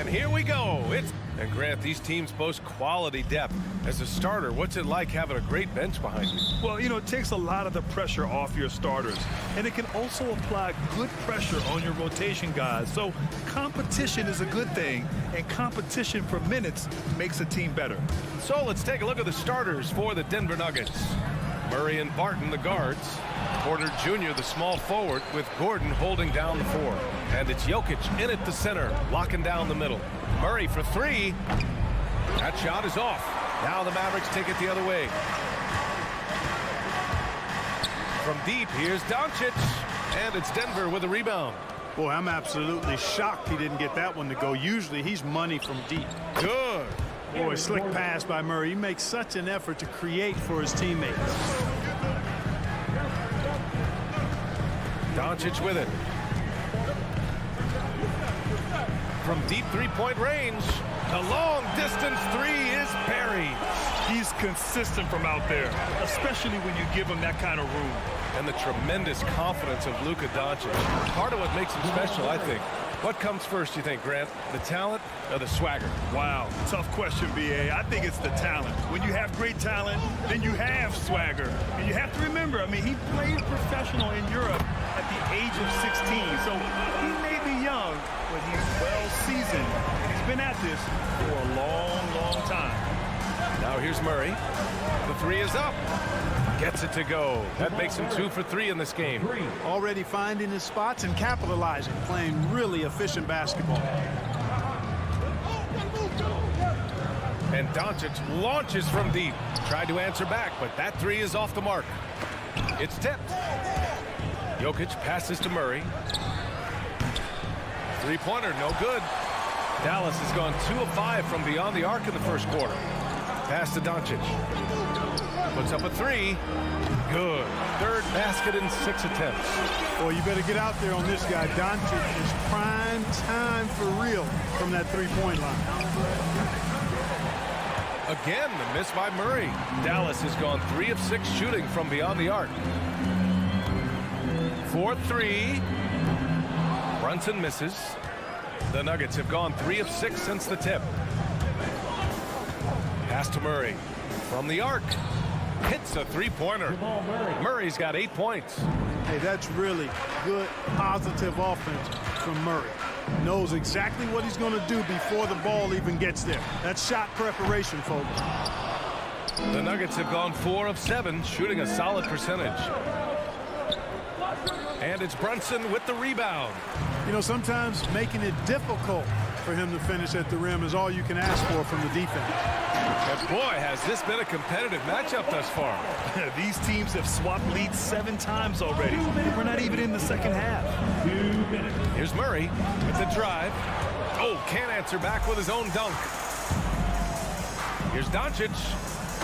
And here we go. And Grant, these teams boast quality depth. As a starter, what's it like having a great bench behind you? Well, you know, it takes a lot of the pressure off your starters. And it can also apply good pressure on your rotation guys. So competition is a good thing. And competition for minutes makes a team better. So let's take a look at the starters for the Denver Nuggets. Murray and Barton, the guards. Porter Jr., the small forward, with Gordon holding down the four. And it's Jokic in at the center, locking down the middle. Murray for three. That shot is off. Now the Mavericks take it the other way. From deep, here's Doncic. And it's Denver with a rebound. Boy, I'm absolutely shocked he didn't get that one to go. Usually he's money from deep. Good. Boy, slick pass by Murray. He makes such an effort to create for his teammates. Doncic with it. From deep three-point range, the long-distance three is buried. He's consistent from out there, especially when you give him that kind of room. And the tremendous confidence of Luka Doncic. Part of what makes him special, I think. What comes first, you think, Grant? The talent or the swagger? Wow, tough question, B.A. I think it's the talent. When you have great talent, then you have swagger. And you have to remember, I mean, he played professional in Europe at the age of 16. So he may be young, but he's well seasoned. And he's been at this for a long, long time. Now here's Murray. The three is up. Gets it to go. That makes him 2 for 3 in this game. Already finding his spots and capitalizing, playing really efficient basketball. And Doncic launches from deep. Tried to answer back, but that three is off the mark. It's tipped. Jokic passes to Murray. Three-pointer, no good. Dallas has gone 2 of 5 from beyond the arc in the first quarter. Pass to Doncic. Puts up a three. Good. Third basket in 6 attempts. Boy, you better get out there on this guy. Doncic is prime time for real from that three-point line. Again, the miss by Murray. Dallas has gone 3 of 6 shooting from beyond the arc. 4-3. Brunson misses. The Nuggets have gone 3 of 6 since the tip. Pass to Murray. From the arc. Hits a three-pointer. Murray's got 8 points. Hey, that's really good, positive offense from Murray. Knows exactly what he's going to do before the ball even gets there. That's shot preparation, folks. The Nuggets have gone 4 of 7, shooting a solid percentage. And it's Brunson with the rebound. You know, sometimes making it difficult for him to finish at the rim is all you can ask for from the defense. And boy, has this been a competitive matchup thus far. These teams have swapped leads 7 times already. We're not even in the second half. Here's Murray with the drive. Oh, can't answer back with his own dunk. Here's Doncic.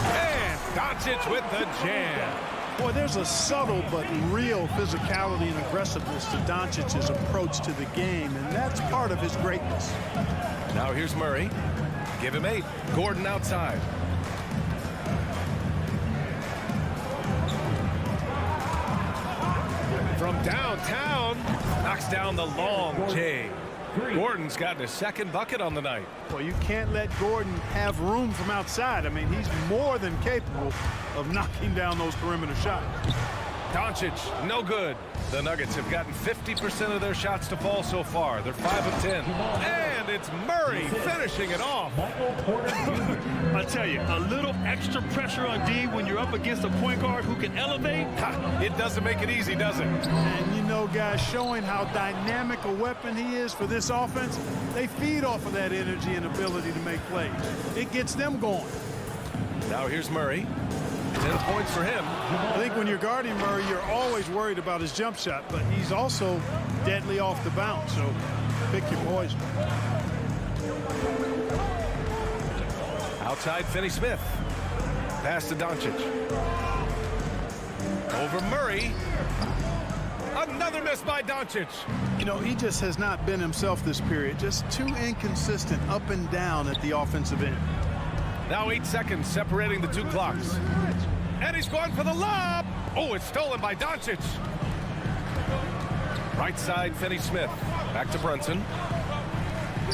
And Doncic with the jam. Boy, there's a subtle but real physicality and aggressiveness to Doncic's approach to the game, and that's part of his greatness. Now here's Murray. Give him 8. Gordon outside. From downtown, knocks down the long J. Gordon's gotten his second bucket on the night. Well, you can't let Gordon have room from outside. I mean, he's more than capable of knocking down those perimeter shots. Doncic, no good. The Nuggets have gotten 50% of their shots to fall so far. They're 5 of 10. And it's Murray finishing it off. I tell you, a little extra pressure on D when you're up against a point guard who can elevate. It doesn't make it easy, does it? And you know, guys, showing how dynamic a weapon he is for this offense, they feed off of that energy and ability to make plays. It gets them going. Now here's Murray. 10 points for him. I think when you're guarding Murray, you're always worried about his jump shot, but he's also deadly off the bounce, so pick your poison. Outside, Finney-Smith. Pass to Doncic. Over Murray. Another miss by Doncic. You know, he just has not been himself this period. Just too inconsistent up and down at the offensive end. Now 8 seconds separating the 2 clocks. And he's going for the lob. Oh, it's stolen by Doncic. Right side, Finney-Smith. Back to Brunson.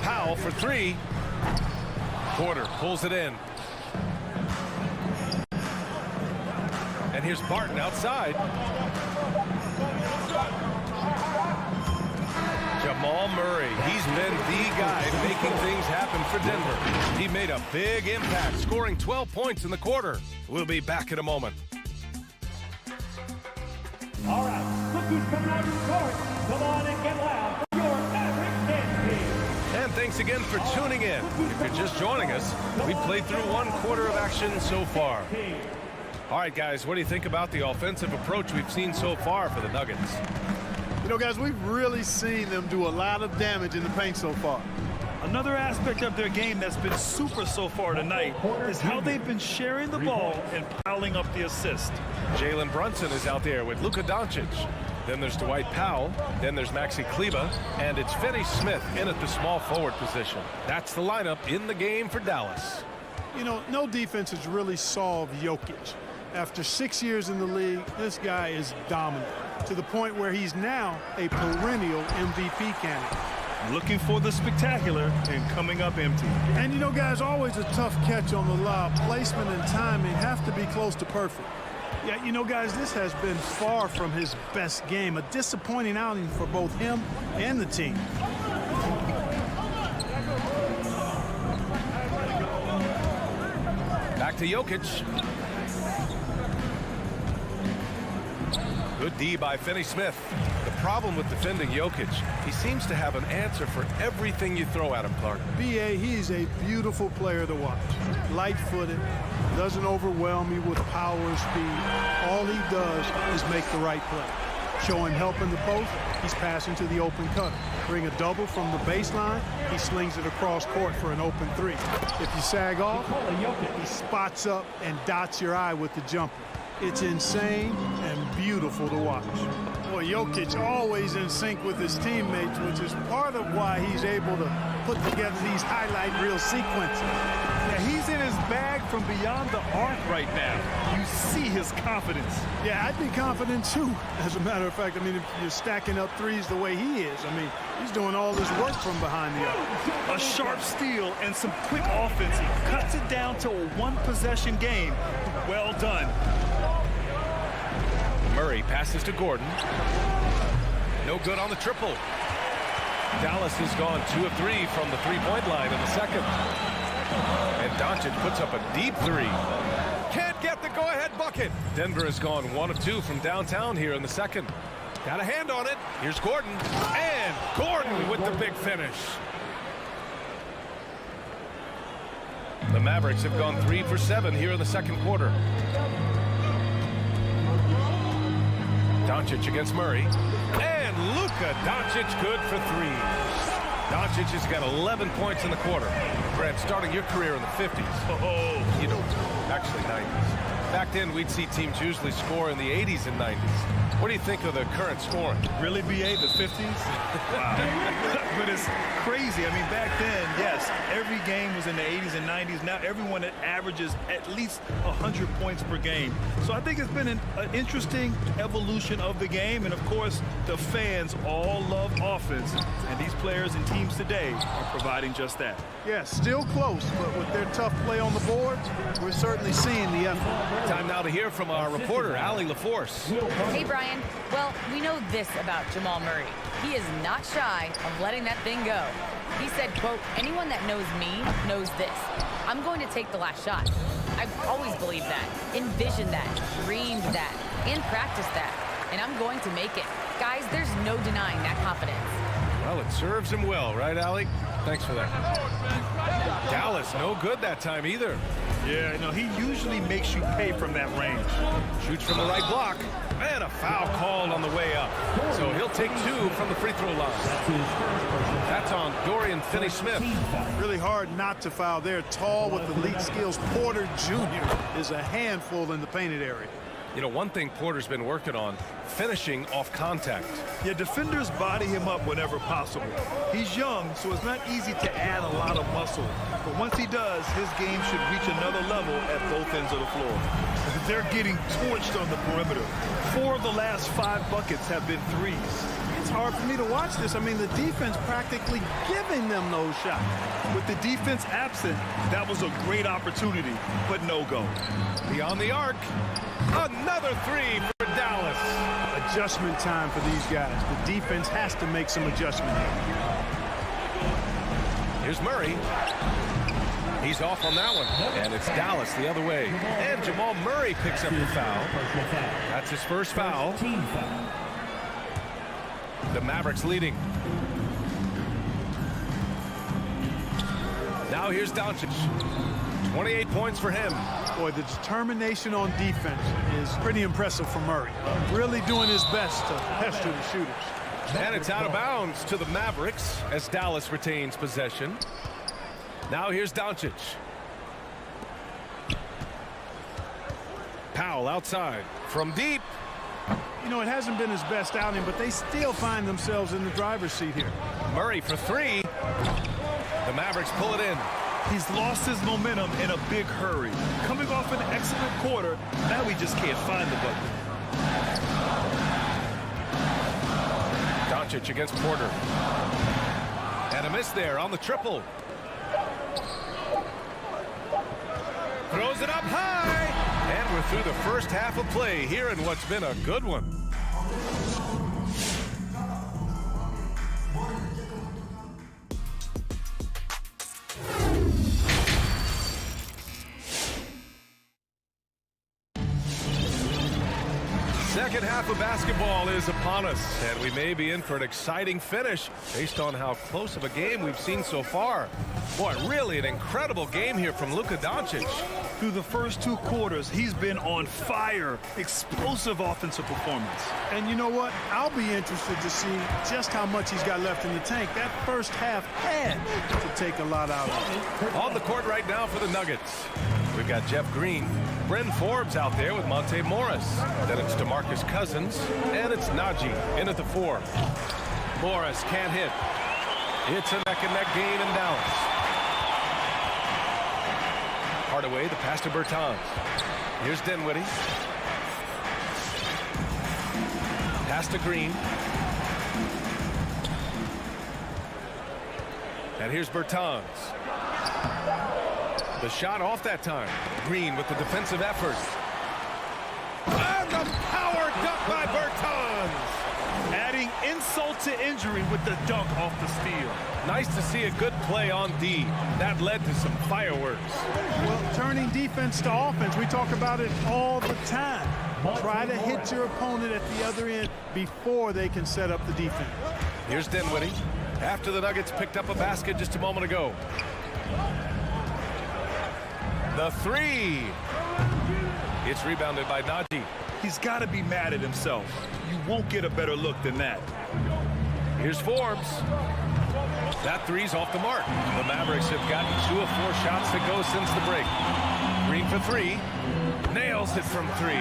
Powell for three. Porter pulls it in. And here's Barton outside. Jamal Murray, he's been the guy making things happen for Denver. He made a big impact, scoring 12 points in the quarter. We'll be back in a moment. All right, look who's coming out of the court. Come on and get loud for your Maverick dance team. And thanks again for tuning in. If you're just joining us, we played through one quarter of action so far. All right, guys, what do you think about the offensive approach we've seen so far for the Nuggets? You know, guys, we've really seen them do a lot of damage in the paint so far. Another aspect of their game that's been super so far tonight is how they've been sharing the ball and piling up the assist. Jalen Brunson is out there with Luka Doncic. Then there's Dwight Powell. Then there's Maxi Kleber. And it's Finney Smith in at the small forward position. That's the lineup in the game for Dallas. You know, no defense has really solved Jokic. After 6 years in the league, this guy is dominant to the point where he's now a perennial MVP candidate. Looking for the spectacular and coming up empty. And you know, guys, always a tough catch on the lob. Placement and timing have to be close to perfect. Yeah, you know, guys, this has been far from his best game. A disappointing outing for both him and the team. Back to Jokic. Good D by Finney Smith. The problem with defending Jokic, he seems to have an answer for everything you throw at him, Clark. B.A., he's a beautiful player to watch. Light-footed, doesn't overwhelm you with power and speed. All he does is make the right play. Show him help in the post, he's passing to the open cutter. Bring a double from the baseline, he slings it across court for an open three. If you sag off, he spots up and dots your eye with the jumper. It's insane and beautiful to watch. Boy, Jokic always in sync with his teammates, which is part of why he's able to put together these highlight reel sequences. Yeah, he's in his bag from beyond the arc right now. You see his confidence. Yeah, I'd be confident too. As a matter of fact, I mean, if you're stacking up threes the way he is, I mean, he's doing all this work from behind the arc. A sharp steal and some quick offense. He cuts it down to a one-possession game. Well done. Murray passes to Gordon. No good on the triple. Dallas has gone 2 of 3 from the three-point line in the second. And Doncic puts up a deep three. Can't get the go-ahead bucket. Denver has gone 1 of 2 from downtown here in the second. Got a hand on it. Here's Gordon. And Gordon with the big finish. The Mavericks have gone 3 for 7 here in the second quarter. Doncic against Murray. And Luka Doncic good for 3. Doncic has got 11 points in the quarter. Grant, starting your career in the 50s. Oh, you know, actually 90s. Back then, we'd see teams usually score in the 80s and 90s. What do you think of the current scoring? Really, B.A., the 50s? Wow. But it's crazy. I mean, back then, yes, every game was in the 80s and 90s. Now everyone averages at least 100 points per game. So I think it's been an interesting evolution of the game. And, of course, the fans all love offense. And these players and teams today are providing just that. Yeah, still close, but with their tough play on the boards, we're certainly seeing the effort. Time now to hear from our reporter, Allie LaForce. Hey, Brian. Well, we know this about Jamal Murray. He is not shy of letting that thing go. He said, quote, anyone that knows me knows this. I'm going to take the last shot. I've always believed that, envisioned that, dreamed that, and practiced that. And I'm going to make it. Guys, there's no denying that confidence. Well, it serves him well, right, Allie? Thanks for that. Dallas, no good that time either. Yeah, no, he usually makes you pay from that range. Shoots from the right block. And a foul called on the way up. So he'll take 2 from the free throw line. That's on Dorian Finney-Smith. Really hard not to foul there. Tall with elite skills. Porter Jr. is a handful in the painted area. You know, one thing Porter's been working on, finishing off contact. Yeah, defenders body him up whenever possible. He's young, so it's not easy to add a lot of muscle. But once he does, his game should reach another level at both ends of the floor. They're getting torched on the perimeter. 4 of the last 5 buckets have been threes. It's hard for me to watch this. I mean, the defense practically giving them those shots. With the defense absent, that was a great opportunity, but no go. Beyond the arc. Another three for Dallas. Adjustment time for these guys. The defense has to make some adjustment here. Here's Murray. He's off on that one. And it's Dallas the other way. And Jamal Murray picks up the foul. That's his first foul. Team foul. The Mavericks leading. Now here's Doncic. 28 points for him. Boy, the determination on defense is pretty impressive for Murray. Really doing his best to pester the shooters. And it's out of bounds to the Mavericks as Dallas retains possession. Now here's Doncic. Powell outside from deep. You know, it hasn't been his best outing, but they still find themselves in the driver's seat here. Murray for three. The Mavericks pull it in. He's lost his momentum in a big hurry. Coming off an excellent quarter, now we just can't find the bucket. Doncic against Porter. And a miss there on the triple. Throws it up high. And we're through the first half of play here in what's been a good one. Second half of basketball is upon us, and we may be in for an exciting finish based on how close of a game we've seen so far. Boy, really an incredible game here from Luka Doncic. Through the first two quarters, he's been on fire. Explosive offensive performance. And you know what? I'll be interested to see just how much he's got left in the tank. That first half had to take a lot out of it. On the court right now for the Nuggets. We've got Jeff Green, Bryn Forbes out there with Monte Morris. Then it's DeMarcus Cousins, and it's Najee in at the 4. Morris can't hit. It's a neck-and-neck game in Dallas. Hardaway, the pass to Bertans. Here's Dinwiddie. Pass to Green. And here's Bertans. The shot off that time. Green with the defensive effort. And the power dunk by Bertans. Adding insult to injury with the dunk off the steal. Nice to see a good play on D. That led to some fireworks. Well, turning defense to offense, we talk about it all the time. Try to hit your opponent at the other end before they can set up the defense. Here's Dinwiddie. After the Nuggets picked up a basket just a moment ago. The 3. It's rebounded by Najee. He's got to be mad at himself. You won't get a better look than that. Here's Forbes. That 3's off the mark. The Mavericks have gotten 2 of 4 shots to go since the break. Green for 3. Nails it from 3.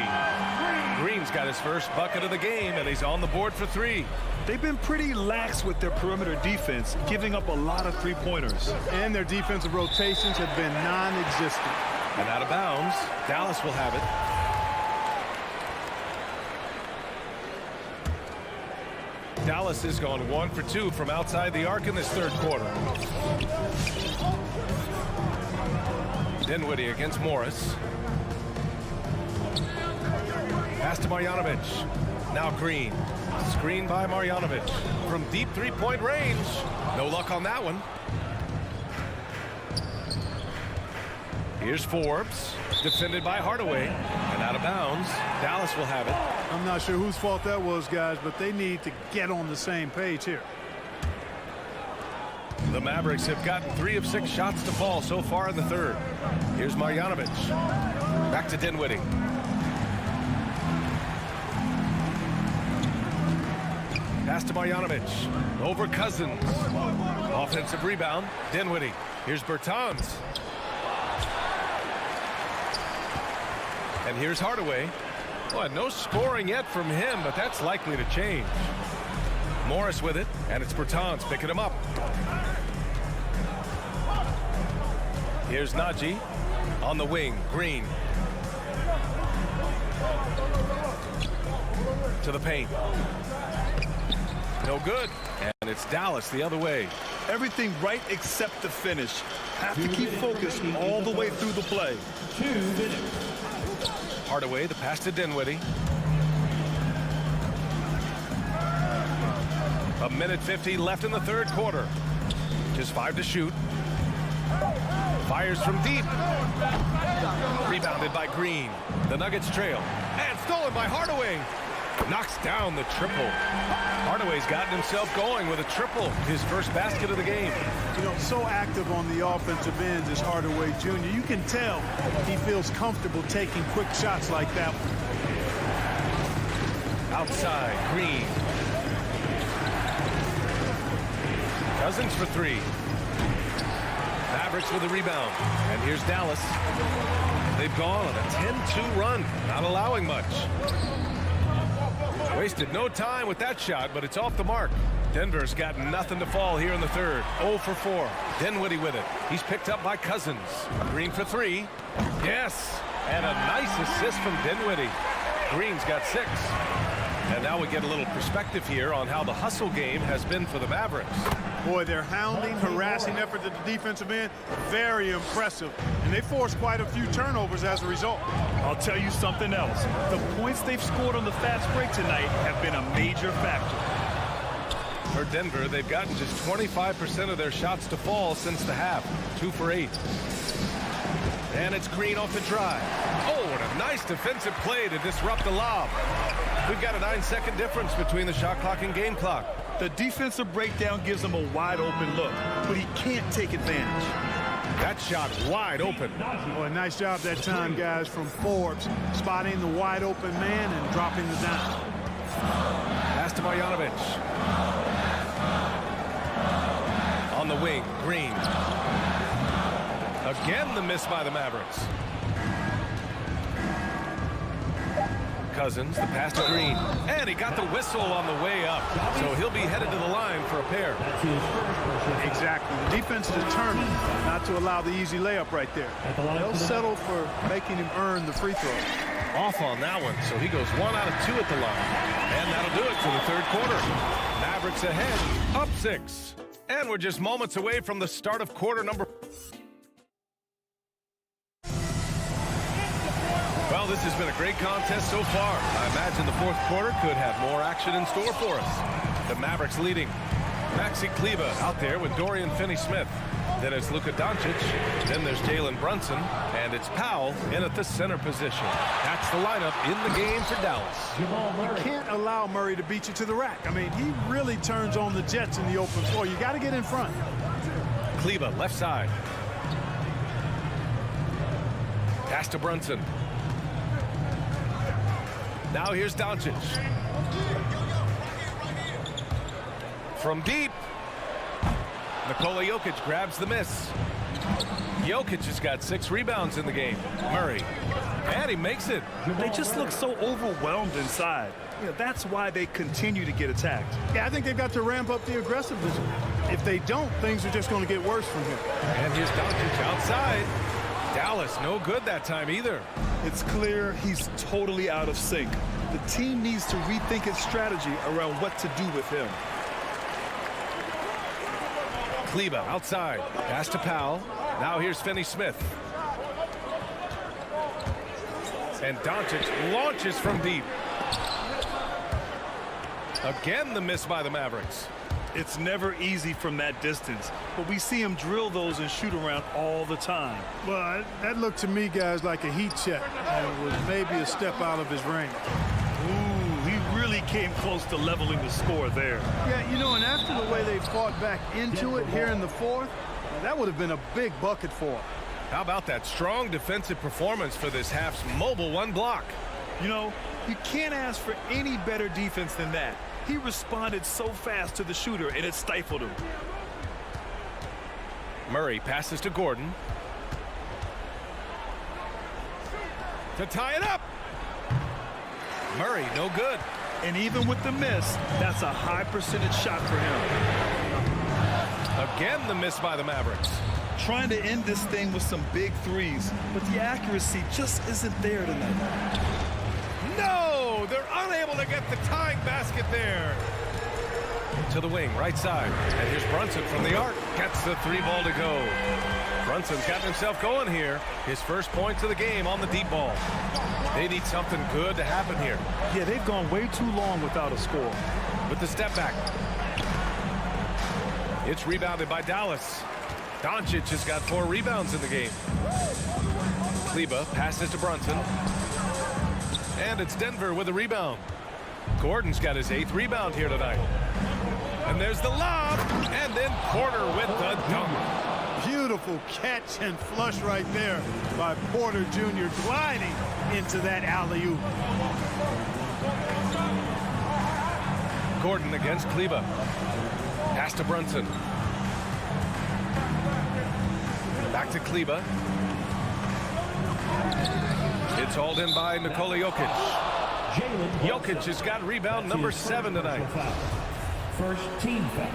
Green's got his first bucket of the game, and he's on the board for 3. They've been pretty lax with their perimeter defense, giving up a lot of three-pointers. And their defensive rotations have been non-existent. And out of bounds, Dallas will have it. Dallas has gone 1 for 2 from outside the arc in this third quarter. Dinwiddie against Morris. Pass to Marjanovic. Now Green. Screen by Marjanovic. From deep three-point range. No luck on that one. Here's Forbes. Defended by Hardaway. And out of bounds. Dallas will have it. I'm not sure whose fault that was, guys, but they need to get on the same page here. The Mavericks have gotten 3 of 6 shots to fall so far in the third. Here's Marjanovic. Back to Dinwiddie. Pass to Marjanovic. Over Cousins. Offensive rebound. Dinwiddie. Here's Bertans. And here's Hardaway. Well, no scoring yet from him, but that's likely to change. Morris with it, and it's Bertans picking him up. Here's Najee on the wing. Green. To the paint. No good. And it's Dallas the other way. Everything right except the finish. Have to keep focused all the way through the play. 2 minutes. Hardaway, the pass to Dinwiddie. A minute 50 left in the third quarter. Just 5 to shoot. Fires from deep. Rebounded by Green. The Nuggets trail. And stolen by Hardaway. Knocks down the triple. Hardaway's gotten himself going with a triple. His first basket of the game. You know, so active on the offensive end is Hardaway Jr. You can tell he feels comfortable taking quick shots like that one. Outside, Green. Cousins for 3. Mavericks with a rebound. And here's Dallas. They've gone on a 10-2 run, not allowing much. Wasted no time with that shot, but it's off the mark. Denver's got nothing to fall here in the third. 0 for 4. Dinwiddie with it. He's picked up by Cousins. Green for 3. Yes. And a nice assist from Dinwiddie. Green's got 6. And now we get a little perspective here on how the hustle game has been for the Mavericks. Boy, their hounding, harassing effort at the defensive end, very impressive. And they forced quite a few turnovers as a result. I'll tell you something else. The points they've scored on the fast break tonight have been a major factor. For Denver, they've gotten just 25% of their shots to fall since the half. 2 for 8. And it's Green off the drive. Oh, what a nice defensive play to disrupt the lob. We've got a 9-second difference between the shot clock and game clock. The defensive breakdown gives him a wide open look, but he can't take advantage. That shot wide open. Boy, nice job that time, guys, from Forbes, spotting the wide open man and dropping the dime. Pass to Marjanovic. On the wing, Green. Again, the miss by the Mavericks. Cousins, the pass to Green. And he got the whistle on the way up. So he'll be headed to the line for a pair. Exactly. The defense is determined not to allow the easy layup right there. They'll settle for making him earn the free throw. Off on that one, so he goes 1 out of 2 at the line. And that'll do it for the third quarter. Mavericks ahead, up 6. And we're just moments away from the start of quarter number. Well, this has been a great contest so far. I imagine the fourth quarter could have more action in store for us. The Mavericks leading. Maxi Kleber out there with Dorian Finney-Smith. Then it's Luka Doncic. Then there's Jalen Brunson. And it's Powell in at the center position. That's the lineup in the game for Dallas. You can't allow Murray to beat you to the rack. I mean, he really turns on the Jets in the open floor. You got to get in front. Kleber, left side. Pass to Brunson. Now here's Doncic. From deep. Nikola Jokic grabs the miss. Jokic has got 6 rebounds in the game. Murray. And he makes it. They just look so overwhelmed inside. You know, that's why they continue to get attacked. Yeah, I think they've got to ramp up the aggressiveness. If they don't, things are just going to get worse from here. And here's Doncic outside. Dallas, no good that time either. It's clear he's totally out of sync. The team needs to rethink its strategy around what to do with him. Kleber outside. Pass to Powell. Now here's Finney-Smith. And Doncic launches from deep. Again, the miss by the Mavericks. It's never easy from that distance, but we see him drill those and shoot around all the time. Well, that looked to me, guys, like a heat check. And it was maybe a step out of his range. Ooh, he really came close to leveling the score there. Yeah, you know, and after the way they fought back into it here in the fourth, that would have been a big bucket for him. How about that strong defensive performance for this half's mobile 1 block? You know, you can't ask for any better defense than that. He responded so fast to the shooter, and it stifled him. Murray passes to Gordon. To tie it up. Murray, no good. And even with the miss, that's a high percentage shot for him. Again, the miss by the Mavericks. Trying to end this thing with some big threes, but the accuracy just isn't there tonight. No, they're unable to get the tying basket there. To the wing, right side. And here's Brunson from the arc. Gets the 3 ball to go. Brunson's gotten himself going here. His first points of the game on the deep ball. They need something good to happen here. Yeah, they've gone way too long without a score. With the step back. It's rebounded by Dallas. Doncic has got 4 rebounds in the game. Kleber passes to Brunson. And it's Denver with a rebound. Gordon's got his 8th rebound here tonight. And there's the lob. And then Porter with the dunk. Beautiful catch and flush right there by Porter Jr. gliding into that alley-oop. Gordon against Kleber. Pass to Brunson. Back to Kleber. It's hauled in by Nikola Jokic. Jokic has got rebound number 7 tonight. First team foul.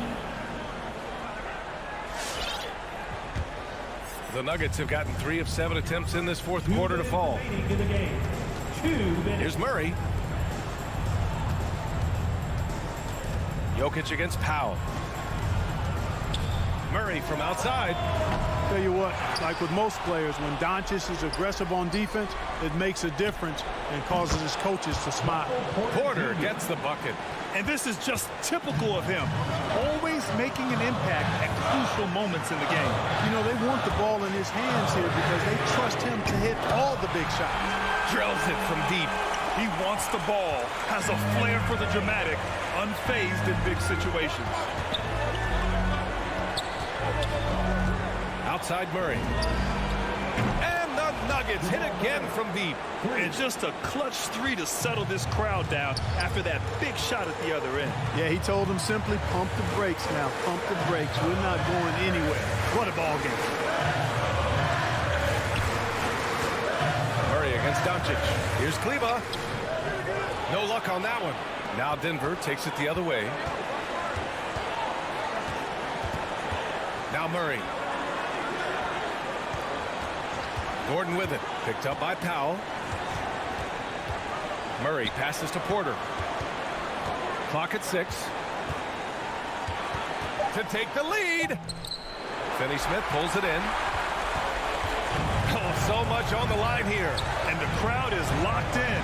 The Nuggets have gotten 3 of 7 attempts in this 4th quarter to fall. Here's Murray. Jokic against Powell. Murray from outside. Tell you what, like with most players, when Doncic is aggressive on defense, it makes a difference and causes his coaches to smile. Porter gets the bucket. And this is just typical of him. Always making an impact at crucial moments in the game. You know, they want the ball in his hands here because they trust him to hit all the big shots. Drills it from deep. He wants the ball, has a flair for the dramatic, unfazed in big situations. Outside Murray. And the Nuggets hit again from deep. And just a clutch 3 to settle this crowd down after that big shot at the other end. Yeah, he told them simply pump the brakes now. Pump the brakes. We're not going anywhere. What a ball game. Murray against Doncic. Here's Kleber. No luck on that one. Now Denver takes it the other way. Now Murray. Gordon with it. Picked up by Powell. Murray passes to Porter. Clock at 6. To take the lead. Finney-Smith pulls it in. Oh, so much on the line here. And the crowd is locked in.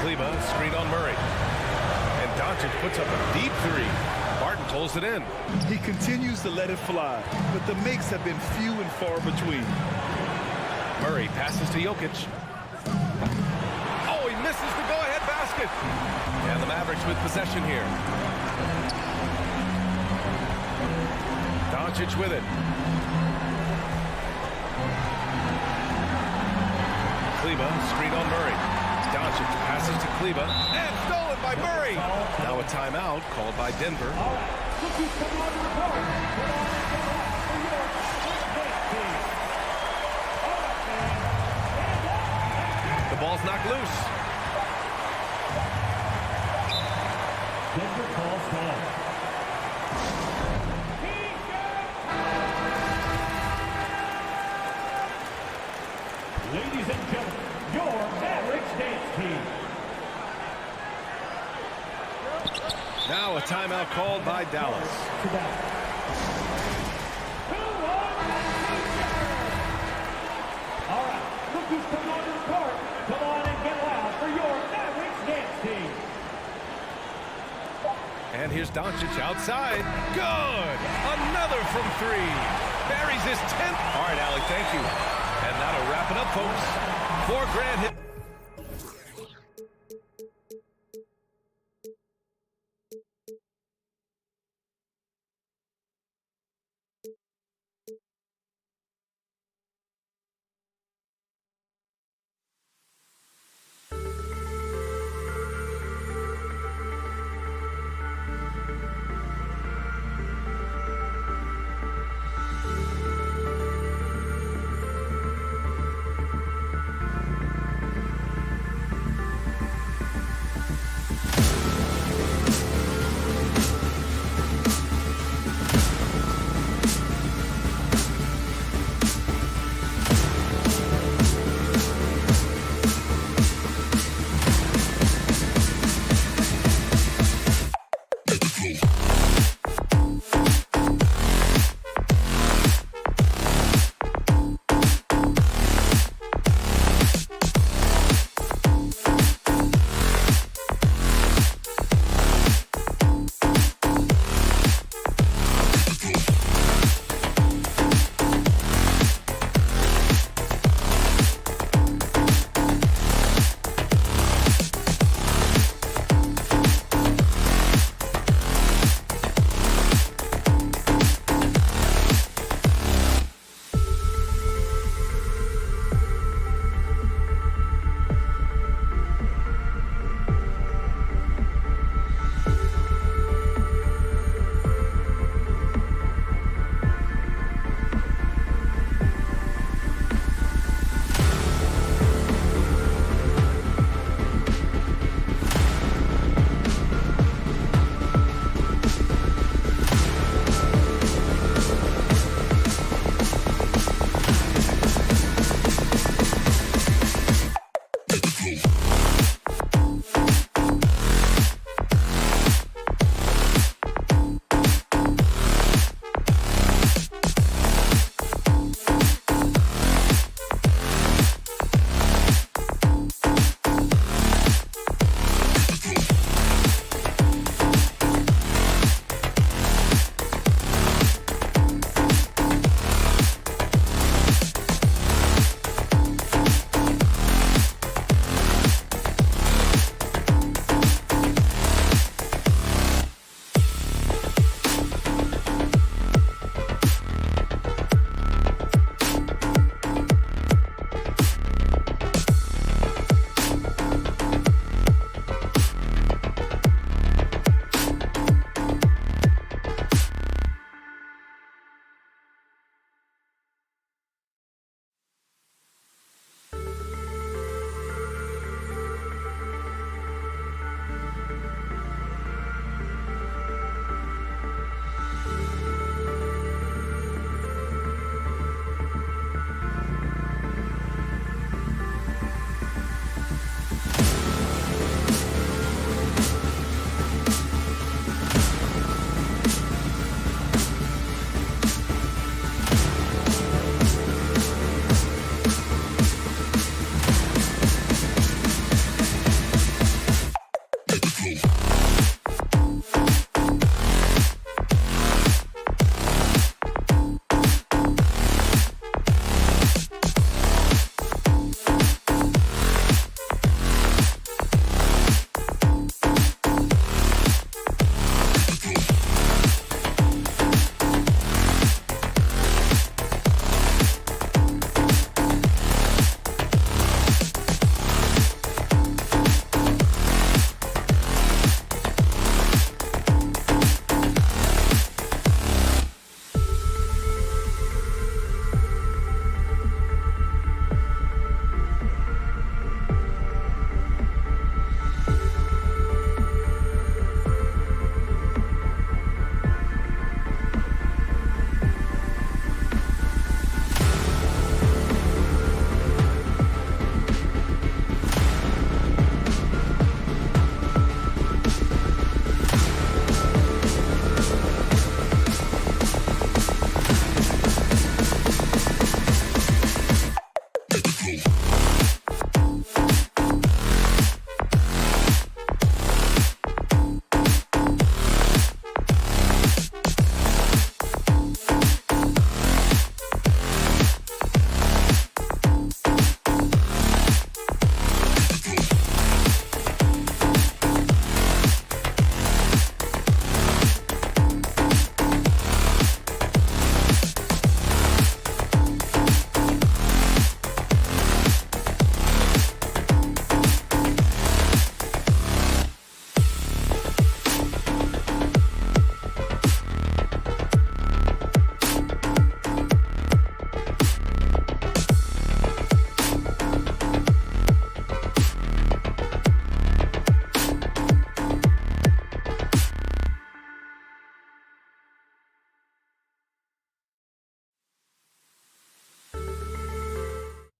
Kleber screen on Murray. And Doncic puts up a deep 3. Barton pulls it in. He continues to let it fly, but the makes have been few and far between. Murray passes to Jokic. Oh, he misses the go-ahead basket. And the Mavericks with possession here. Doncic with it. Kleber, screen on Murray. Doncic passes to Kleber. And stolen by Murray. Now a timeout called by Denver. All right, rookies coming on to the court. The ball's knocked loose. Denver calls foul. Ladies and gentlemen, your Mavericks dance team. Now a timeout called by Dallas. All right, rookies coming on to the court. Come on and get loud for your Mavericks dance team. And here's Doncic outside. Good. Another from 3. Buries his 10th. All right, Allie, thank you. And that'll wrap it up, folks. 4 grand hit.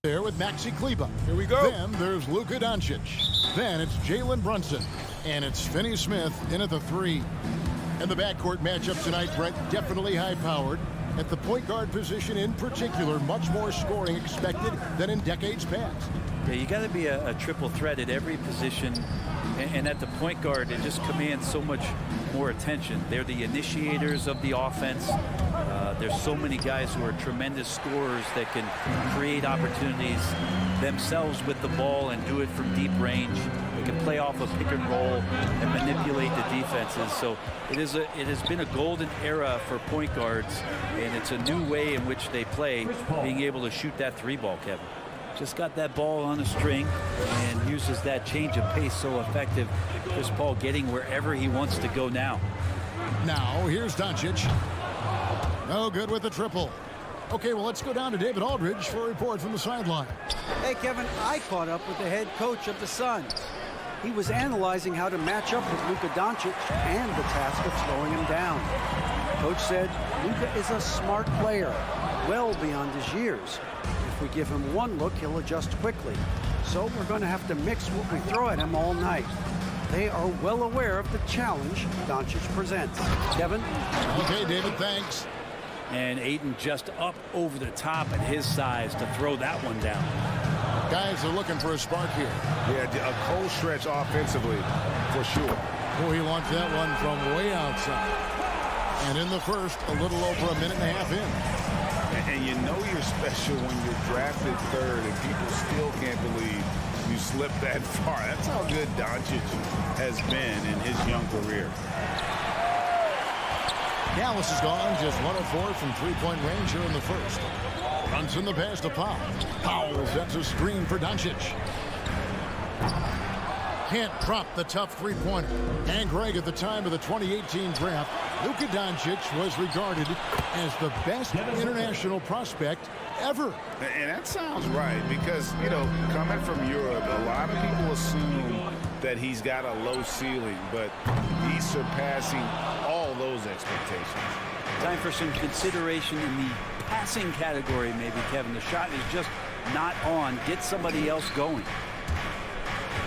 There with Maxi Kleber. Here we go. Then there's Luka Doncic. Then it's Jalen Brunson. And it's Finney Smith in at the 3. And the backcourt matchup tonight, Brett, definitely high-powered. At the point guard position in particular, much more scoring expected than in decades past. Yeah, you got to be a triple threat at every position. And at the point guard, it just commands so much more attention. They're the initiators of the offense. There's so many guys who are tremendous scorers that can create opportunities themselves with the ball and do it from deep range. They can play off a pick and roll and manipulate the defenses. So it has been a golden era for point guards, and it's a new way in which they play, being able to shoot that 3-ball, Kevin. Just got that ball on a string and uses that change of pace so effective. Chris Paul getting wherever he wants to go now. Now, here's Doncic. No good with the triple. Okay, well, let's go down to David Aldridge for a report from the sideline. Hey, Kevin, I caught up with the head coach of the Suns. He was analyzing how to match up with Luka Doncic and the task of slowing him down. Coach said Luka is a smart player, well beyond his years. If we give him one look, he'll adjust quickly. so we're going to have to mix what we throw at him all night. They are well aware of the challenge Doncic presents. Kevin? Okay, David, thanks. And Ayton just up over the top at his size to throw that one down. Guys are looking for a spark here. Yeah, a cold stretch offensively, for sure. Oh, he launched that one from way outside. And in the first, a little over a minute and a half in. And you know you're special when you're drafted third and people still can't believe you slipped that far. That's how good Doncic has been in his young career. Dallas is gone just 1 of 4 from three-point range here in the first. Brunson the pass to Powell. Powell sets a screen for Doncic. Can't drop the tough three-pointer. And Greg, at the time of the 2018 draft, Luka Doncic was regarded as the best international prospect ever. And that sounds right because, you know, coming from Europe, a lot of people assume that he's got a low ceiling, but he's surpassing all those expectations. Time for some consideration in the passing category, maybe, Kevin. The shot is just not on. Get somebody else going.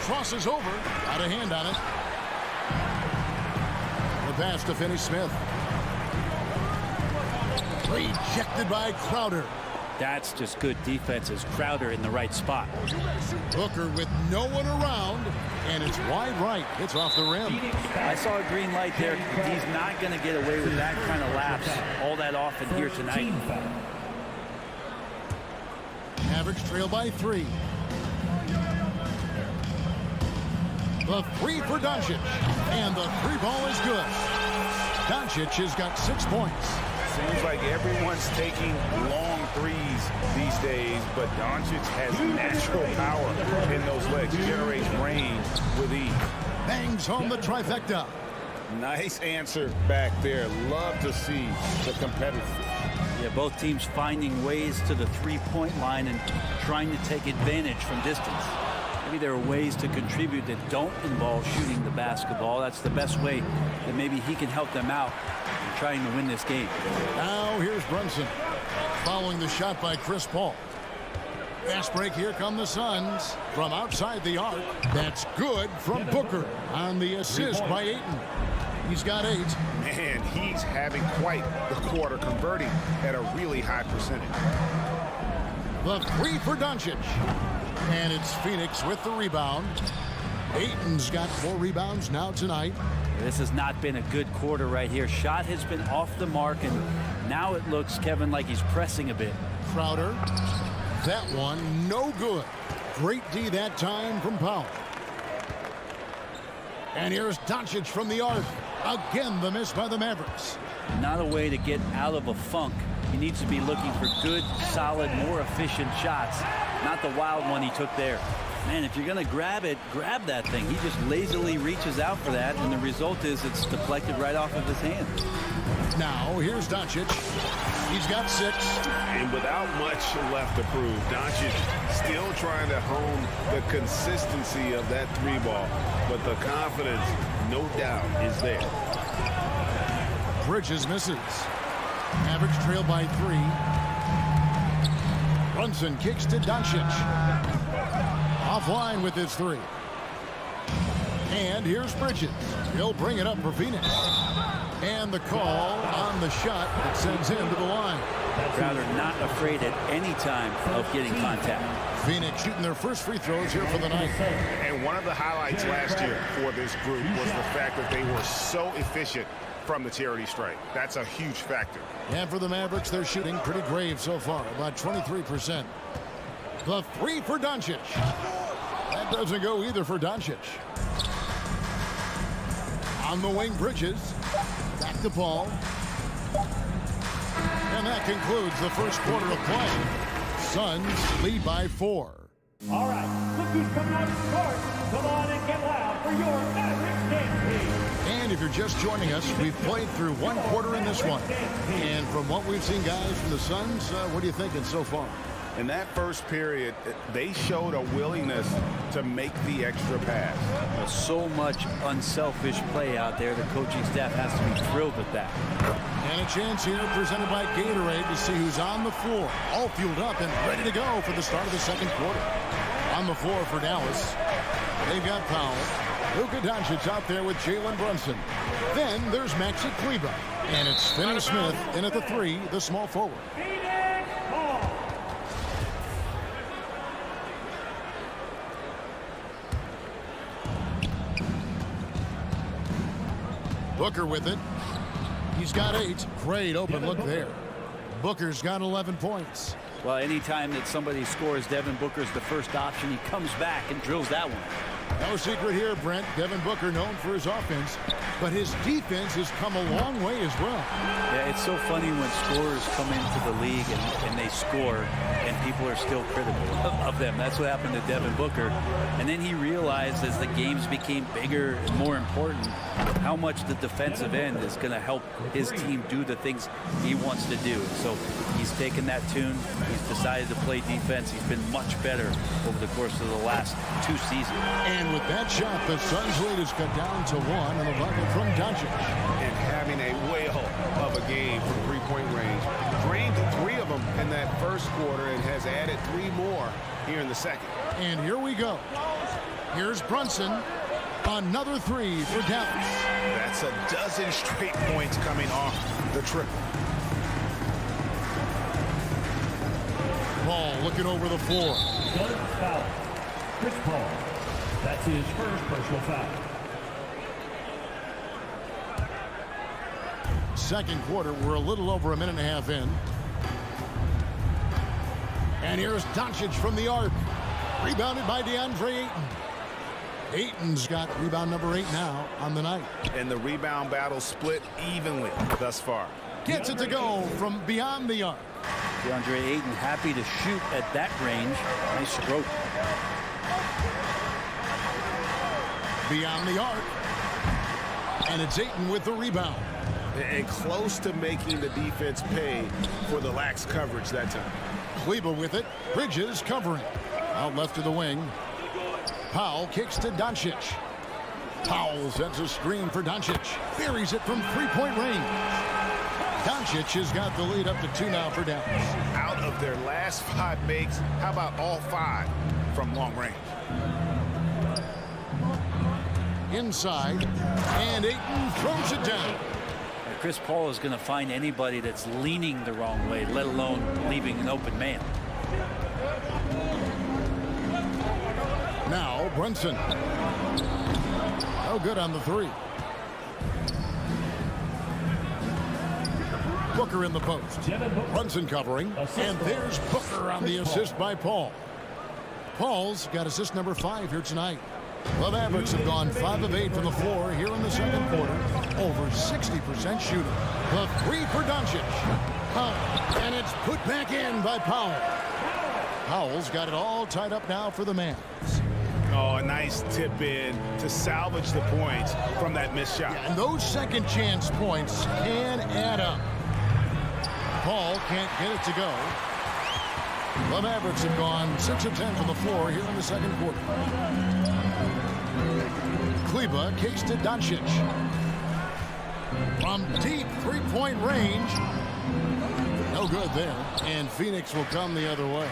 Crosses over. Got a hand on it. The pass to Finney-Smith. Rejected by Crowder. That's just good defense as Crowder in the right spot. Booker with no one around, and it's wide right. It's off the rim. I saw a green light there. He's not going to get away with that kind of lapse all that often here tonight. Mavericks trail by 3. The 3 for Doncic, and the 3 ball is good. Doncic has got 6 points. Seems like everyone's taking long threes these days, but Doncic has natural power in those legs. He generates range with ease. Bangs home the trifecta. Nice answer back there. Love to see the competitiveness. Yeah, both teams finding ways to the three-point line and trying to take advantage from distance. Maybe there are ways to contribute that don't involve shooting the basketball. That's the best way that maybe he can help them out in trying to win this game. Now here's Brunson following the shot by Chris Paul. Fast break, here come the Suns from outside the arc. That's good from Booker on the assist by Ayton. He's got 8. Man, he's having quite the quarter, converting at a really high percentage. The 3 for Doncic. And it's Phoenix with the rebound. Ayton's got 4 rebounds now tonight. This has not been a good quarter right here. Shot has been off the mark, and now it looks, Kevin, like he's pressing a bit. Crowder. That one no good. Great D that time from Powell. And here's Doncic from the arc. Again, the miss by the Mavericks. Not a way to get out of a funk. He needs to be looking for good, solid, more efficient shots. Not the wild one he took there. Man, if you're going to grab it, grab that thing. He just lazily reaches out for that, and the result is it's deflected right off of his hand. Now, here's Doncic. He's got 6. And without much left to prove, Doncic still trying to hone the consistency of that 3 ball. But the confidence, no doubt, is there. Bridges misses. Mavericks trail by 3. Brunson kicks to Doncic. Offline with his 3. And here's Bridges. He'll bring it up for Phoenix. And the call on the shot that sends him to the line. Crowder not afraid at any time of getting contact. Phoenix shooting their first free throws here for the night. And one of the highlights last year for this group was the fact that they were so efficient from the charity stripe. That's a huge factor. And for the Mavericks, they're shooting pretty grave so far, about 23%. The 3 for Doncic. That doesn't go either for Doncic. On the wing, Bridges. Back to Paul. And that concludes the first quarter of play. Suns lead by 4. All right, look who's coming out of the court. Come on and get loud for your Mavericks dance team. And if you're just joining us, we've played through 1 quarter in this one. And from what we've seen, guys, from the Suns, what are you thinking so far? In that first period, they showed a willingness to make the extra pass. So much unselfish play out there. The coaching staff has to be thrilled with that. And a chance here presented by Gatorade to see who's on the floor, all fueled up and ready to go for the start of the second quarter. On the floor for Dallas, they've got Powell. Luka Doncic out there with Jalen Brunson. Then there's Maxi Kleber. And it's Finney-Smith in at the 3, the small forward. Booker with it. He's got 8. Great open look there. Booker's got 11 points. Well, anytime that somebody scores, Devin Booker's the first option. He comes back and drills that one. No secret here, Brent. Devin Booker known for his offense, but his defense has come a long way as well. Yeah, it's so funny when scorers come into the league and they score and people are still critical of them. That's what happened to Devin Booker. And then he realized as the games became bigger and more important how much the defensive end is going to help his team do the things he wants to do. So he's taken that tune. He's decided to play defense. He's been much better over the course of the last 2 seasons. And with that shot, the Suns' lead is cut down to 1 and a bucket from Doncic. And having a whale of a game from three-point range. Drained 3 of them in that first quarter and has added 3 more here in the second. And here we go. Here's Brunson. Another 3 for Dallas. That's a dozen straight points coming off the triple. Paul looking over the floor. Doug foul. Chris Paul. That's his first personal foul. Second quarter, we're a little over a minute and a half in. And here's Doncic from the arc. Rebounded by DeAndre Ayton. Ayton's got rebound number 8 now on the night. And the rebound battle split evenly thus far. Gets it to go from beyond the arc. DeAndre Ayton happy to shoot at that range. Nice stroke. Beyond the arc. And it's Ayton with the rebound. And close to making the defense pay for the lax coverage that time. Kleber with it. Bridges covering. Out left to the wing. Powell kicks to Doncic. Powell sends a screen for Doncic. Buries it from three-point range. Doncic has got the lead up to 2 now for Dallas. Out of their last 5 makes, how about all 5 from long range? Inside, and Ayton throws it down. Chris Paul is going to find anybody that's leaning the wrong way, let alone leaving an open man. Now Brunson. No good on the 3. Booker in the post. Brunson covering. And there's Booker on the assist by Paul. Paul's got assist number 5 here tonight. The Mavericks have gone 5 of 8 from the floor here in the second quarter. Over 60% shooting. The 3 for Doncic. And it's put back in by Powell. Powell's got it all tied up now for the Mavs. Oh, a nice tip in to salvage the points from that missed shot. And those second chance points can add up. Paul can't get it to go. The Mavericks have gone 6 of 10 from the floor here in the second quarter. Kleber kicks to Doncic. From deep three-point range. No good there. And Phoenix will come the other way.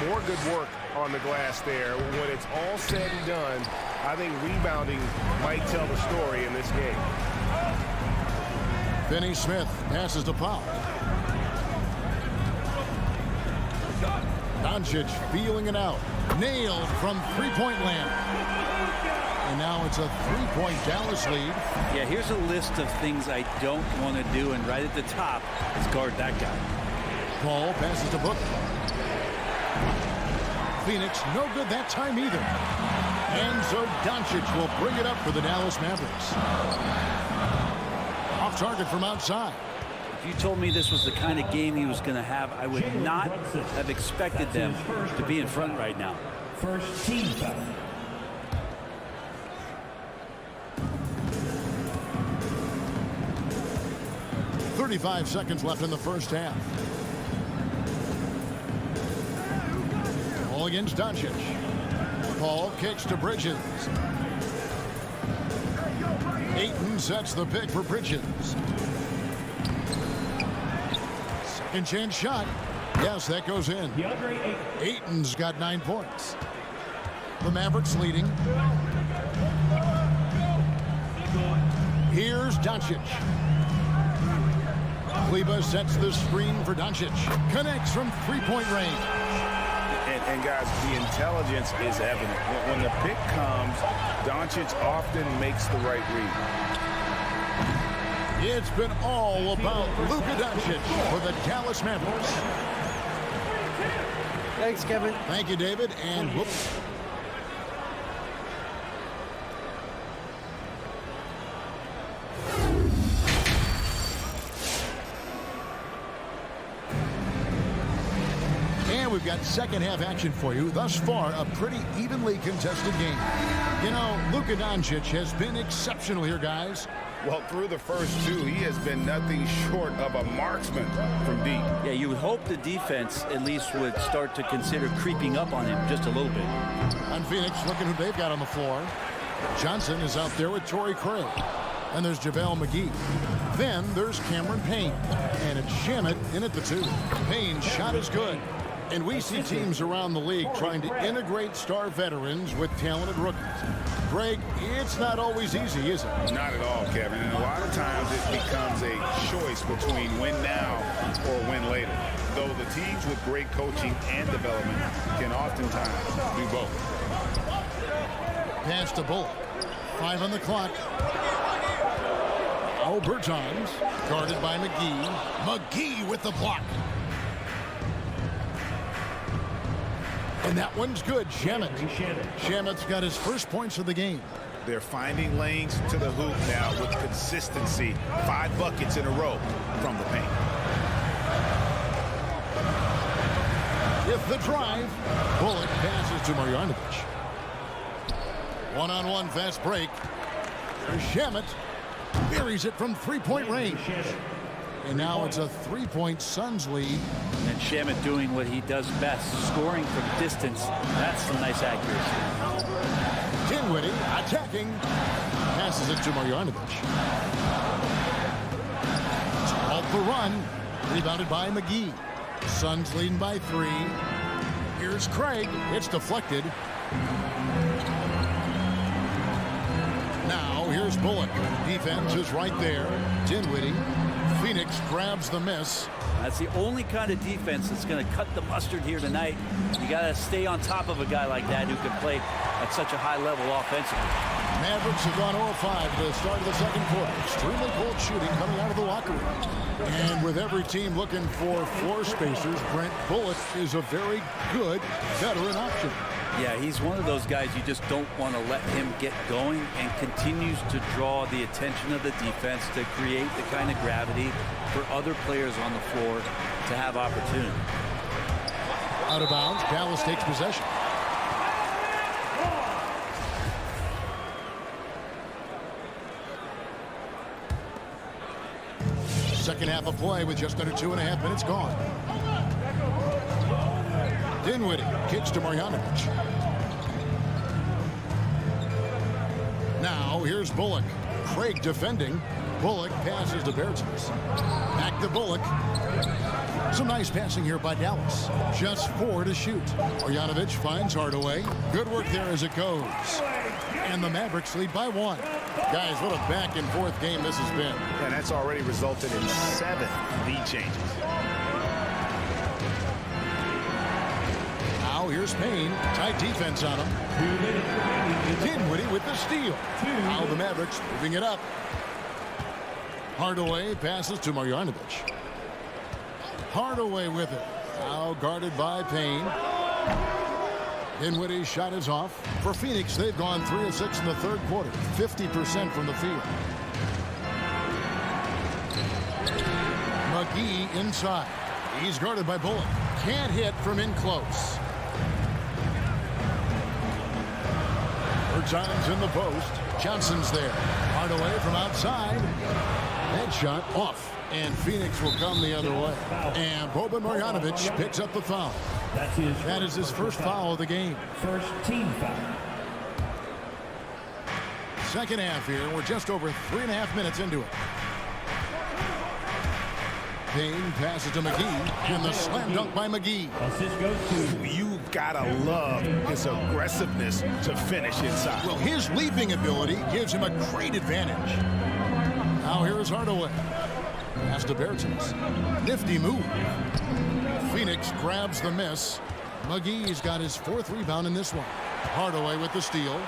More good work on the glass there. When it's all said and done, I think rebounding might tell the story in this game. Finney-Smith passes to Powell. Doncic feeling it out. Nailed from three-point land. And now it's a 3-point Dallas lead. Yeah, here's a list of things I don't want to do, and right at the top is guard that guy. Paul passes to Booker. Phoenix no good that time either. And so Doncic will bring it up for the Dallas Mavericks. Off target from outside. If you told me this was the kind of game he was going to have, I would not have expected them to be in front right now. First team foul. .35 seconds left in the first half. Ball against Doncic. Paul kicks to Bridges. Ayton sets the pick for Bridges. Second chance shot. Yes, that goes in. DeAndre Ayton. Ayton's got 9 points. The Mavericks leading. Here's Doncic. Kleber sets the screen for Doncic. Connects from three-point range. And guys, the intelligence is evident. When the pick comes, Doncic often makes the right read. It's been all about Luka Doncic for the Dallas Mavericks. Thanks, Kevin. Thank you, David. And whoops. We've got second half action for you. Thus far, a pretty evenly contested game. You know, Luka Doncic has been exceptional here, guys. Well, through the first two, he has been nothing short of a marksman from deep. Yeah, you would hope the defense at least would start to consider creeping up on him just a little bit. On Phoenix, looking who they've got on the floor. Johnson is out there with Torrey Craig. And there's JaVale McGee. Then there's Cameron Payne. And it's Shamet in at the 2. Payne's shot is good. And we see teams around the league trying to integrate star veterans with talented rookies. Greg, it's not always easy, is it? Not at all, Kevin. And a lot of times it becomes a choice between win now or win later. Though the teams with great coaching and development can oftentimes do both. Pass to Bullock. 5 on the clock. Oh, Bertans guarded by McGee. McGee with the block. And that one's good. Shamet. Shamet's got his first points of the game. They're finding lanes to the hoop now with consistency. 5 buckets in a row from the paint. With the drive, Bullock passes to Marjanovic. One-on-one fast break. Shamet buries it from three-point range. And now it's a 3-point Suns lead. And Shamet doing what he does best, scoring from distance. That's some nice accuracy. Dinwiddie attacking. Passes it to Marjanovic. Halt the run. Rebounded by McGee. Suns leading by 3. Here's Craig. It's deflected. Now here's Bullock. Defense is right there. Dinwiddie. Phoenix grabs the miss. That's the only kind of defense that's going to cut the mustard here tonight. You got to stay on top of a guy like that who can play at such a high level offensively. Mavericks have gone 0-5 to the start of the second quarter. Extremely cold shooting coming out of the locker room. And with every team looking for floor spacers, Brent Bullock is a very good veteran option. Yeah, he's one of those guys you just don't want to let him get going, and continues to draw the attention of the defense to create the kind of gravity for other players on the floor to have opportunity. Out of bounds, Dallas takes possession. Second half of play with just under 2.5 minutes gone. Dinwiddie kicks to Marjanovic. Now here's Bullock. Craig defending. Bullock passes to Bertans. Back to Bullock. Some nice passing here by Dallas. Just 4 to shoot. Marjanovic finds Hardaway. Good work there as it goes. And the Mavericks lead by 1. Guys, what a back and forth game this has been. And that's already resulted in 7 lead changes. Now here's Payne. Tight defense on him. Dinwiddie with the steal. Now the Mavericks moving it up. Hardaway passes to Marjanovic. Hardaway with it. Now guarded by Payne. Dinwiddie's shot is off. For Phoenix, they've gone 3 of 6 in the third quarter. 50% from the field. McGee inside. He's guarded by Bullock. Can't hit from in close. Bertans in the post. Johnson's there. Hardaway from outside. Headshot off. And Phoenix will come the other way. And Boban Marjanovic picks up the foul. That is his first foul of the game. First team foul. Second half here. We're just over 3.5 minutes into it. Payne passes to McGee, and the slam dunk by McGee. Assist goes to You've got to love his aggressiveness to finish inside. Well, his leaping ability gives him a great advantage. Now here is Hardaway. Pass to Bertens. Nifty move. Phoenix grabs the miss. McGee's got his 4th rebound in this one. Hardaway with the steal.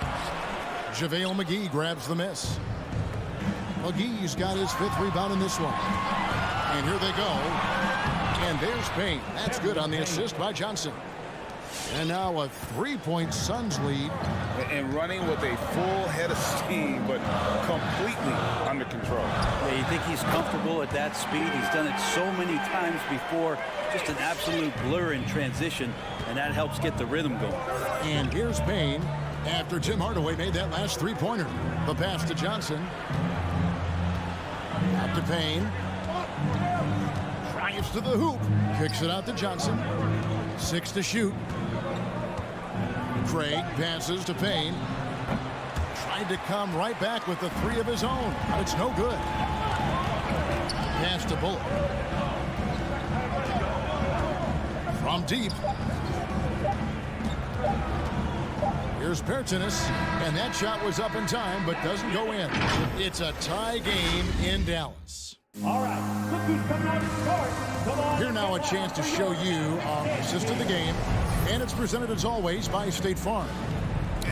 JaVale McGee grabs the miss. McGee's got his 5th rebound in this one. And here they go. And there's Payne. That's good on the assist by Johnson. And now a 3-point Suns lead. And running with a full head of steam, but completely under control. Yeah, you think he's comfortable at that speed? He's done it so many times before. Just an absolute blur in transition, and that helps get the rhythm going. And here's Payne after Tim Hardaway made that last 3-pointer. The pass to Johnson. Out to Payne. Drives to the hoop. Kicks it out to Johnson. 6 to shoot. Craig passes to Payne. Tried to come right back with the 3 of his own, but it's no good. Pass to Bullock. From deep. Here's Bertens, and that shot was up in time, but doesn't go in. It's a tie game in Dallas. All right, look who's coming out of the court. Come on. Here now a chance to show you our assist of the game, and it's presented as always by State Farm.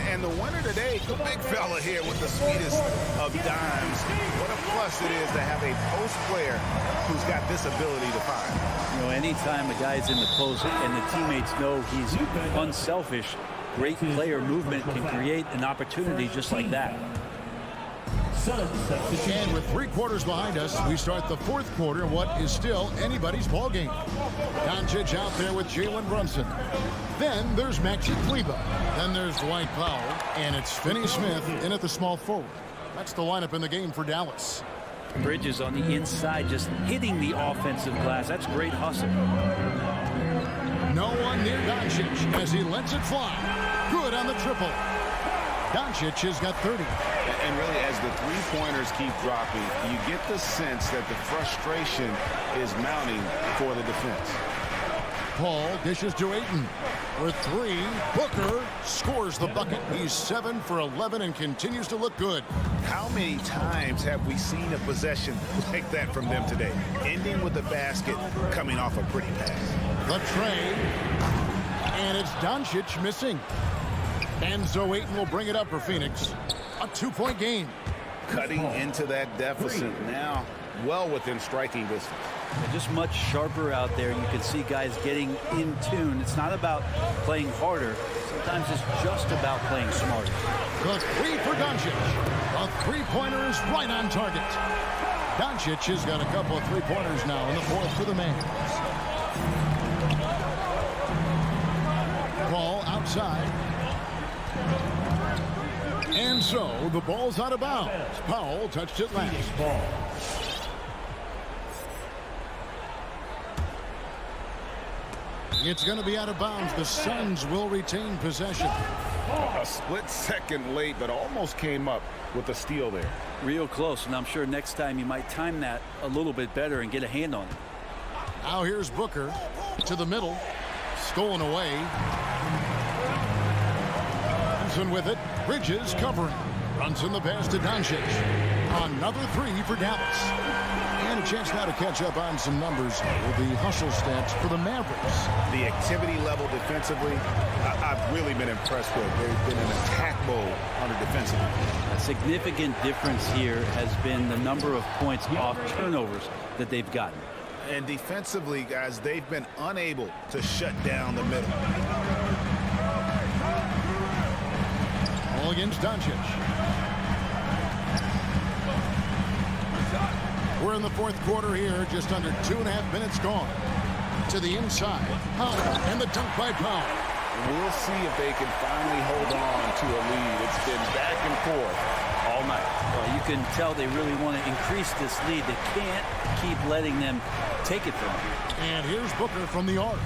And the winner today, the big fella here with the sweetest of dimes. What a plus it is to have a post player who's got this ability to find. You know, anytime a guy's in the post and the teammates know he's unselfish, great player movement can create an opportunity just like that. And with 3 quarters behind us, we start the 4th quarter in what is still anybody's ball game. Doncic out there with Jalen Brunson. Then there's Maxi Kleber. Then there's Dwight Powell. And it's Finney-Smith in at the small forward. That's the lineup in the game for Dallas. Bridges on the inside, just hitting the offensive glass. That's great hustle. No one near Doncic as he lets it fly. Good on the triple. Doncic has got 30. And really, as the 3-pointers keep dropping, you get the sense that the frustration is mounting for the defense. Paul dishes to Ayton. For 3, Booker scores the bucket. He's 7 for 11 and continues to look good. How many times have we seen a possession like that from them today? Ending with the basket, coming off a pretty pass. The tray. And it's Doncic missing. Enzo Ayton will bring it up for Phoenix. A 2-point game. Cutting into that deficit now, well within striking distance. They're just much sharper out there. You can see guys getting in tune. It's not about playing harder. Sometimes it's just about playing smarter. The 3 for Doncic. A 3-pointer is right on target. Doncic has got a couple of 3-pointers now in the 4th for the Mavs. Ball outside. And so the ball's out of bounds. Powell touched it last. Ball. It's going to be out of bounds. The Suns will retain possession. A split second late, but almost came up with a steal there. Real close, and I'm sure next time you might time that a little bit better and get a hand on it. Now here's Booker to the middle. Stolen away. Brunson with it. Bridges covering. Brunson the pass to Doncic. Another 3 for Dallas. And a chance now to catch up on some numbers with the hustle stats for the Mavericks. The activity level defensively, I've really been impressed with. They've been in attack mode under defensively. A significant difference here has been the number of points off turnovers that they've gotten. And defensively, guys, they've been unable to shut down the middle. All against Doncic. We're in the 4th quarter here, just under 2.5 minutes gone. To the inside, Powell, and the dunk by Powell. We'll see if they can finally hold on to a lead. It's been back and forth all night. Well, you can tell they really want to increase this lead. They can't keep letting them take it from them. And here's Booker from the arc.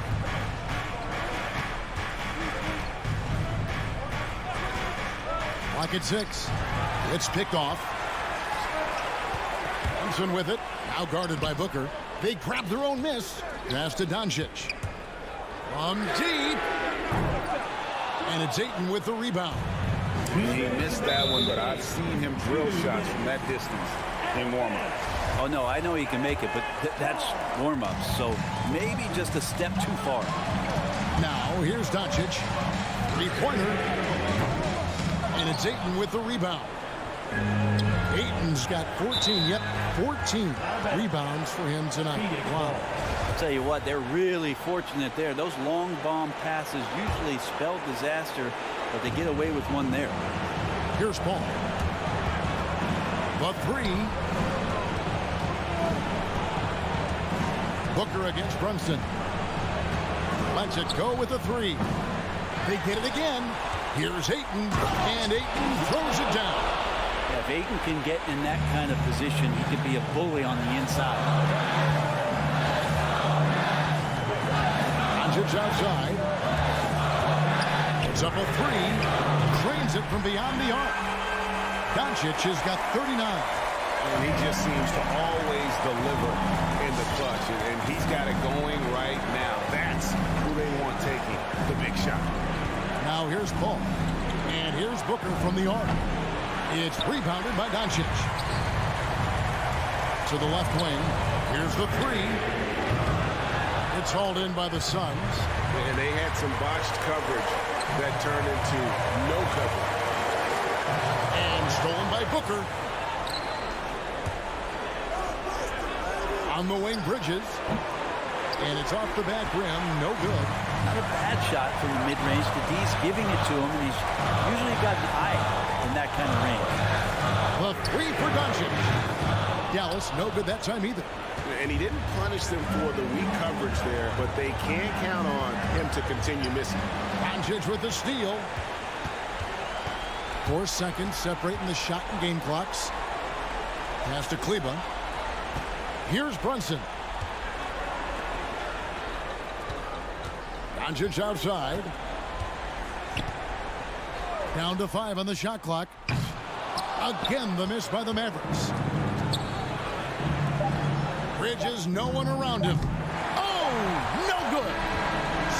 Clock at 6. It's picked off. Brunson with it. Now guarded by Booker. They grab their own miss. Pass to Doncic. From deep. And it's Ayton with the rebound. He missed that one, but I've seen him drill shots from that distance in warm-up. Oh, no, I know he can make it, but that's warm-ups, so maybe just a step too far. Now, here's Doncic. Three-pointer. And it's Ayton with the rebound. Ayton's got 14 rebounds for him tonight. Wow. I'll tell you what, they're really fortunate there. Those long bomb passes usually spell disaster, but they get away with one there. Here's Paul. The three. Booker against Brunson. Lets it go with the three. They get it again. Here's Ayton, and Ayton throws it down. Yeah, if Ayton can get in that kind of position, he could be a bully on the inside. Doncic outside. It's up a three. Cranes it from beyond the arc. Doncic has got 39. And he just seems to always deliver in the clutch. And he's got it going right now. That's who they want taking the big shot. Now here's Paul. And here's Booker from the arc. It's rebounded by Doncic. To the left wing. Here's the three. It's hauled in by the Suns. And they had some botched coverage that turned into no coverage. And stolen by Booker. On the wing, Bridges. And it's off the back rim. No good. Not a bad shot from the mid-range. He's giving it to him, and he's usually got an eye in that kind of range. The three for Doncic. Dallas, no good that time either. And he didn't punish them for the weak coverage there, but they can't count on him to continue missing. Doncic with the steal. 4 seconds separating the shot and game clocks. Pass to Kleba. Here's Brunson. Doncic outside. Down to 5 on the shot clock. Again, the miss by the Mavericks. Bridges, no one around him. Oh, no good.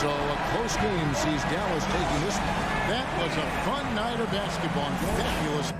So a close game sees Dallas taking this one. That was a fun night of basketball. Fabulous.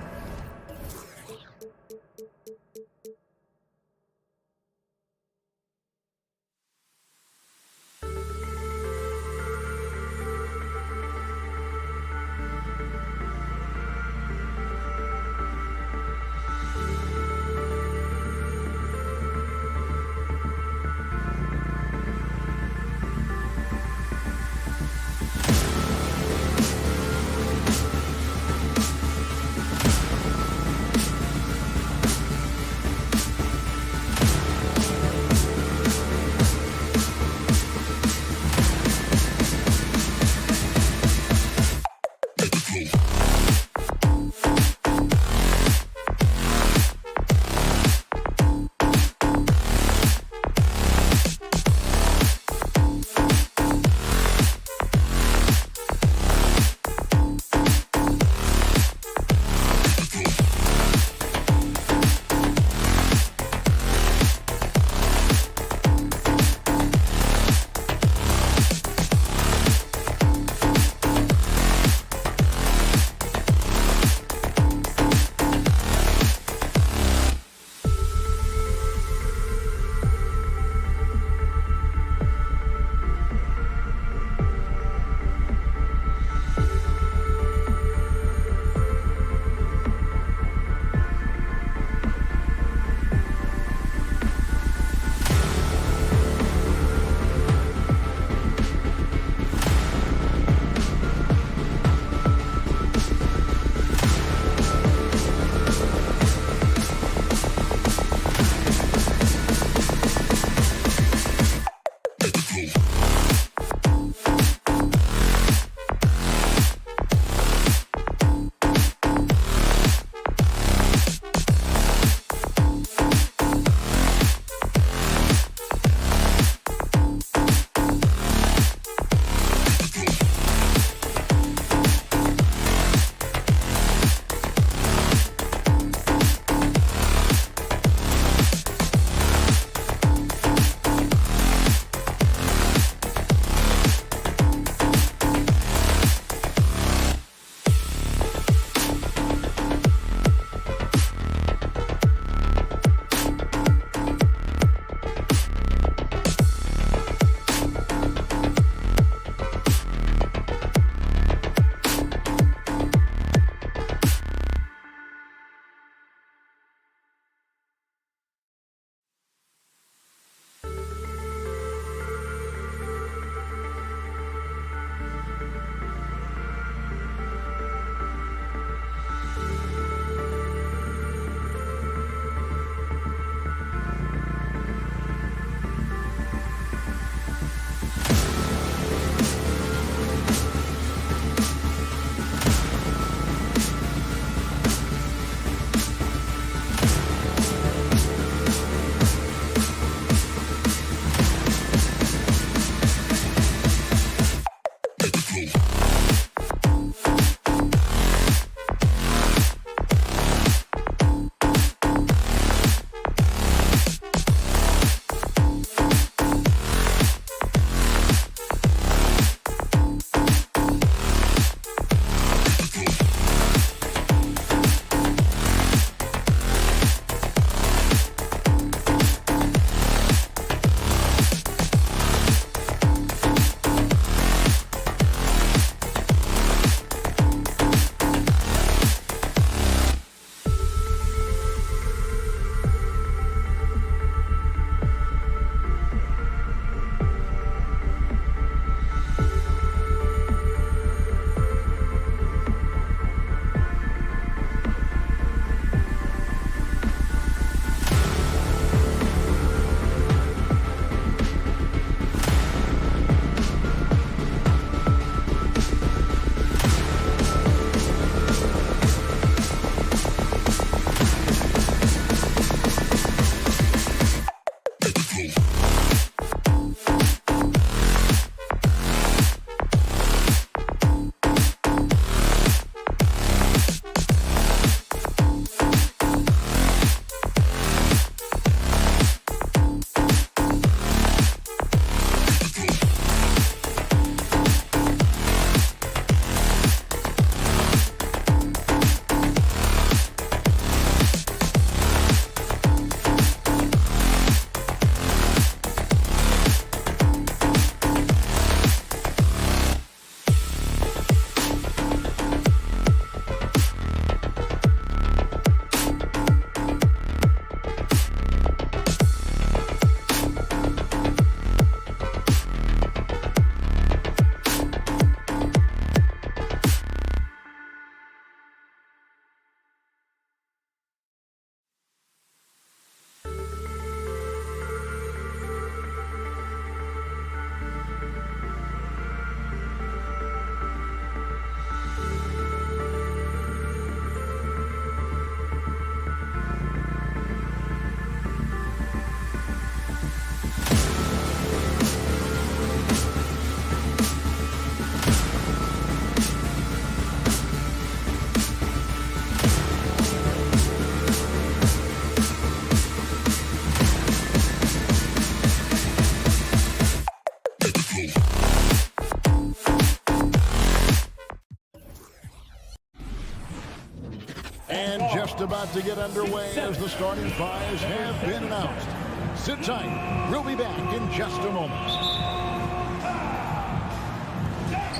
And just about to get underway as the starting fives have been announced. Sit tight. We'll be back in just a moment.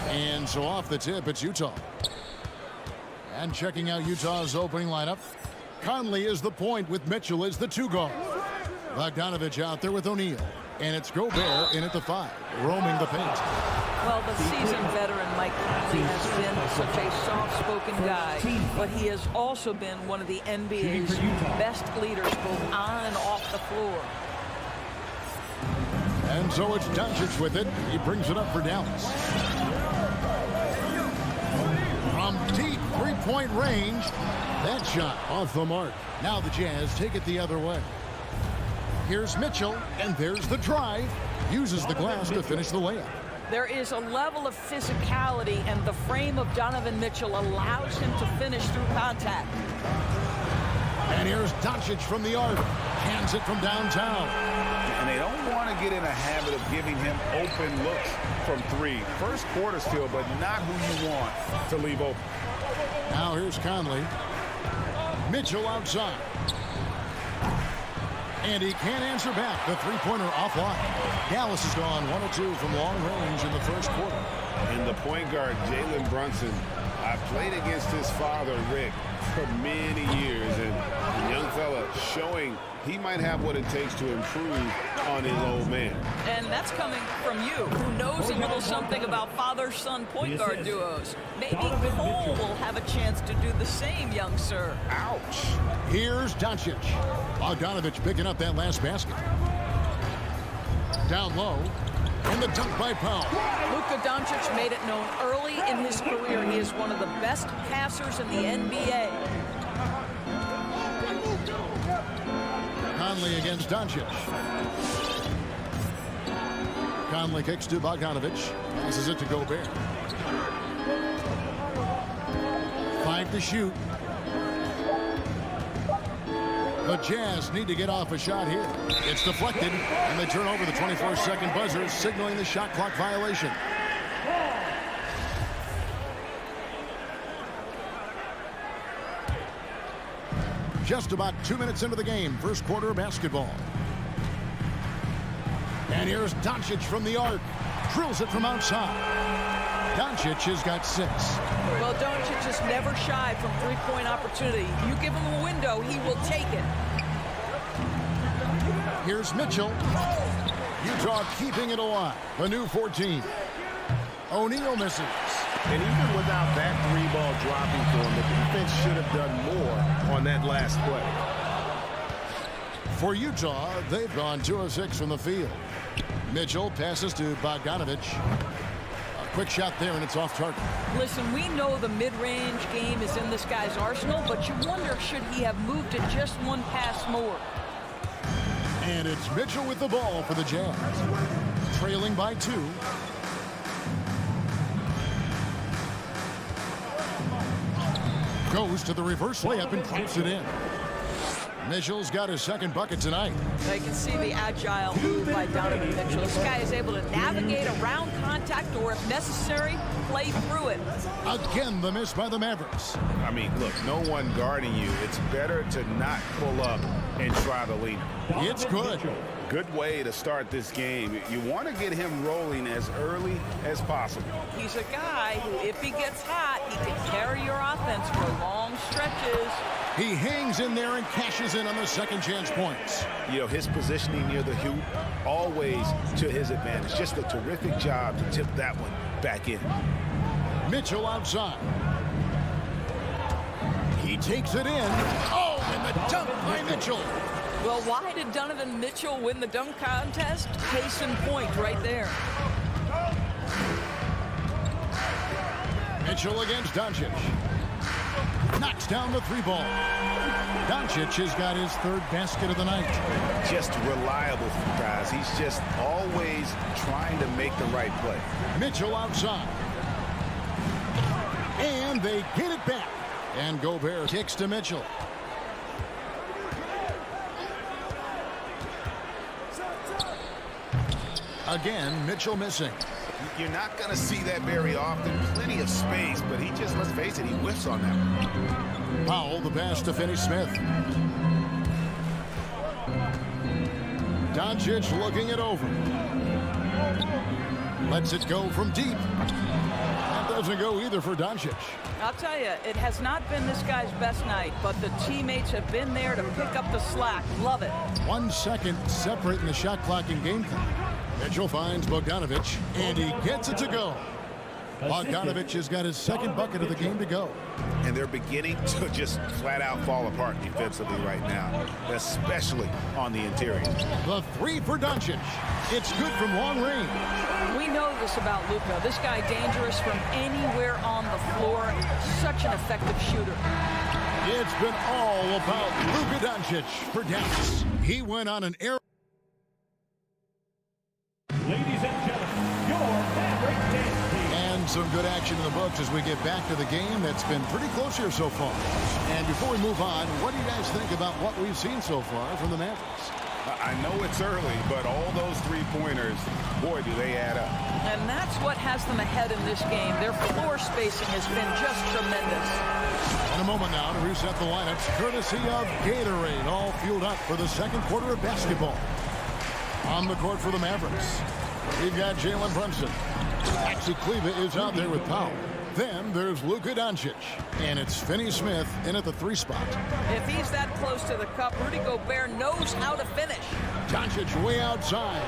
And so off the tip, it's Utah. And checking out Utah's opening lineup, Conley is the point with Mitchell as the 2 guard. Bogdanovich out there with O'Neal. And it's Gobert in at the 5, roaming the paint. Well, the seasoned veteran Mike Conley has been such a soft-spoken guy, but he has also been one of the NBA's best leaders both on and off the floor. And so it's Doncic with it. He brings it up for Dallas. From deep three-point range, that shot off the mark. Now the Jazz take it the other way. Here's Mitchell, and there's the drive. Uses the glass to finish the layup. There is a level of physicality, and the frame of Donovan Mitchell allows him to finish through contact. And here's Doncic from the arc. Hands it from downtown. And they don't want to get in a habit of giving him open looks from 3. First quarter still, but not who you want to leave open. Now here's Conley. Mitchell outside. And he can't answer back. The three-pointer offline. Dallas has gone 1 of 2 from long range in the first quarter. And the point guard, Jalen Brunson, I played against his father, Rick, for many years. And the young fella showing he might have what it takes to improve on his old man. And that's coming from you, who knows a little something about father-son point guard duos. Maybe Cole will have a chance to do the same, young sir. Ouch. Here's Doncic. Bogdanovich picking up that last basket. Down low. And the dunk by Powell. Luka Doncic made it known early in his career he is one of the best passers in the NBA. Conley against Doncic. Conley kicks to Bogdanovich. Passes it to Gobert. 5 to shoot. The Jazz need to get off a shot here. It's deflected, and they turn over the 24-second buzzer, signaling the shot clock violation. Just about 2 minutes into the game, first quarter of basketball. And here's Doncic from the arc. Drills it from outside. Doncic has got 6. Well, Doncic is never shy from three-point opportunity. You give him a window, he will take it. Here's Mitchell. Utah keeping it alive. A new 14. O'Neal misses. And even without that 3-ball dropping for him, the defense should have done more on that last play. For Utah, they've gone 2 of 6 from the field. Mitchell passes to Bogdanovich. A quick shot there, and it's off target. Listen, we know the mid-range game is in this guy's arsenal, but you wonder, should he have moved it just one pass more? And it's Mitchell with the ball for the Jazz. Trailing by 2. Goes to the reverse layup and drops it in. Mitchell's got his second bucket tonight. I can see the agile move by Donovan Mitchell. This guy is able to navigate around contact or, if necessary, play through it. Again, the miss by the Mavericks. I mean, look, no one guarding you. It's better to not pull up and try to lean. It's good. Good way to start this game. You want to get him rolling as early as possible. He's a guy who, if he gets hot, he can carry your offense for long stretches. He hangs in there and cashes in on the second chance points. You know, his positioning near the hoop, always to his advantage. Just a terrific job to tip that one back in. Mitchell outside. He takes it in. Oh, and the dunk by Mitchell. Well, why did Donovan Mitchell win the dunk contest? Case in point right there. Mitchell against Doncic. Knocks down the 3-ball. Doncic has got his 3rd basket of the night. Just reliable, guys. He's just always trying to make the right play. Mitchell outside. And they get it back. And Gobert kicks to Mitchell. Again, Mitchell missing. You're not going to see that very often. Plenty of space, but he just, let's face it, he whiffs on that one. Powell, the pass to Finney-Smith. Doncic looking it over. Lets it go from deep. That doesn't go either for Doncic. I'll tell you, it has not been this guy's best night, but the teammates have been there to pick up the slack. Love it. 1 second separate in the shot clock and game time. Mitchell finds Bogdanovic, and he gets it to go. Bogdanovic has got his second bucket of the game to go. And they're beginning to just flat out fall apart defensively right now, especially on the interior. The three for Doncic. It's good from long range. We know this about Luka. This guy dangerous from anywhere on the floor. Such an effective shooter. It's been all about Luka Doncic for Dallas. He went on an air. Ladies and gentlemen, your Maverick Dance Team. And some good action in the books as we get back to the game that's been pretty close here so far. And before we move on, what do you guys think about what we've seen so far from the Mavericks? I know it's early, but all those three-pointers, boy, do they add up. And that's what has them ahead in this game. Their floor spacing has been just tremendous. In a moment now to reset the lineups, courtesy of Gatorade, all fueled up for the second quarter of basketball. On the court for the Mavericks, we've got Jalen Brunson. Maxi Kleber is out there with Powell. Then there's Luka Doncic, and it's Finney-Smith in at the 3 spot. If he's that close to the cup, Rudy Gobert knows how to finish. Doncic way outside.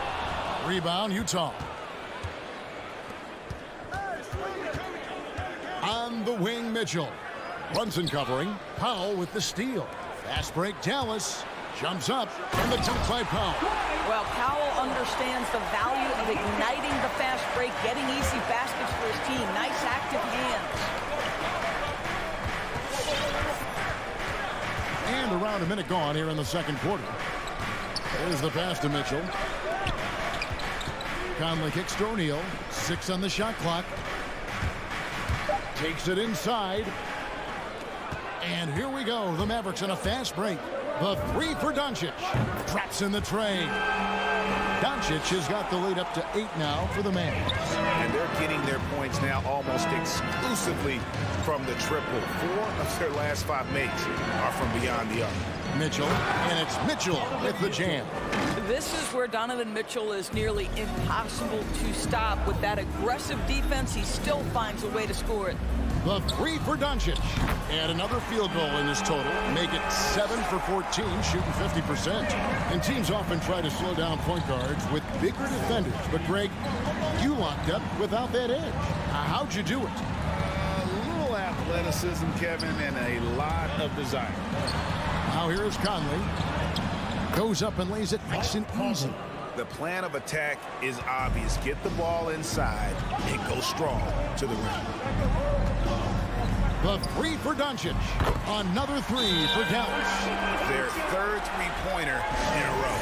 Rebound, Utah. On the wing, Mitchell. Brunson covering. Powell with the steal. Fast break, Dallas. Jumps up from the dunk by Powell. Well, Powell understands the value of igniting the fast break, getting easy baskets for his team. Nice active hands. And around a minute gone here in the second quarter. There's the pass to Mitchell. Conley kicks to O'Neal. 6 on the shot clock. Takes it inside. And here we go. The Mavericks on a fast break. The 3 for Doncic. Traps in the tray. Doncic has got the lead up to 8 now for the Mavs. And they're getting their points now almost exclusively from the triple. 4 of their last 5 makes are from beyond the arc. Mitchell, and it's Mitchell with the jam. This is where Donovan Mitchell is nearly impossible to stop. With that aggressive defense, he still finds a way to score it. The 3 for Doncic. And another field goal in this total. Make it 7 for 14, shooting 50%. And teams often try to slow down point guards with bigger defenders. But, Greg, you locked up without that edge. How'd you do it? A little athleticism, Kevin, and a lot of desire. Now here is Conley. Goes up and lays it nice and easy. The plan of attack is obvious. Get the ball inside and go strong to the rim. The 3 for Doncic. Another 3 for Dallas. Their third three-pointer in a row.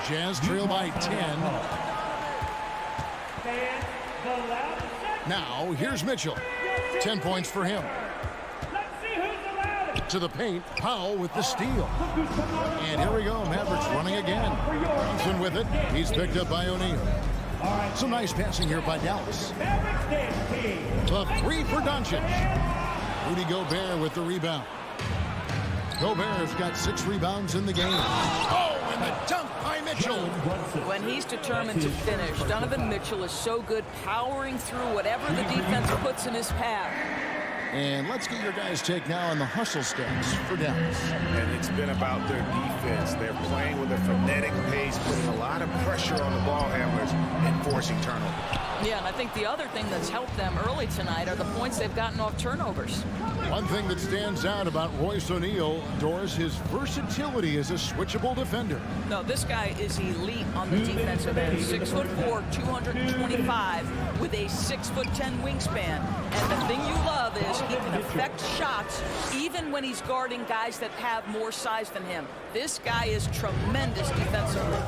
Jazz trail by 10. Now here's Mitchell. 10 points for him. To the paint, Powell with the steal. And here we go, Mavericks running again. Brunson with it. He's picked up by O'Neal. Some nice passing here by Dallas. The 3 for Doncic. Rudy Gobert with the rebound. Gobert's got 6 rebounds in the game. Oh, and the dunk by Mitchell. When he's determined to finish, Donovan Mitchell is so good powering through whatever the defense puts in his path. And let's get your guys' take now on the hustle stats for Dallas. And it's been about their defense. They're playing with a frenetic pace, putting a lot of pressure on the ball handlers and forcing turnovers. Yeah, and I think the other thing that's helped them early tonight are the points they've gotten off turnovers. One thing that stands out about Royce O'Neal, Doris, his versatility as a switchable defender. No, this guy is elite on the defensive end. 6'4", 225, with a 6'10" wingspan. And the thing you love is he can affect shots even when he's guarding guys that have more size than him. This guy is tremendous defensively.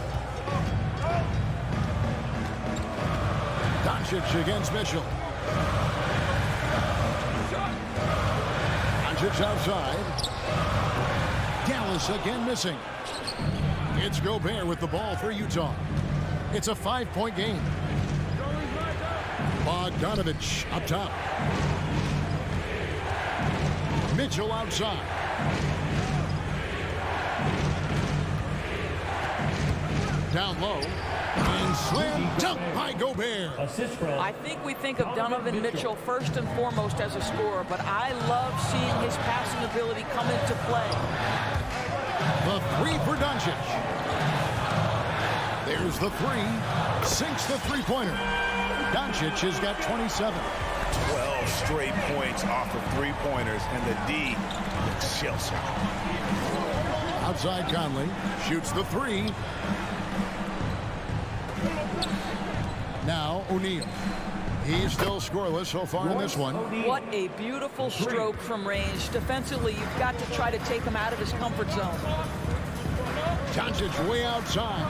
Doncic against Mitchell. Doncic outside. Dallas again missing. It's Gobert with the ball for Utah. It's a 5-point game. Bogdanovich up top. Mitchell outside. Down low. And slam dunk by Gobert. I think we think of Donovan Mitchell first and foremost as a scorer, but I love seeing his passing ability come into play. The three for Doncic. There's the three. Sinks the three-pointer. Doncic has got 27. 12 straight points off of three-pointers, and the D looks shell-shocked. Outside Conley. Shoots the three. Now O'Neal. He's still scoreless so far in this one. What a beautiful stroke from range. Defensively, you've got to try to take him out of his comfort zone. Doncic way outside.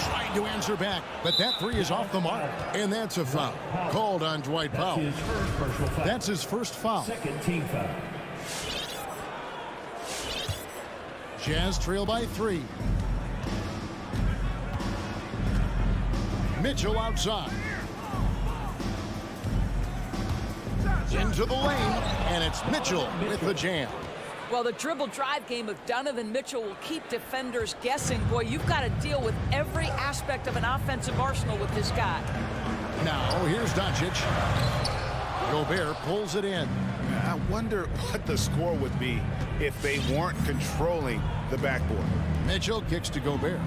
Trying to answer back, but that three is off the mark. And that's a foul. Called on Dwight Powell. That's his first foul. Second team foul. Jazz trail by 3. Mitchell outside. Into the lane, and it's Mitchell with the jam. Well, the dribble drive game of Donovan Mitchell will keep defenders guessing. Boy, you've got to deal with every aspect of an offensive arsenal with this guy. Now, here's Doncic. Gobert pulls it in. I wonder what the score would be if they weren't controlling the backboard. Mitchell kicks to Gobert.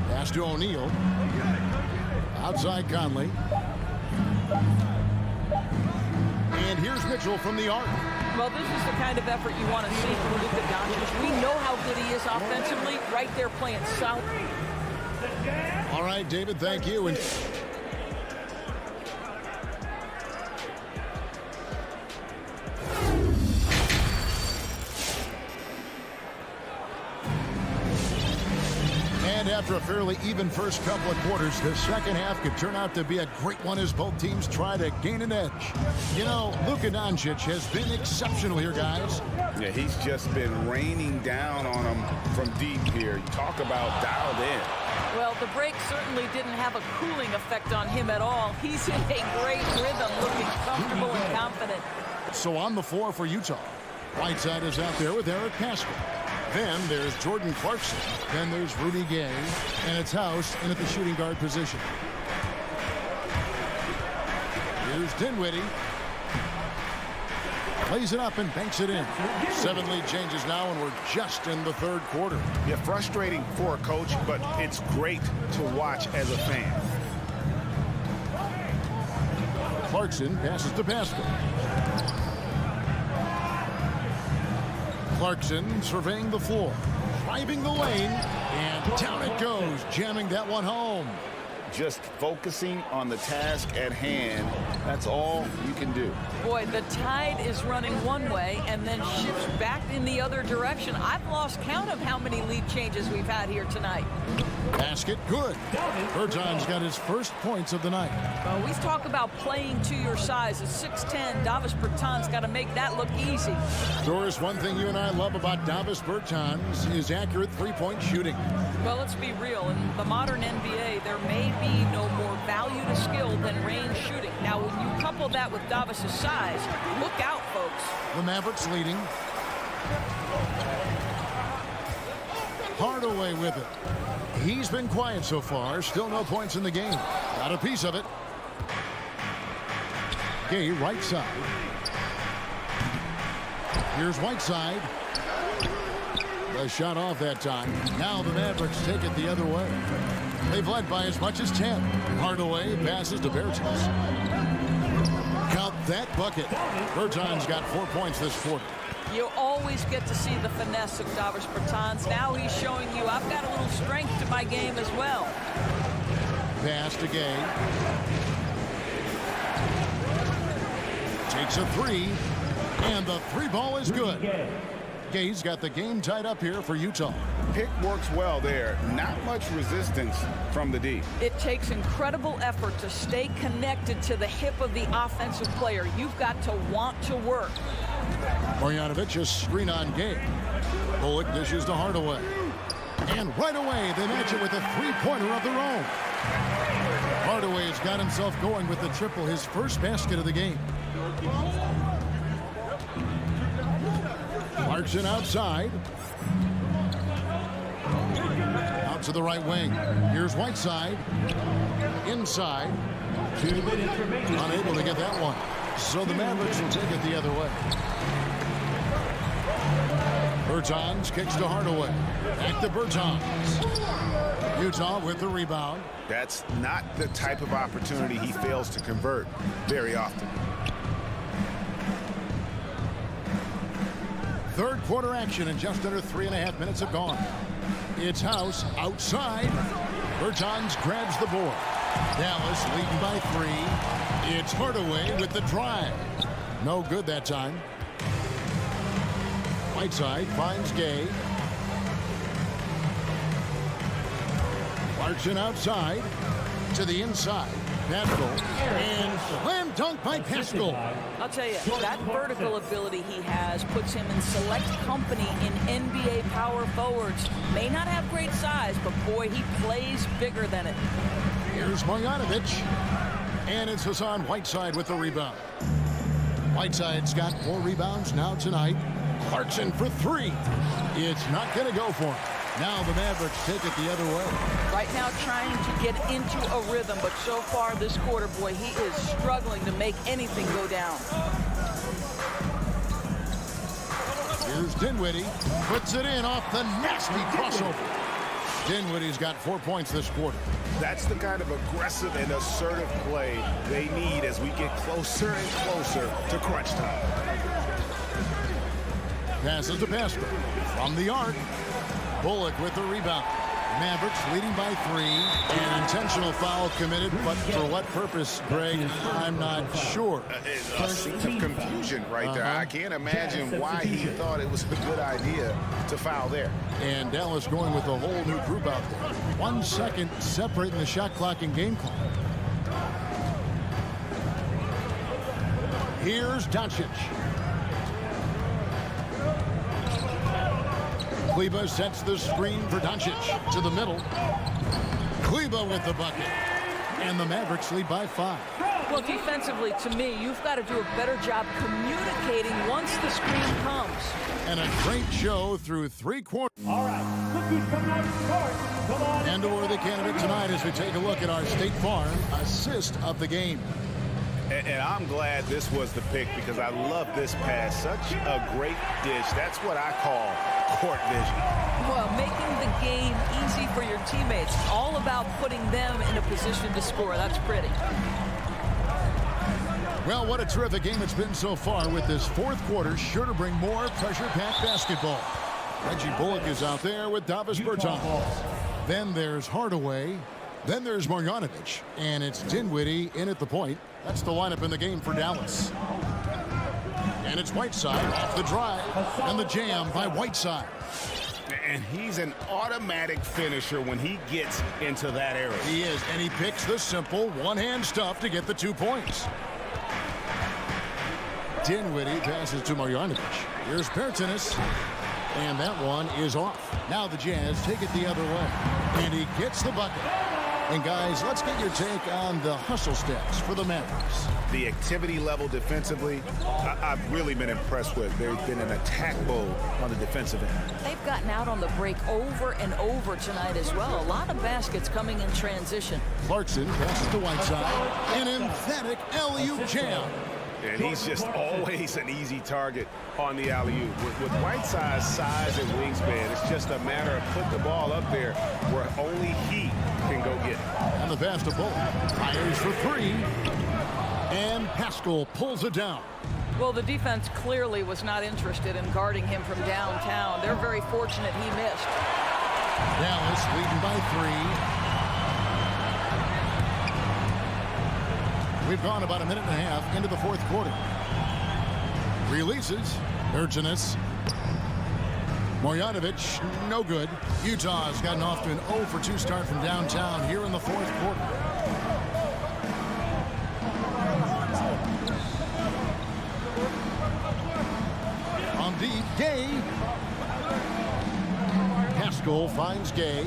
Pass to O'Neal. Outside Conley. And here's Mitchell from the arc. Well, this is the kind of effort you want to see from Luka Doncic. We know how good he is offensively. Right there playing solid. All right, David, thank you. And after a fairly even first couple of quarters, the second half could turn out to be a great one as both teams try to gain an edge. You know, Luka Doncic has been exceptional here, guys. Yeah, he's just been raining down on them from deep here. Talk about dialed in. Well, the break certainly didn't have a cooling effect on him at all. He's in a great rhythm, looking comfortable and confident. So on the floor for Utah, Whiteside is out there with Eric Pascal. Then there's Jordan Clarkson. Then there's Rudy Gay. And it's House in at the shooting guard position. Here's Dinwiddie. Plays it up and banks it in. 7 lead changes now, and we're just in the third quarter. Yeah, frustrating for a coach, but it's great to watch as a fan. Clarkson passes to Pascal. Clarkson surveying the floor, driving the lane, and down it goes, jamming that one home. Just focusing on the task at hand. That's all you can do. Boy, the tide is running one way and then shifts back in the other direction. I've lost count of how many lead changes we've had here tonight. Basket good. Bertans got his first points of the night. Well, we talk about playing to your size. At 6'10", Davis Bertans got to make that look easy. Doris, one thing you and I love about Davis Bertans is accurate three-point shooting. Well, let's be real. In the modern NBA, there may be no more value to skill than range shooting. Now, when you couple that with Davis's size, look out, folks. The Mavericks leading. Hardaway with it. He's been quiet so far. Still no points in the game. Got a piece of it. Gay right side. Here's Whiteside. The shot off that time. Now the Mavericks take it the other way. They've led by as much as 10. Hardaway passes to Bertans. Count that bucket. Bertans got 4 points this quarter. You always get to see the finesse of Davis Bertans. Now he's showing you I've got a little strength to my game as well. Pass to Gay. Takes a three. And the three ball is good. Gay's got the game tied up here for Utah. Pick works well there. Not much resistance from the D. It takes incredible effort to stay connected to the hip of the offensive player. You've got to want to work. Marjanovic a screen on Gay. Bullock dishes to Hardaway. And right away, they match it with a three-pointer of their own. Hardaway's got himself going with the triple, his first basket of the game. Clarkson outside. Out to the right wing. Here's Whiteside. Inside. 2 minutes remaining. Unable to get that one. So the Mavericks will take it the other way. Bertans kicks to Hardaway. Back to Bertans. Utah with the rebound. That's not the type of opportunity he fails to convert very often. Third quarter action and just under 3.5 minutes have gone. It's House outside. Bertans grabs the board. Dallas leading by 3. It's Hardaway with the drive. No good that time. Whiteside finds Gay. Clarkson outside to the inside. Pascal and slam dunk by Pascal. I'll tell you, that vertical ability he has puts him in select company in NBA power forwards. May not have great size, but boy, he plays bigger than it. Here's Marjanovic. And it's Hassan Whiteside with the rebound. Whiteside's got 4 rebounds now tonight. Clarkson for 3. It's not going to go for him. Now the Mavericks take it the other way. Right now trying to get into a rhythm, but so far this quarter, boy, he is struggling to make anything go down. Here's Dinwiddie. Puts it in off the nasty crossover. Dinwiddie's got 4 points this quarter. That's the kind of aggressive and assertive play they need as we get closer and closer to crunch time. Passes to Pascal. From the arc. Bullock with the rebound. Mavericks leading by 3. An intentional foul committed, but for what purpose, Greg? I'm not sure. A sense of confusion right there. I can't imagine why he thought it was a good idea to foul there. And Dallas going with a whole new group out there. 1 second separating the shot clock and game clock. Here's Doncic. Kleber sets the screen for Doncic to the middle. Kleber with the bucket. And the Mavericks lead by 5. Well, defensively, to me, you've got to do a better job communicating once the screen comes. And a great show through 3 quarters. All right, look who's coming out of the court. Come on. And a worthy candidate tonight as we take a look at our State Farm assist of the game. And I'm glad this was the pick because I love this pass. Such a great dish. That's what I call court vision. Well, making the game easy for your teammates. All about putting them in a position to score. That's pretty. Well, what a terrific game it's been so far with this 4th quarter. Sure to bring more pressure-packed basketball. Reggie Bullock is out there with Davis Bertans. Then there's Hardaway. Then there's Marjanovic. And it's Dinwiddie in at the point. That's the lineup in the game for Dallas. And it's Whiteside off the drive. And the jam by Whiteside. And he's an automatic finisher when he gets into that area. He is. And he picks the simple one-hand stuff to get the 2 points. Dinwiddie passes to Marjanovic. Here's Bertans. And that one is off. Now the Jazz take it the other way. And he gets the bucket. And guys, let's get your take on the hustle stats for the Mavericks. The activity level defensively, I've really been impressed with. There's been an attack mode on the defensive end. They've gotten out on the break over and over tonight as well. A lot of baskets coming in transition. Clarkson passes to Whiteside. An emphatic alley-oop jam. And he's just always an easy target on the alley-oop. With Whiteside's size and wingspan, it's just a matter of putting the ball up there where only he can go get it. And the pass to Bullock. Fires for 3. And Pascal pulls it down. Well, the defense clearly was not interested in guarding him from downtown. They're very fortunate he missed. Dallas leading by 3. We've gone about a minute and a half into the 4th quarter. Releases. Bertans. Marjanovic, no good. Utah's gotten off to an 0 for 2 start from downtown here in the 4th quarter. On deep, Gay. Pascal finds Gay.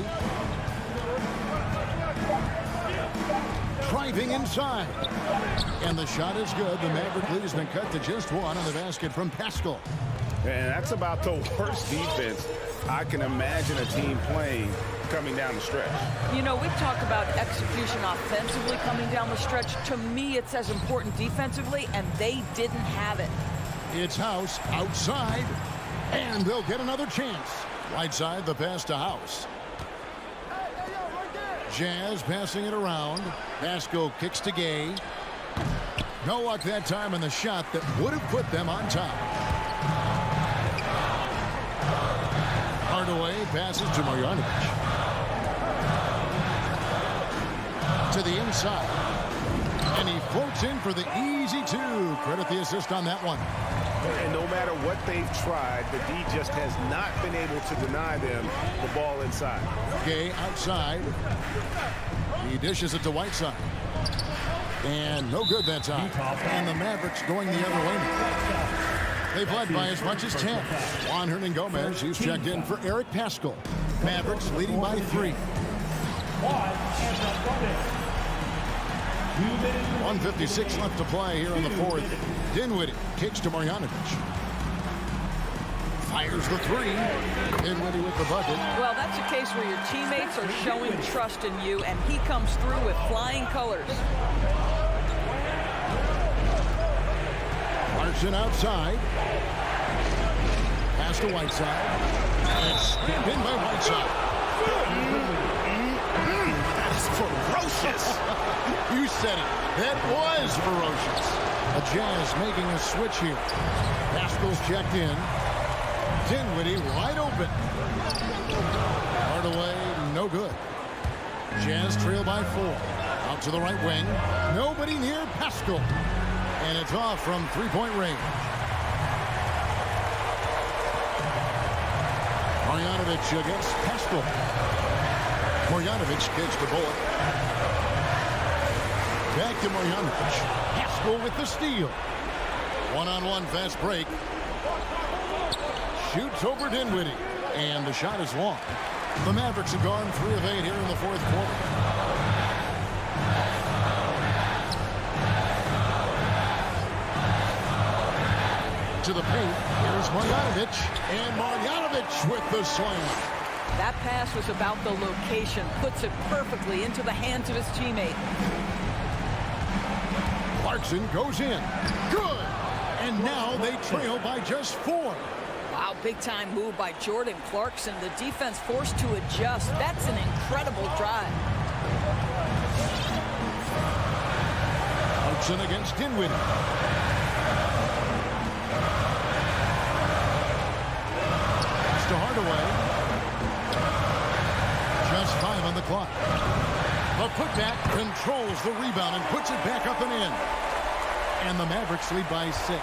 driving inside. And the shot is good. The Maverick lead has been cut to just one on the basket from Pascal. And that's about the worst defense I can imagine a team playing coming down the stretch. You know, we've talked about execution offensively coming down the stretch. To me, it's as important defensively, and they didn't have it. It's House outside, and they'll get another chance. Right side, the pass to House. Jazz passing it around. Pascal kicks to Gay. No luck that time on the shot that would have put them on top. Hardaway passes to Marjanovic. To the inside. And he floats in for the easy two. Credit the assist on that one. And no matter what they've tried, the D just has not been able to deny them the ball inside. Gay outside. He dishes it to Whiteside. And no good that time. And the Mavericks going the other way now. They've led by as much as 10. Juan Hernan-Gomez, who's checked in for Eric Pascal. Mavericks leading by 3. 1:56 left to play here in the fourth. Dinwiddie kicks to Marjanovic. Fires the three. Dinwiddie with the bucket. Well, that's a case where your teammates are showing trust in you, and he comes through with flying colors. Clarkson outside. Pass to Whiteside. And it's screened in by Whiteside. That's ferocious. You said it. That was ferocious. The Jazz making a switch here. Pascal's checked in. Dinwiddie wide open. Hardaway, no good. Jazz trail by 4. Out to the right wing. Nobody near Pascal. And it's off from three-point range. Marjanovic against Pascal. Marjanovic kicks the bullet. Back to Marjanovic. Pascal with the steal. One-on-one fast break. Shoots over Dinwiddie. And the shot is long. The Mavericks have gone 3 of 8 here in the fourth quarter. To the paint. Here's Marjanovic. And Marjanovic with the slam. That pass was about the location. Puts it perfectly into the hands of his teammate. Clarkson goes in. Good. And now they trail by just 4. Wow, big-time move by Jordan Clarkson. The defense forced to adjust. That's an incredible drive. Clarkson against Dinwiddie. Pass to Hardaway. Just 5 on the clock. The putback controls the rebound and puts it back up and in. And the Mavericks lead by 6.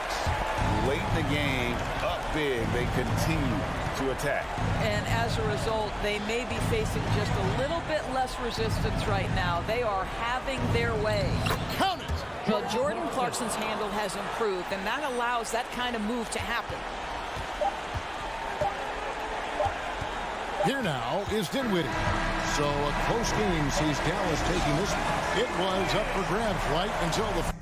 Late in the game, up big, they continue to attack. And as a result, they may be facing just a little bit less resistance right now. They are having their way. Count it! Well, Jordan Clarkson's handle has improved, and that allows that kind of move to happen. Here now is Dinwiddie. So a close game sees Dallas taking this one. It was up for grabs right until the...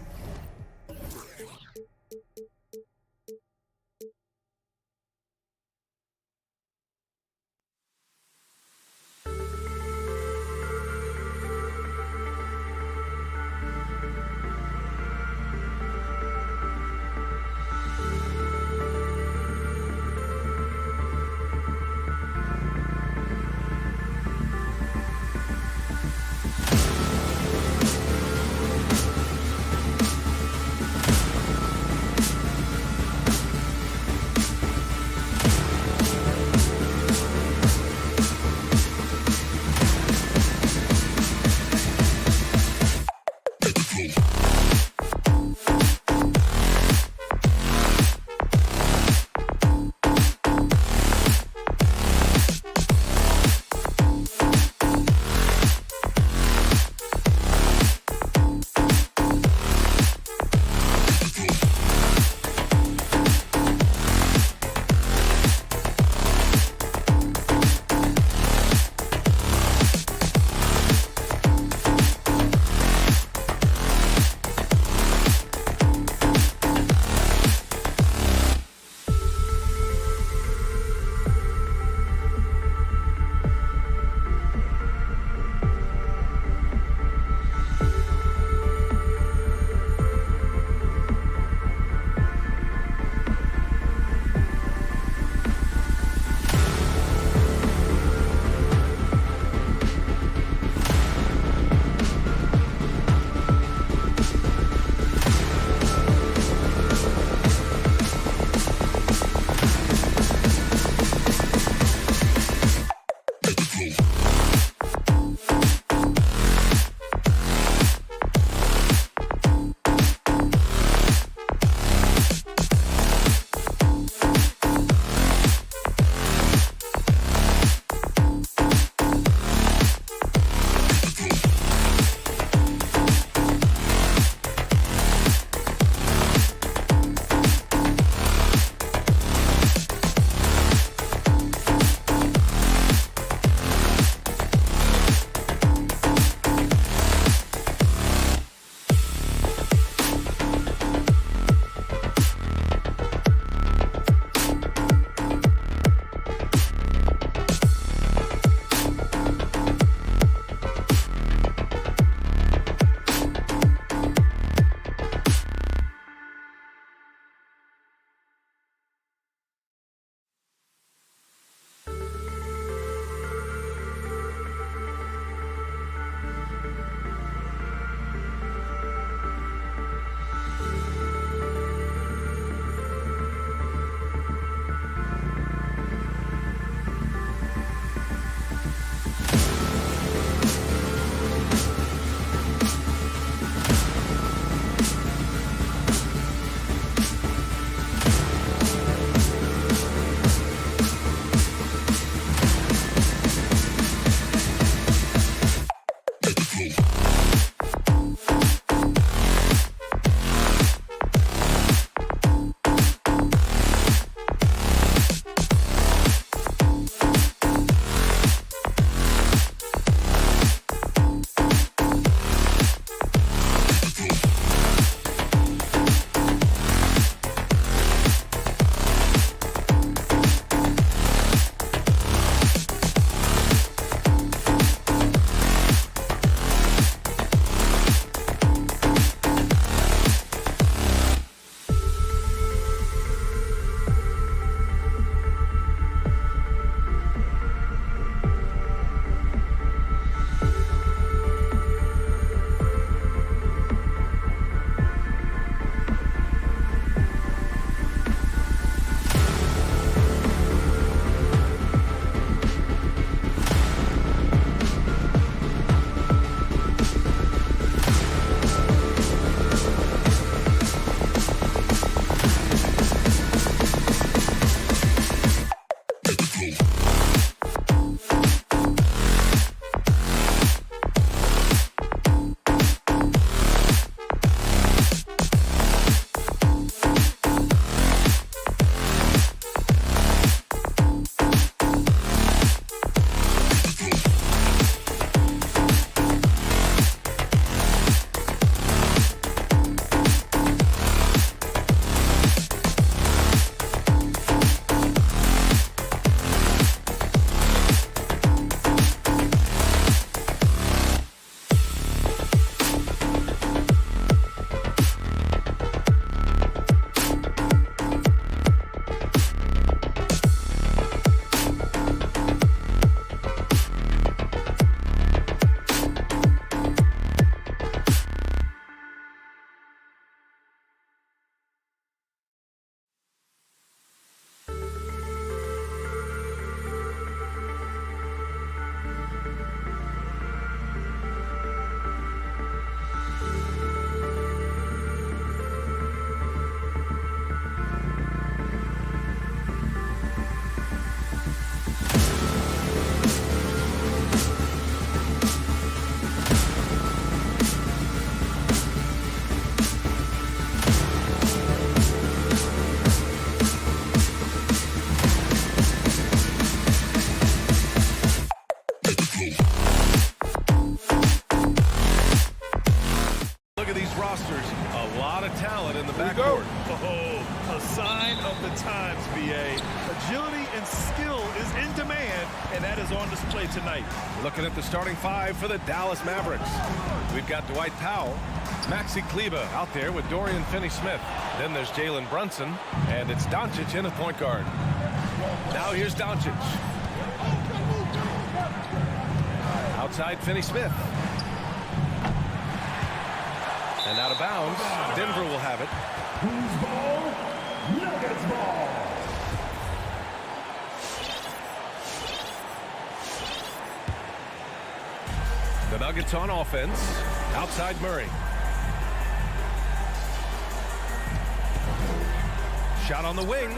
backcourt. Oh, a sign of the times, BA. Agility and skill is in demand, and that is on display tonight. Looking at the starting five for the Dallas Mavericks. We've got Dwight Powell, Maxi Kleber out there with Dorian Finney-Smith. Then there's Jalen Brunson, and it's Doncic in at point guard. Now here's Doncic. Outside Finney-Smith. And out of bounds. Denver will have it. Who's ball? Nuggets ball. The Nuggets on offense. Outside Murray. Shot on the wing.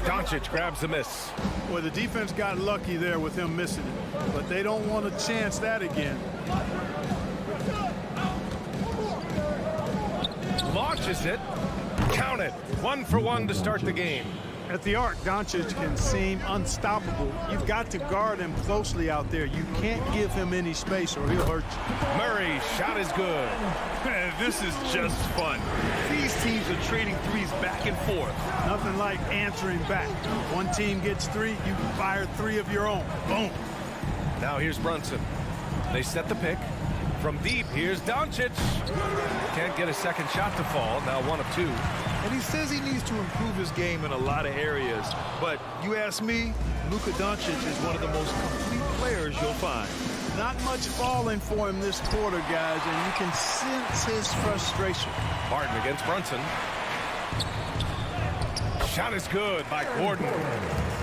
Doncic grabs the miss. Well, the defense got lucky there with him missing it, but they don't want to chance that again. Launches it. Count it. 1 for 1 to start the game. At the arc, Doncic can seem unstoppable. You've got to guard him closely out there. You can't give him any space or he'll hurt you. Murray, shot is good. Man, this is just fun. These teams are trading threes back and forth. Nothing like answering back. One team gets 3, you fire 3 of your own. Boom. Now here's Brunson. They set the pick. From deep, here's Doncic. Can't get a second shot to fall. Now 1 of 2. And he says he needs to improve his game in a lot of areas. But you ask me, Luka Doncic is one of the most complete players you'll find. Not much falling for him this quarter, guys, and you can sense his frustration. Barton against Brunson. Shot is good by Gordon.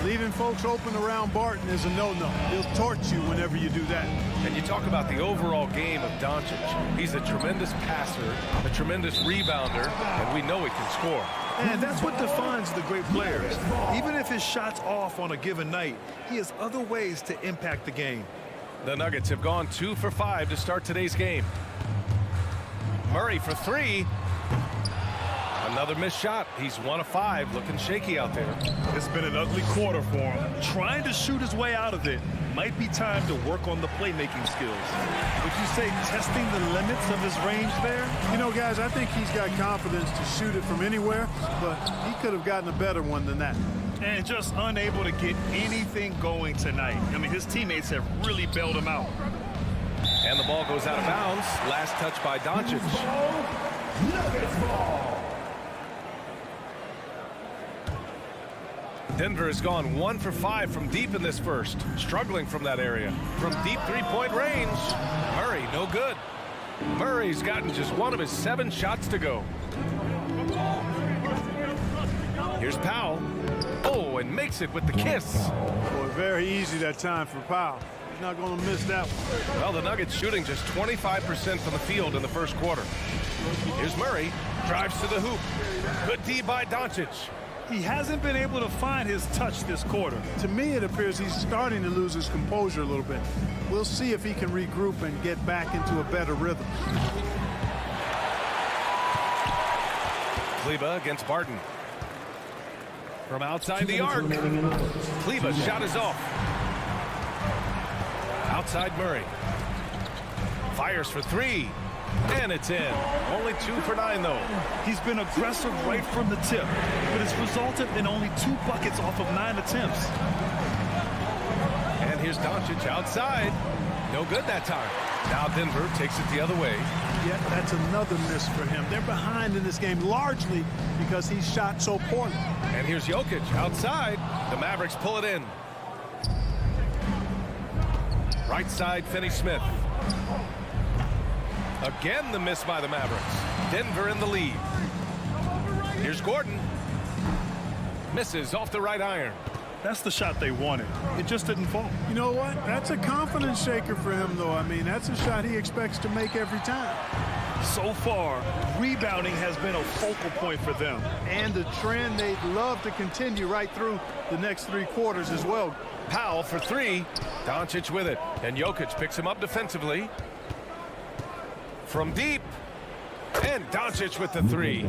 Leaving folks open around Barton is a no-no. He'll torch you whenever you do that. And you talk about the overall game of Doncic. He's a tremendous passer, a tremendous rebounder, and we know he can score. And that's what defines the great players. Even if his shot's off on a given night, he has other ways to impact the game. The Nuggets have gone 2 for 5 to start today's game. Murray for 3. Another missed shot. He's 1 of 5, looking shaky out there. It's been an ugly quarter for him. Trying to shoot his way out of it. Might be time to work on the playmaking skills. Would you say testing the limits of his range there? You know, guys, I think he's got confidence to shoot it from anywhere, but he could have gotten a better one than that. And just unable to get anything going tonight. I mean, his teammates have really bailed him out. And the ball goes out of bounds. Last touch by Doncic. Nuggets ball. Denver has gone 1 for 5 from deep in this first. Struggling from that area. From deep three-point range. Murray, no good. Murray's gotten just 1 of his 7 shots to go. Here's Powell. Oh, and makes it with the kiss. Boy, very easy that time for Powell. He's not going to miss that one. Well, the Nuggets shooting just 25% from the field in the first quarter. Here's Murray. Drives to the hoop. Good D by Doncic. He hasn't been able to find his touch this quarter. To me, it appears he's starting to lose his composure a little bit. We'll see if he can regroup and get back into a better rhythm. Kleber against Barton. From outside the arc. Kleber's shot is off. Outside Murray. Fires for 3. And it's in. Only 2 for 9, though. He's been aggressive right from the tip, but it's resulted in only 2 buckets off of 9 attempts. And here's Doncic outside. No good that time. Now Denver takes it the other way. Yeah, that's another miss for him. They're behind in this game largely because he shot so poorly. And here's Jokic outside. The Mavericks pull it in. Right side, Finney-Smith. Again, the miss by the Mavericks. Denver in the lead. Here's Gordon. Misses off the right iron. That's the shot they wanted. It just didn't fall. You know what? That's a confidence shaker for him, though. I mean, that's a shot he expects to make every time. So far, rebounding has been a focal point for them. And a trend they'd love to continue right through the next 3 quarters as well. Powell for 3. Doncic with it. And Jokic picks him up defensively. From deep. And Doncic with the 3.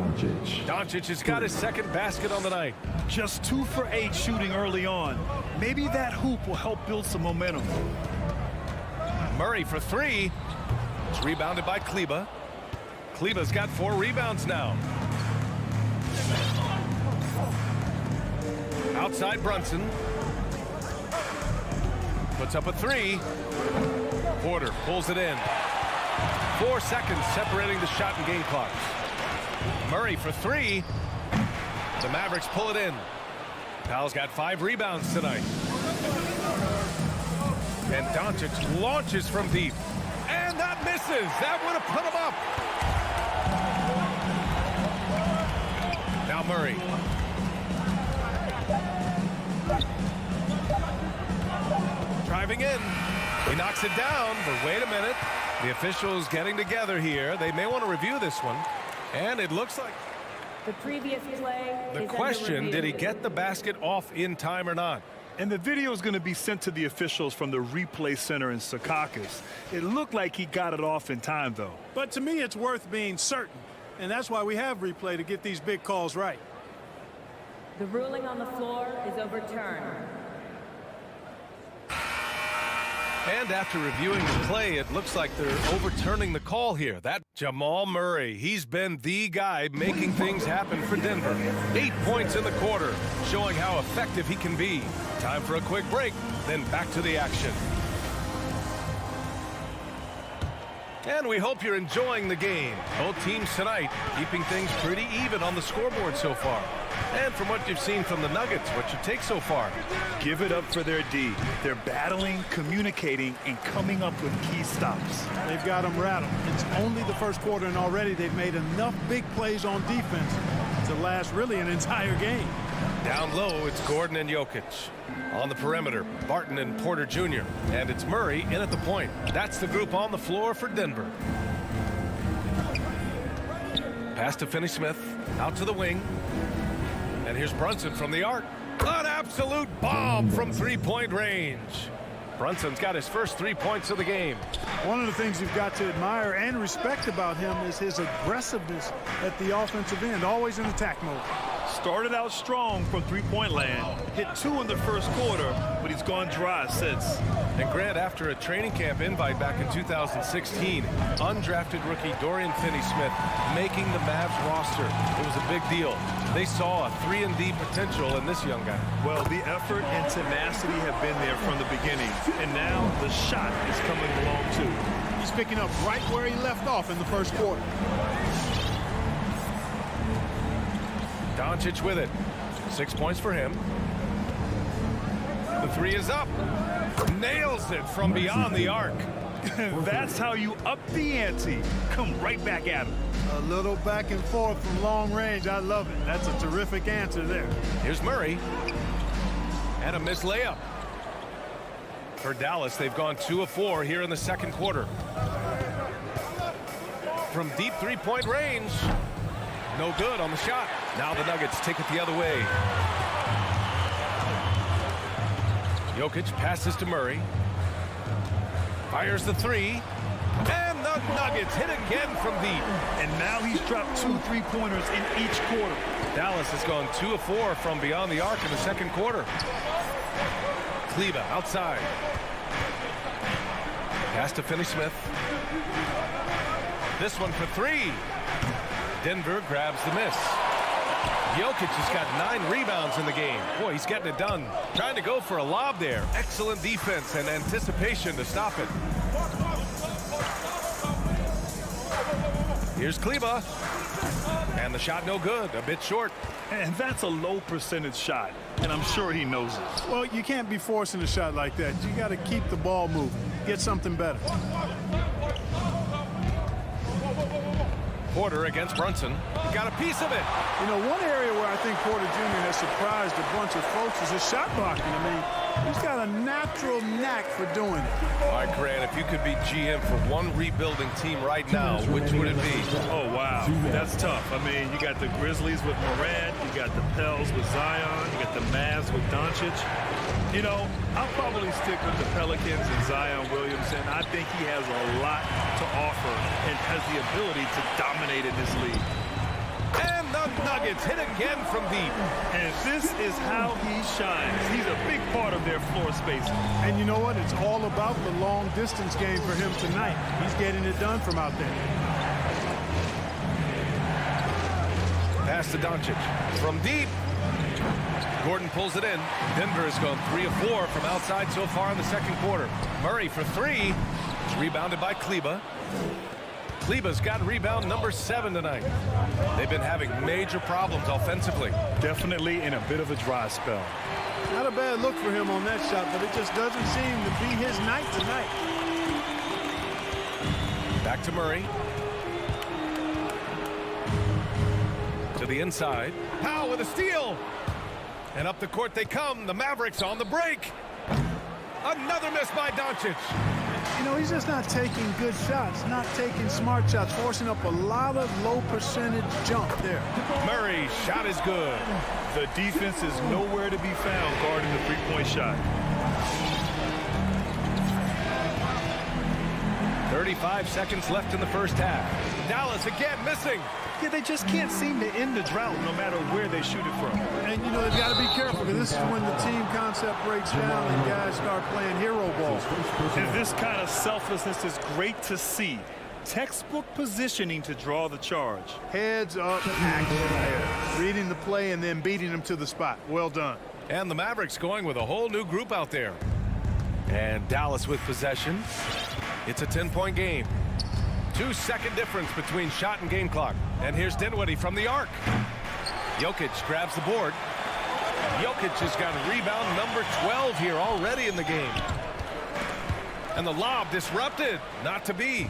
Doncic has got his second basket on the night. Just 2 for 8 shooting early on. Maybe that hoop will help build some momentum. Murray for 3. It's rebounded by Kleber. Kleber's got 4 rebounds now. Outside Brunson. Puts up a three. Porter pulls it in. 4 seconds separating the shot and game clocks. Murray for three. The Mavericks pull it in. Powell's got 5 rebounds tonight. And Doncic launches from deep. And that misses. That would have put him up. Now Murray. Driving in. He knocks it down, but wait a minute. The officials getting together here. They may want to review this one. And it looks like the previous play. The question, did he get the basket off in time or not? And the video is going to be sent to the officials from the replay center in Secaucus. It looked like he got it off in time, though. But to me, it's worth being certain. And that's why we have replay, to get these big calls right. The ruling on the floor is overturned. And after reviewing the play, it looks like they're overturning the call here. That Jamal Murray, he's been the guy making things happen for Denver. 8 points in the quarter, showing how effective he can be. Time for a quick break, then back to the action. And we hope you're enjoying the game. Both teams tonight keeping things pretty even on the scoreboard so far. And from what you've seen from the Nuggets, what's your take so far? Give it up for their D. They're battling, communicating, and coming up with key stops. They've got them rattled. It's only the first quarter, and already they've made enough big plays on defense to last really an entire game. Down low, it's Gordon and Jokic. On the perimeter, Barton and Porter Jr. And it's Murray in at the point. That's the group on the floor for Denver. Pass to Finney-Smith, out to the wing. And here's Brunson from the arc. An absolute bomb from three-point range. Brunson's got his first 3 points of the game. One of the things you've got to admire and respect about him is his aggressiveness at the offensive end, always in attack mode. Started out strong from three-point land, hit 2 in the first quarter, but he's gone dry since. And Grant, after a training camp invite back in 2016, undrafted rookie Dorian Finney-Smith making the Mavs roster. It was a big deal. They saw a 3-and-D potential in this young guy. Well, the effort and tenacity have been there from the beginning, and now the shot is coming along too. He's picking up right where he left off in the first quarter. Doncic with it. 6 points for him. The three is up. Nails it from beyond the arc. That's how you up the ante. Come right back at him. A little back and forth from long range. I love it. That's a terrific answer there. Here's Murray. And a missed layup. For Dallas, they've gone 2 of 4 here in the second quarter. From deep three-point range. No good on the shot. Now the Nuggets take it the other way. Jokic passes to Murray. Fires the three. And the Nuggets hit again from deep. And now he's dropped 2 3-pointers in each quarter. Dallas has gone 2 of 4 from beyond the arc in the second quarter. Kleber outside. Pass to Finney-Smith. This one for 3. Denver grabs the miss. Jokic has got 9 rebounds in the game. Boy, he's getting it done. Trying to go for a lob there. Excellent defense and anticipation to stop it. Here's Kleber. And the shot no good. A bit short. And that's a low percentage shot. And I'm sure he knows it. Well, you can't be forcing a shot like that. You got to keep the ball moving. Get something better. Porter against Brunson. He got a piece of it. You know, one area where I think Porter Jr. has surprised a bunch of folks is his shot blocking. I mean, he's got a natural knack for doing it. All right, Grant, if you could be GM for one rebuilding team right now, which would it be? Oh, wow. That's tough. I mean, you got the Grizzlies with Morant. You got the Pels with Zion. You got the Mavs with Doncic. You know, I'll probably stick with the Pelicans and Zion Williamson. I think he has a lot to offer and has the ability to dominate in this league. And the Nuggets hit again from deep. And this is how he shines. He's a big part of their floor spacing. And you know what? It's all about the long distance game for him tonight. He's getting it done from out there. Pass to Doncic. From deep. Gordon pulls it in. Denver has gone 3 of 4 from outside so far in the second quarter. Murray for 3. It's rebounded by Kleber. Kleber's got rebound number 7 tonight. They've been having major problems offensively. Definitely in a bit of a dry spell. Not a bad look for him on that shot, but it just doesn't seem to be his night tonight. Back to Murray. To the inside. Powell with a steal. And up the court they come. The Mavericks on the break. Another miss by Doncic. You know, he's just not taking good shots, not taking smart shots, forcing up a lot of low percentage jump there. Murray's shot is good. The defense is nowhere to be found guarding the three-point shot. 35 seconds left in the first half. Dallas again missing. Yeah, they just can't seem to end the drought no matter where they shoot it from. And, you know, they've got to be careful because this is when the team concept breaks down and guys start playing hero ball. And this kind of selflessness is great to see. Textbook positioning to draw the charge. Heads up action there. Reading the play and then beating them to the spot. Well done. And the Mavericks going with a whole new group out there. And Dallas with possession. It's a 10-point game. 2-second difference between shot and game clock. And here's Dinwiddie from the arc. Jokic grabs the board. Jokic has got rebound number 12 here already in the game. And the lob disrupted. Not to be.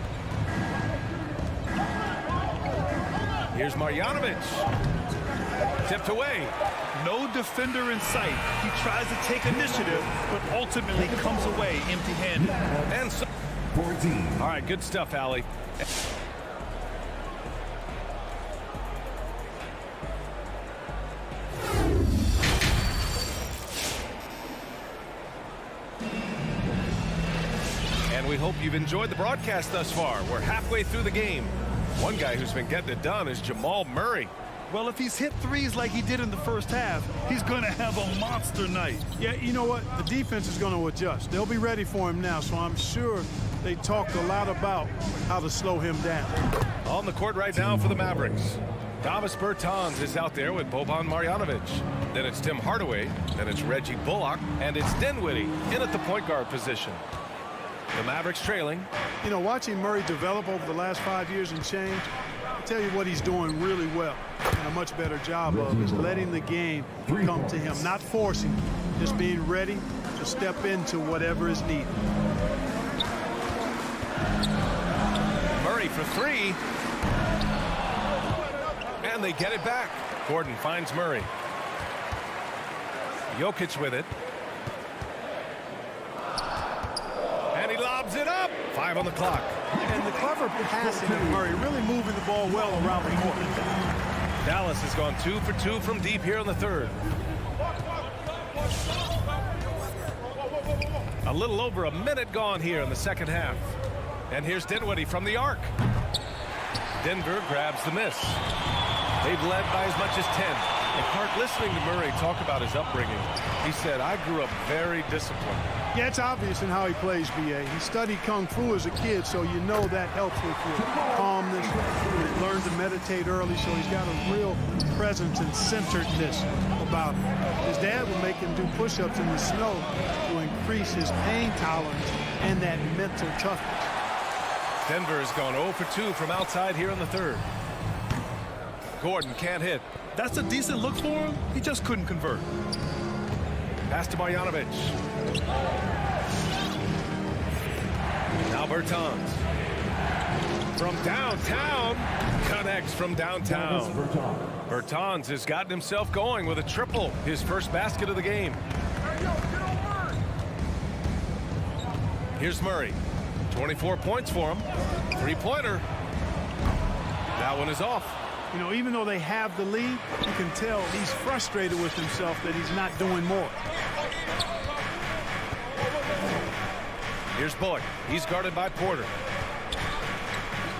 Here's Marjanovic. Tipped away. No defender in sight. He tries to take initiative, but ultimately comes away empty-handed. And so 14. All right, good stuff, Allie. And we hope you've enjoyed the broadcast thus far. We're halfway through the game. One guy who's been getting it done is Jamal Murray. Well, if he's hit threes like he did in the first half, he's going to have a monster night. Yeah, you know what? The defense is going to adjust. They'll be ready for him now, so I'm sure they talked a lot about how to slow him down. On the court right now for the Mavericks. Davis Bertans is out there with Boban Marjanovic. Then it's Tim Hardaway. Then it's Reggie Bullock. And it's Dinwiddie in at the point guard position. The Mavericks trailing. You know, watching Murray develop over the last 5 years and change, I'll tell you what he's doing really well and a much better job of is letting the game come to him, not forcing, just being ready to step into whatever is needed. Murray for 3. And they get it back. Gordon finds Murray. Jokic with it. And he lobs it up. 5 on the clock. And the clever passing of Murray, really moving the ball well around the court. Dallas has gone 2 for 2 from deep here in the third. A little over a minute gone here in the second half. And here's Dinwiddie from the arc. Denver grabs the miss. They've led by as much as 10. And Clark, listening to Murray talk about his upbringing, he said, I grew up very disciplined. Yeah, it's obvious in how he plays, B.A. He studied Kung Fu as a kid, so you know that helps with your calmness. He learned to meditate early, so he's got a real presence and centeredness about him. His dad would make him do push-ups in the snow to increase his pain tolerance and that mental toughness. Denver has gone 0 for 2 from outside here in the third. Gordon can't hit. That's a decent look for him. He just couldn't convert. Pass to Marjanovic. Now Bertans. From downtown. Connects from downtown. Bertans has gotten himself going with a triple. His first basket of the game. Here's Murray. 24 points for him. Three-pointer. That one is off. You know, even though they have the lead, you can tell he's frustrated with himself that he's not doing more. Here's Bullock. He's guarded by Porter.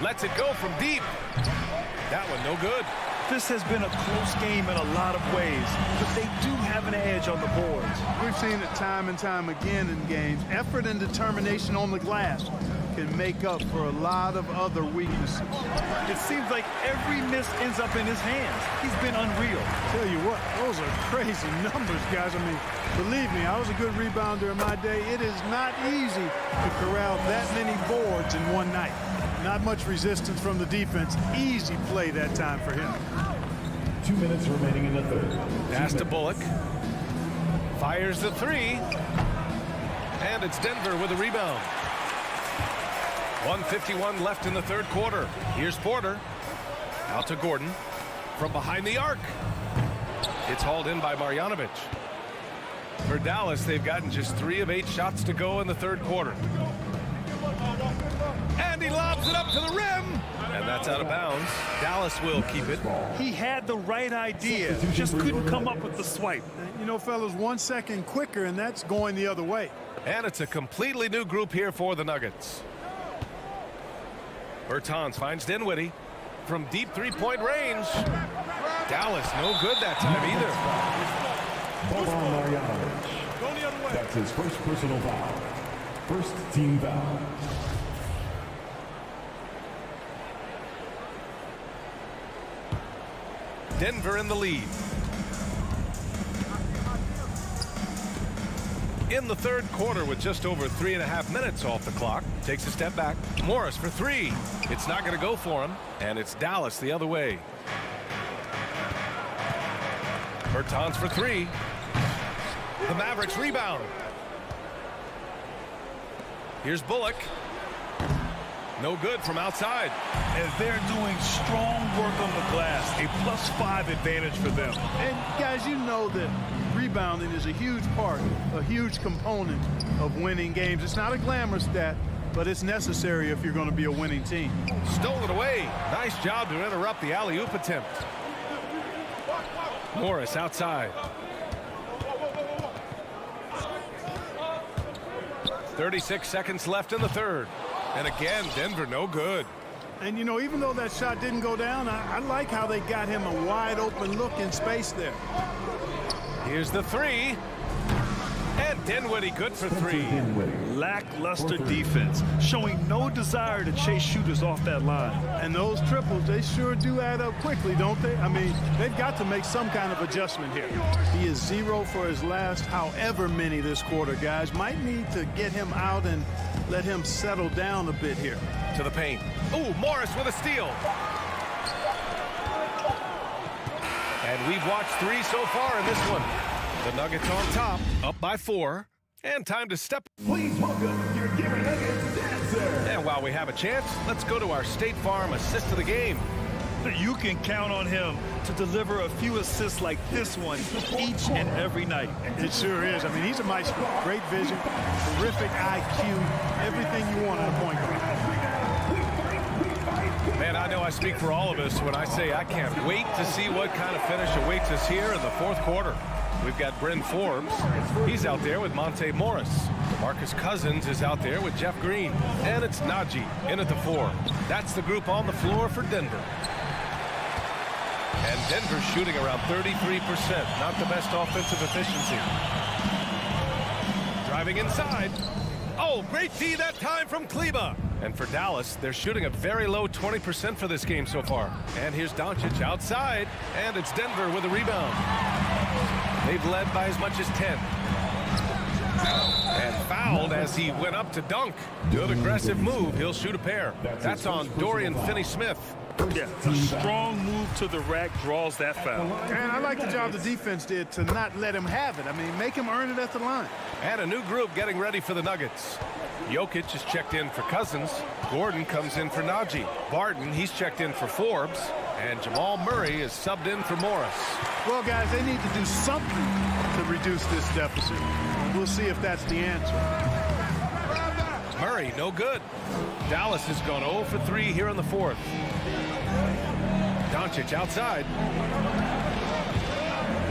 Lets it go from deep. That one no good. This has been a close game in a lot of ways, but they do have an edge on the boards. We've seen it time and time again in games. Effort and determination on the glass. can make up for a lot of other weaknesses. It seems like every miss ends up in his hands. He's been unreal. Tell you what, those are crazy numbers, guys. I mean, believe me, I was a good rebounder in my day. It is not easy to corral that many boards in one night. Not much resistance from the defense. Easy play that time for him. 2 minutes remaining in the third. Pass to Bullock. Fires the three. And it's Denver with a rebound. 1:51 left in the third quarter. Here's Porter. Out to Gordon. From behind the arc. It's hauled in by Marjanovic. For Dallas, they've gotten just 3 of 8 shots to go in the third quarter. And he lobs it up to the rim. And that's out of bounds. Dallas will keep it. He had the right idea, just couldn't come up with the swipe. You know, fellas, 1 second quicker, and that's going the other way. And it's a completely new group here for the Nuggets. Bertans finds Dinwiddie from deep three-point range. Dallas no good that time either. Boban Marjanovic. That's his first personal foul. First team foul. Denver in the lead. In the third quarter with just over 3.5 minutes off the clock. Takes a step back. Morris for three. It's not going to go for him. And it's Dallas the other way. Bertans for three. The Mavericks rebound. Here's Bullock. No good from outside. And they're doing strong work on the glass. A +5 advantage for them. And guys, you know that rebounding is a huge part, a huge component of winning games. It's not a glamour stat, but it's necessary if you're going to be a winning team. Stole it away. Nice job to interrupt the alley-oop attempt. Morris outside. 36 seconds left in the third. And again, Denver no good. And, you know, even though that shot didn't go down, I like how they got him a wide open look in space there. Here's the three. And Dinwiddie good for three. Lackluster defense, showing no desire to chase shooters off that line. And those triples, they sure do add up quickly, don't they? I mean, they've got to make some kind of adjustment here. He is 0 for his last however many this quarter, guys. Might need to get him out and let him settle down a bit here. To the paint. Ooh, Morris with a steal. And we've watched 3 so far in this one. The Nuggets on top, up by 4. And time to step. Please welcome your Denver Nuggets dancer. And while we have a chance, let's go to our State Farm assist of the game. You can count on him to deliver a few assists like this one each and every night. It sure is. I mean, he's a maestro. Great vision, terrific IQ, everything you want in a point guard. Man, I know I speak for all of us when I say I can't wait to see what kind of finish awaits us here in the fourth quarter. We've got Bryn Forbes. He's out there with Monte Morris. Marcus Cousins is out there with Jeff Green. And it's Najee in at the 4. That's the group on the floor for Denver. And Denver's shooting around 33%. Not the best offensive efficiency. Driving inside. Oh, great D that time from Kleba. And for Dallas, they're shooting a very low 20% for this game so far. And here's Doncic outside. And it's Denver with a rebound. They've led by as much as 10. And fouled as he went up to dunk. Good aggressive move. He'll shoot a pair. That's on Dorian Finney-Smith. Yeah, a strong move to the rack draws that foul. And I like the job the defense did to not let him have it. I mean, make him earn it at the line. And a new group getting ready for the Nuggets. Jokic is checked in for Cousins. Gordon comes in for Najee. Barton, he's checked in for Forbes. And Jamal Murray is subbed in for Morris. Well, guys, they need to do something to reduce this deficit. We'll see if that's the answer. Murray, no good. Dallas has gone 0 for 3 here in the fourth. Doncic outside.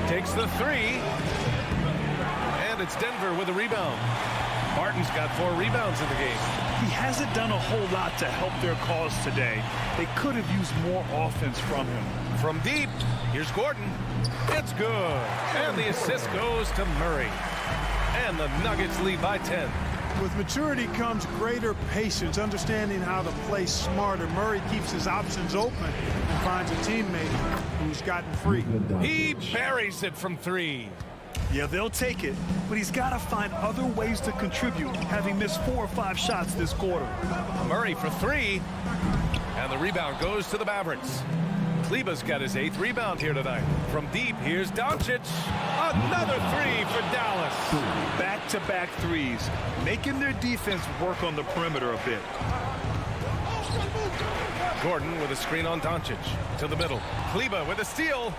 Takes the 3. And it's Denver with a rebound. Barton's got 4 rebounds in the game. He hasn't done a whole lot to help their cause today. They could have used more offense from him. From deep, here's Gordon. It's good. And the assist goes to Murray. And the Nuggets lead by 10. With maturity comes greater patience, understanding how to play smarter. Murray keeps his options open and finds a teammate who's gotten free. He buries it from three. Yeah, they'll take it, but he's got to find other ways to contribute, having missed 4 or 5 shots this quarter. Murray for three, and the rebound goes to the Mavericks. Kleba's got his 8th rebound here tonight. From deep, here's Doncic. Another three for Dallas. Back-to-back threes, making their defense work on the perimeter a bit. Gordon with a screen on Doncic. To the middle. Kleba with a steal.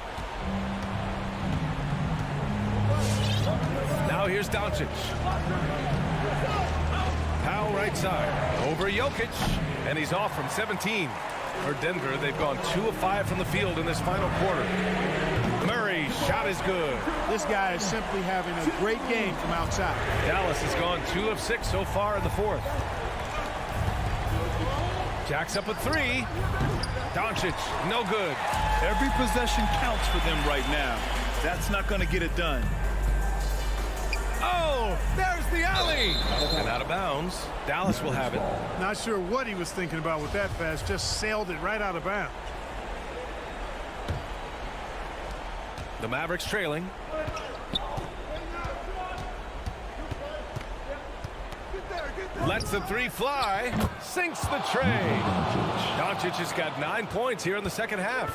Now here's Doncic. Powell right side. Over Jokic. And he's off from 17. For Denver, they've gone 2 of 5 from the field in this final quarter. Murray's shot is good. This guy is simply having a great game from outside. Dallas has gone 2 of 6 so far in the 4th. Jacks up a 3. Doncic, no good. Every possession counts for them right now. That's not going to get it done. Oh, there's the alley. And out of bounds. Dallas will have it. Not sure what he was thinking about with that pass. Just sailed it right out of bounds. The Mavericks trailing. Lets the 3 fly. Sinks the tray. Doncic has got 9 points here in the second half.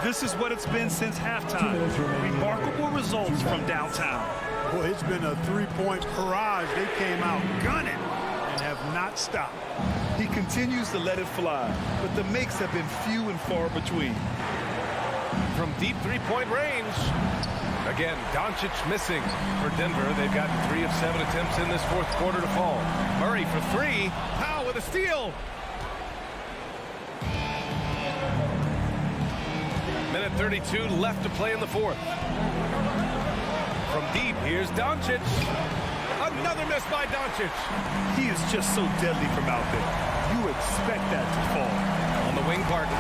This is what it's been since halftime. Remarkable results from downtown. Boy, it's been a 3-point barrage. They came out gunning and have not stopped. He continues to let it fly, but the makes have been few and far between. From deep 3-point range. Again, Doncic missing for Denver. They've gotten 3 of 7 attempts in this 4th quarter to fall. Murray for 3. Powell with a steal. Minute 32 left to play in the 4th. From deep, here's Doncic. Another miss by Doncic. He is just so deadly from out there. You expect that to fall. On the wing, Barton.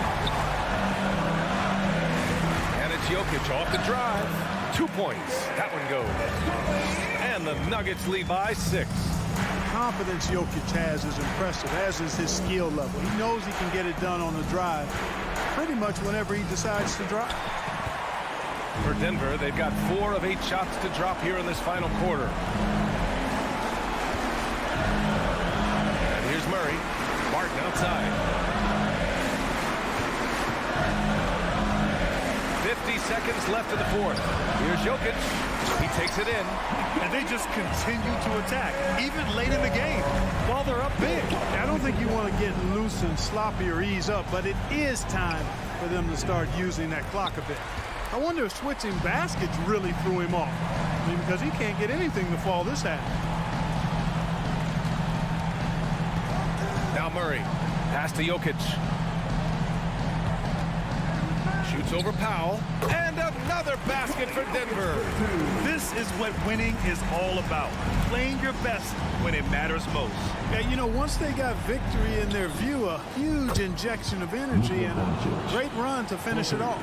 And it's Jokic off the drive. 2 points. That one goes. And the Nuggets lead by 6. The confidence Jokic has is impressive, as is his skill level. He knows he can get it done on the drive pretty much whenever he decides to drive. For Denver, they've got 4 of 8 shots to drop here in this final quarter. And here's Murray. Barton outside. 50 seconds left in the 4th. Here's Jokic. He takes it in. And they just continue to attack, even late in the game, while they're up big. I don't think you want to get loose and sloppy or ease up, but it is time for them to start using that clock a bit. I wonder if switching baskets really threw him off. I mean, because he can't get anything to fall this half. Now Murray. Pass to Jokic. Shoots over Powell. And another basket for Denver. This is what winning is all about. Playing your best when it matters most. Yeah, you know, once they got victory in their view, a huge injection of energy and a great run to finish it off.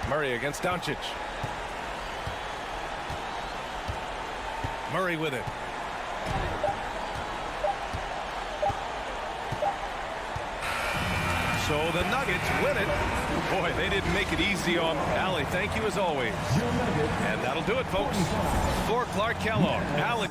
Murray against Doncic. Murray with it. So the Nuggets win it. Boy, they didn't make it easy on Allie. Thank you as always. And that'll do it, folks. For Clark Kellogg, Allie.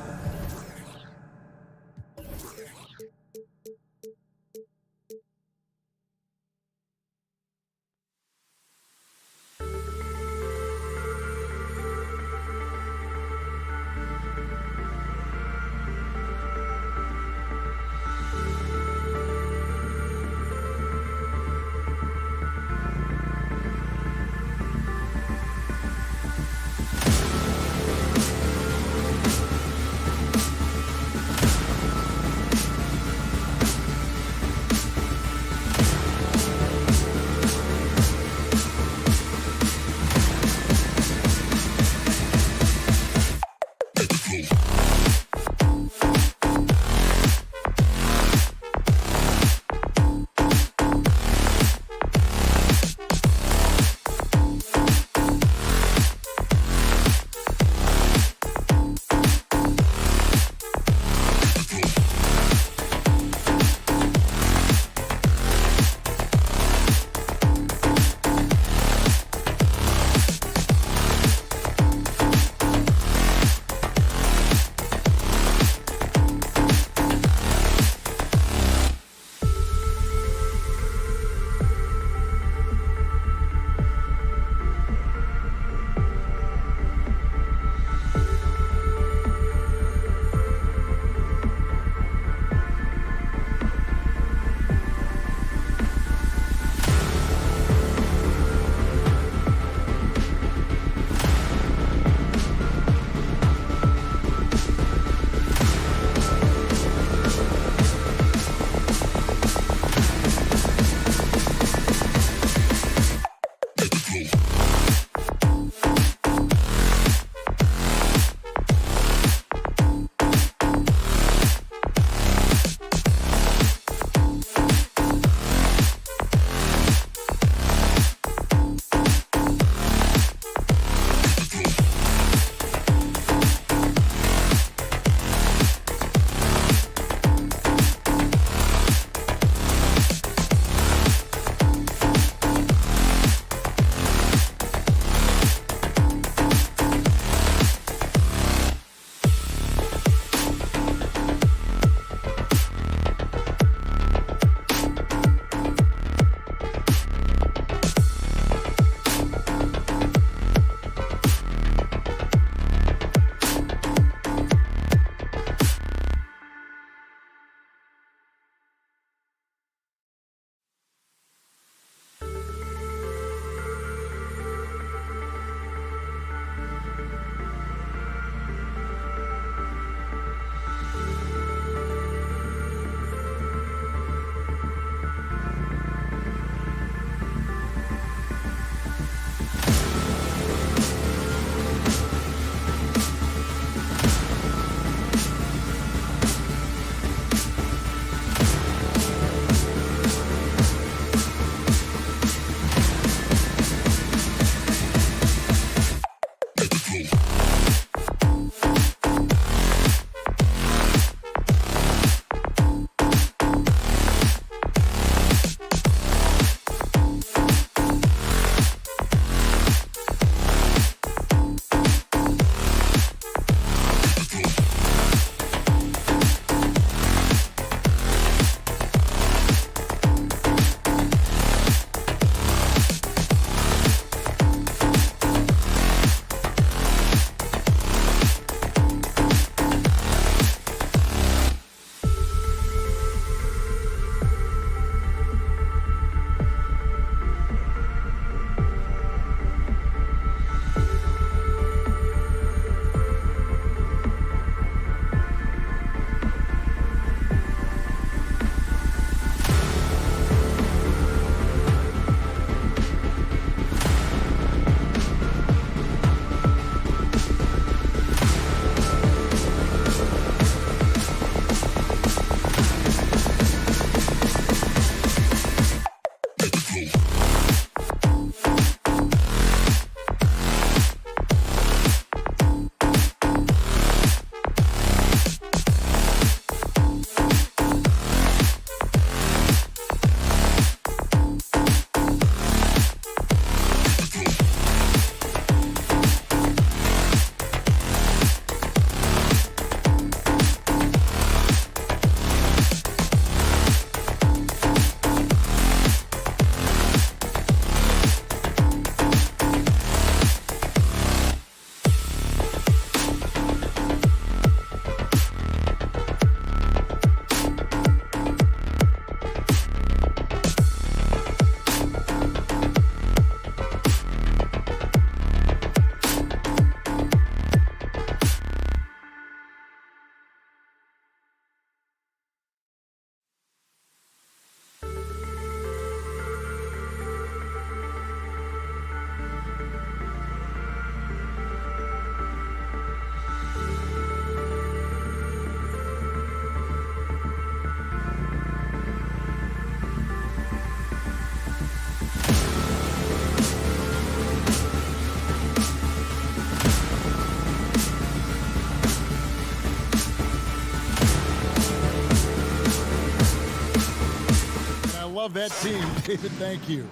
that team, David. Thank you.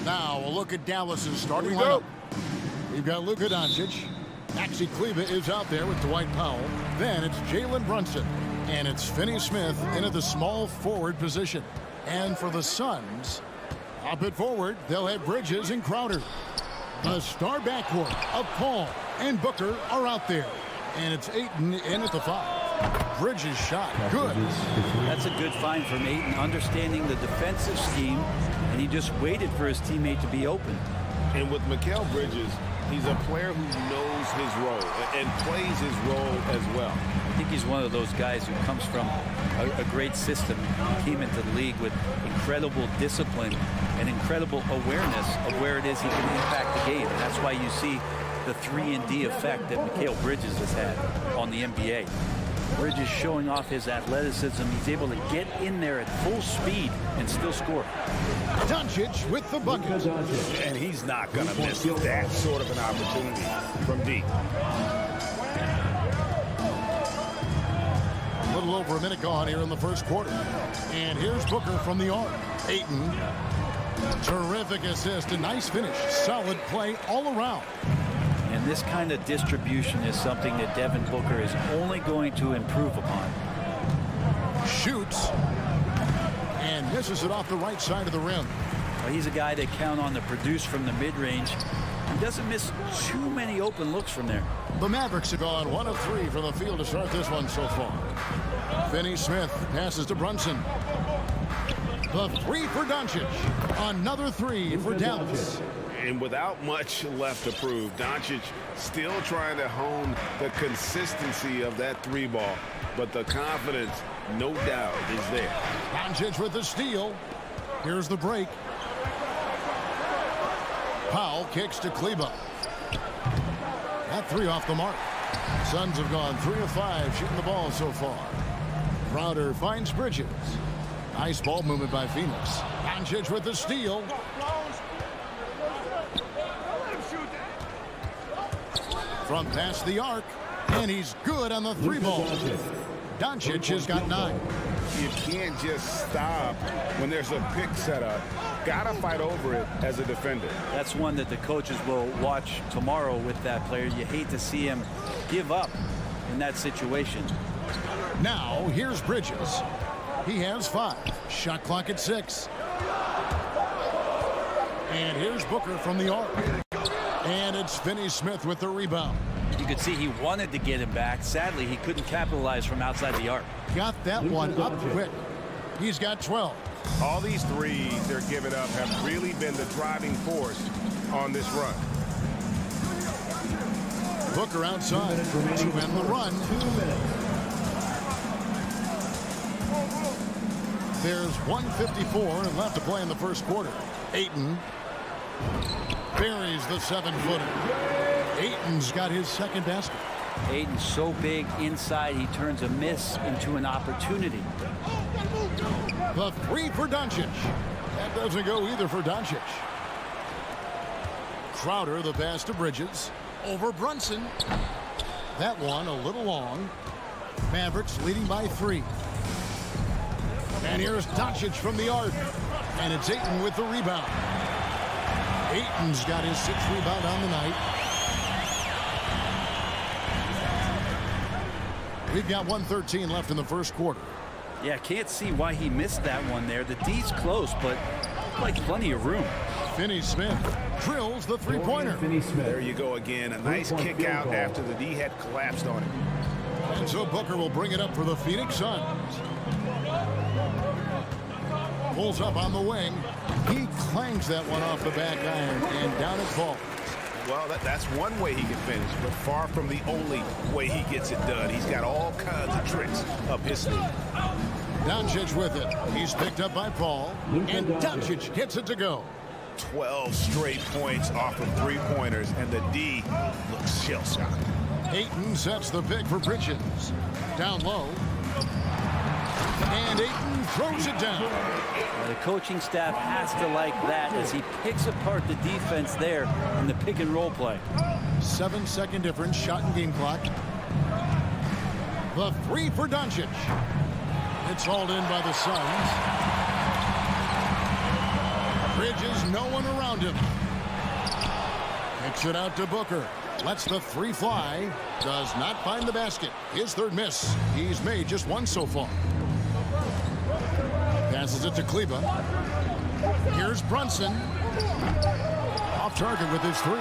Now a look at Dallas's starting lineup. We've got Luka Doncic. Maxi Kleber is out there with Dwight Powell. Then it's Jalen Brunson. And it's Finney Smith in at the small forward position. And for the Suns, up at forward, they'll have Bridges and Crowder. The star backcourt of Paul and Booker are out there. And it's Ayton in at the 5. Bridges shot. Good. That's a good find from Ayton, understanding the defensive scheme, and he just waited for his teammate to be open. And with Mikal Bridges, he's a player who knows his role and plays his role as well. I think he's one of those guys who comes from a great system. He came into the league with incredible discipline and incredible awareness of where it is he can impact the game. And that's why you see the 3-and-D effect that Mikal Bridges has had on the NBA. Bridges showing off his athleticism. He's able to get in there at full speed and still score. Doncic with the bucket. And he's not going to miss that sort of an opportunity from deep. A little over a minute gone here in the first quarter. And here's Booker from the arc. Ayton. Terrific assist. A nice finish. Solid play all around. And this kind of distribution is something that Devin Booker is only going to improve upon. Shoots. And misses it off the right side of the rim. Well, he's a guy they count on to produce from the mid-range. He doesn't miss too many open looks from there. The Mavericks have gone 1 of 3 from the field to start this one so far. Finney Smith passes to Brunson. The 3 for Doncic. Another 3 for Dallas. And without much left to prove, Doncic still trying to hone the consistency of that 3 ball. But the confidence, no doubt, is there. Doncic with the steal. Here's the break. Powell kicks to Kleber. That 3 off the mark. Suns have gone 3 of 5 shooting the ball so far. Crowder finds Bridges. Nice ball movement by Phoenix. Doncic with the steal. From past the arc, and he's good on the 3 ball. Doncic has got 9. You can't just stop when there's a pick set up. Gotta fight over it as a defender. That's one that the coaches will watch tomorrow with that player. You hate to see him give up in that situation. Now here's Bridges. He has 5. Shot clock at 6. And here's Booker from the arc. And it's Finney Smith with the rebound. You could see he wanted to get him back. Sadly, he couldn't capitalize from outside the arc. Got that one up quick. He's got 12. All these threes they're giving up have really been the driving force on this run. Booker outside to end the run. There's 1:54 left to play in the first quarter. Ayton buries the 7-footer. Ayton's got his second basket. Ayton's so big inside, he turns a miss into an opportunity. The 3 for Doncic. That doesn't go either for Doncic. Crowder, the pass to Bridges. Over Brunson. That one a little long. Mavericks leading by 3. And here's Doncic from the arc. And it's Ayton with the rebound. Ayton's got his 6th rebound on the night. We've got 1:13 left in the first quarter. Yeah, can't see why he missed that one there. The D's close, but like plenty of room. Finney Smith drills the 3-pointer. There you go again. A nice kick out after the D had collapsed on him. And so Booker will bring it up for the Phoenix Suns. Pulls up on the wing. He clangs that one off the back iron and down it falls. Well, that's one way he can finish, but far from the only way he gets it done. He's got all kinds of tricks up his sleeve. Doncic with it. He's picked up by Paul, and Doncic gets it to go. 12 straight points off of 3-pointers, and the D looks shell-shocked. Ayton sets the pick for Bridges. Down low. And Ayton throws it down. The coaching staff has to like that as he picks apart the defense there in the pick and roll play. 7-second difference, shot and game clock. The 3 for Doncic. It's hauled in by the Suns. Bridges, no one around him. Kicks it out to Booker. Lets the three fly. Does not find the basket. His third miss. He's made just one so far. Passes it to Kleber. Here's Brunson. Off target with his three.